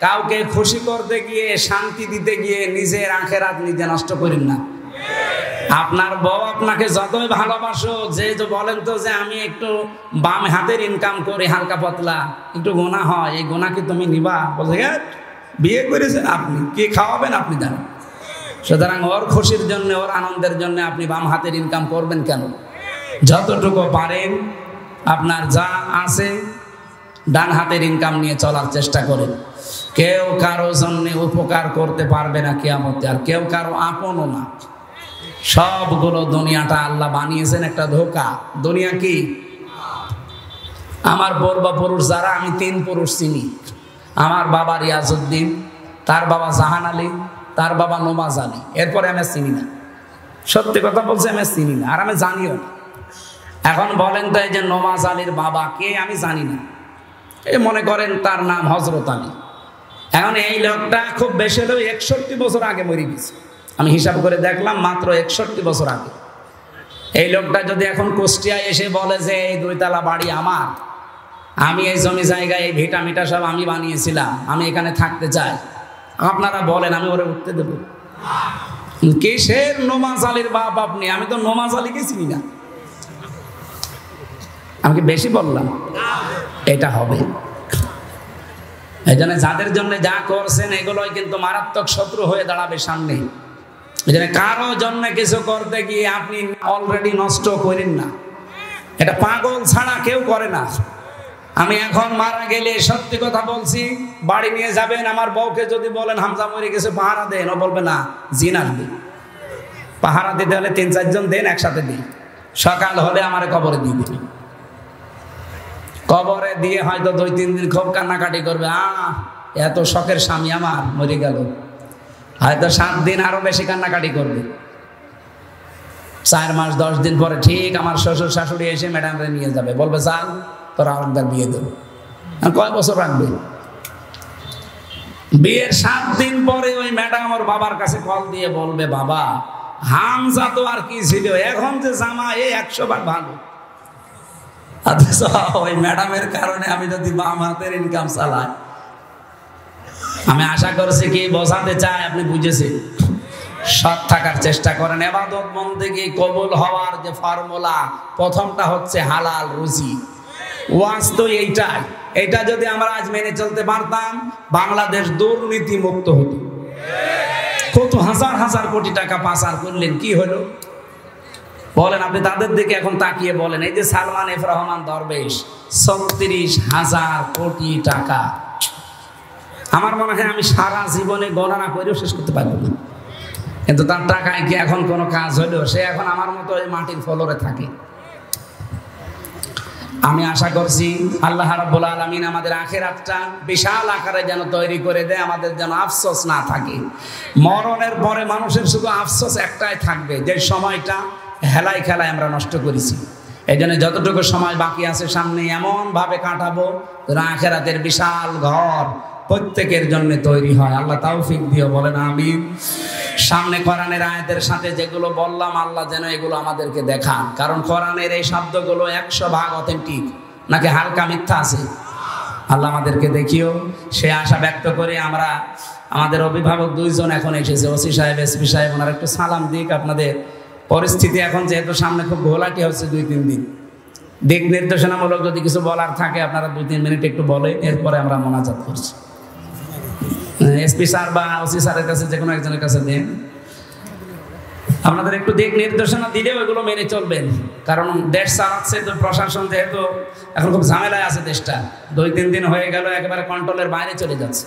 কাউকে খুশি করতে গিয়ে, শান্তি দিতে গিয়ে নিজের আখেরাত নিজে নষ্ট করেন না। আপনার বউ আপনাকে যতই ভালোবাসো, যে বলেন তো যে আমি একটু বাম হাতের ইনকাম করি, হালকা পাতলা একটু গোনা হয়, এই গোনা কি তুমি নিবা? বলছে বিয়ে করেছেন আপনি, কি খাওয়াবেন আপনি জানেন। সুতরাং ওর খুশির জন্য, ওর আনন্দের জন্য আপনি বাম হাতের ইনকাম করবেন কেন? যতটুকু পারেন আপনার যা আছে ডান হাতের ইনকাম নিয়ে চলার চেষ্টা করেন। কেউ কারো জন্য উপকার করতে পারবে না কিয়ামতে, আর কেউ কারো আপনও না। সবগুলো দুনিয়াটা আল্লাহ বানিয়েছেন একটা ধোঁকা। দুনিয়া কি? আমার পূর্বপুরুষ যারা, আমি 3 পুরুষ চিনি। আমার বাবা রিয়াজউদ্দিন, তার বাবা জাহান আলী, তার বাবা নমাজ আলী, এরপরে আমি চিনি না। সত্যি কথা বলছি, আমি চিনি না, আর আমি জানিও না। এখন বলেন তো এই যে নমাজ আলীর বাবা কে? আমি জানি না। এই মনে করেন তার নাম হযরত আলী। এখন এই লোকটা খুব বেশি হলেও 61 বছর আগে মরে গেছে। আমি হিসাব করে দেখলাম মাত্র 61 বছর আগে। এই লোকটা যদি এখন কুষ্টিয়ায় এসে বলে যে এই 2 তলা বাড়ি আমার, আমি এই জমি জায়গায় এই ভিটা মিটা সব আমি বানিয়েছিলাম, আমি এখানে থাকতে চাই, আপনারা বলেন আমি ওরে উঠতে দেব? কিসের নমাজ আলীর বাপ আপনি? আমি তো নমাজ আলীকে চিনি না। আমাকে বেশি বললাম? এটা হবে। এই জন্য যাদের জন্য যা করছেন এগুলোই কিন্তু মারাত্মক শত্রু হয়ে দাঁড়াবে সামনে। এই জন্য কারো জন্য কিছু করতে গিয়ে আপনি অলরেডি নষ্ট করেন না। এটা পাগল ছাড়া কেউ করে না। আমি এখন মারা গেলে সত্যি কথা বলছি, বাড়ি নিয়ে যাবেন, আমার বউকে যদি বলেন হামজা মরে গেছে পাহারা দেন, ও বলবে না, জিন আসবে। পাহারা দিতে হলে 3-4 জন দেন, একসাথে দিই। সকাল হলে আমার কবরে দিয়ে দিন। কবরে দিয়ে হয়তো 2-3 দিন খুব কান্নাকাটি করবে, এত শখের স্বামী আমার মরে গেল। হয়তো 7 দিন আরো বেশি কান্নাকাটি করবে। 4 মাস 10 দিন পরে ঠিক আমার শ্বশুর শাশুড়ি এসে ম্যাডামরে নিয়ে যাবে, বলবে চল তোর আরেকবার বিয়ে দেবো। কয় বছর রাখবে? বিয়ের 7 দিন পরে ওই ম্যাডাম ওর বাবার কাছে কল দিয়ে বলবে, বাবা হামজা তো আর কি ছিল, এখন যে জামা এই 100 বার ভালো। ওই ম্যাডামের কারণে আমি যদি বাম হাতের ইনকাম চালাই। আমি আশা করছি কি বোঝাতে চাই আপনি বুঝেছেন। সৎ থাকার চেষ্টা করেন। ইবাদত বন্দেগী কবুল হওয়ার যে ফর্মুলা, প্রথমটা হচ্ছে হালাল রুজি। ওয়াজ তো এইটাই। এটা যদি আমরা আজ মেনে চলতে পারতাম, বাংলাদেশ দুর্নীতি মুক্ত হতো। কত হাজার হাজার কোটি টাকা পাচার করলেন, কি হলো বলেন? আপনি তাদের দিকে এখন তাকিয়ে বলেন, এই যে সালমান এফ রহমান দরবেশ 36,000 কোটি টাকা। আমার মনে হয় আমি সারা জীবনে গণনা করেও শেষ করতে পারবো না। কিন্তু তার টাকায় কি এখন কোনো কাজ হলো? সে এখন আমার মতো ওই মাটির ফ্লোরে থাকে। আমি আশা করছি আল্লাহ রাব্বুল আলামিন আমাদের আখিরাতটা বিশাল আকারে যেন তৈরি করে দেয়, আমাদের যেন আফসোস না থাকে। মরণের পরে মানুষের শুধু আফসোস একটাই থাকবে, যে সময়টা হেলায় খেলায় আমরা নষ্ট করেছি। এই জন্য যতটুকু সময় বাকি আছে সামনে এমন ভাবে কাটাবো যেন আখিরাতের বিশাল ঘর প্রত্যেকের জন্য তৈরি হয়। আল্লাহ তৌফিক দিও, বলেন আমিন। সামনে কোরআনের আয়াতের সাথে যেগুলো বললাম, আল্লাহ যেন এগুলো আমাদেরকে দেখান। কারণ কোরআনের এই শব্দগুলো 100% অথেন্টিক, নাকি হালকা মিথ্যা আছে? আল্লাহ আমাদেরকে দেখিও, সে আশা ব্যক্ত করে আমরা আমাদের অভিভাবক 2 জন এখন এসেছে, ওসি সাহেব, এসপি সাহেব, ওনারা একটু সালাম দিক। আপনাদের পরিস্থিতি এখন যেহেতু সামনে খুব ঘোলাটি হচ্ছে 2-3 দিন, দিক নির্দেশনামূলক যদি কিছু বলার থাকে আপনারা 2-3 মিনিট একটু বলে, এরপরে আমরা মোনাজাত করছি। এসপি স্যার বা ওসি স্যারের কাছে যে কোনো একজনের কাছে দেন। আপনাদের একটু দিক নির্দেশনা দিলে ওইগুলো মেনে চলবেন। কারণ দেশ চালাচ্ছে তো প্রশাসন, যেহেতু এখন খুব ঝামেলায় আছে দেশটা। 2-3 দিন হয়ে গেল একেবারে কন্ট্রোলের বাইরে চলে যাচ্ছে।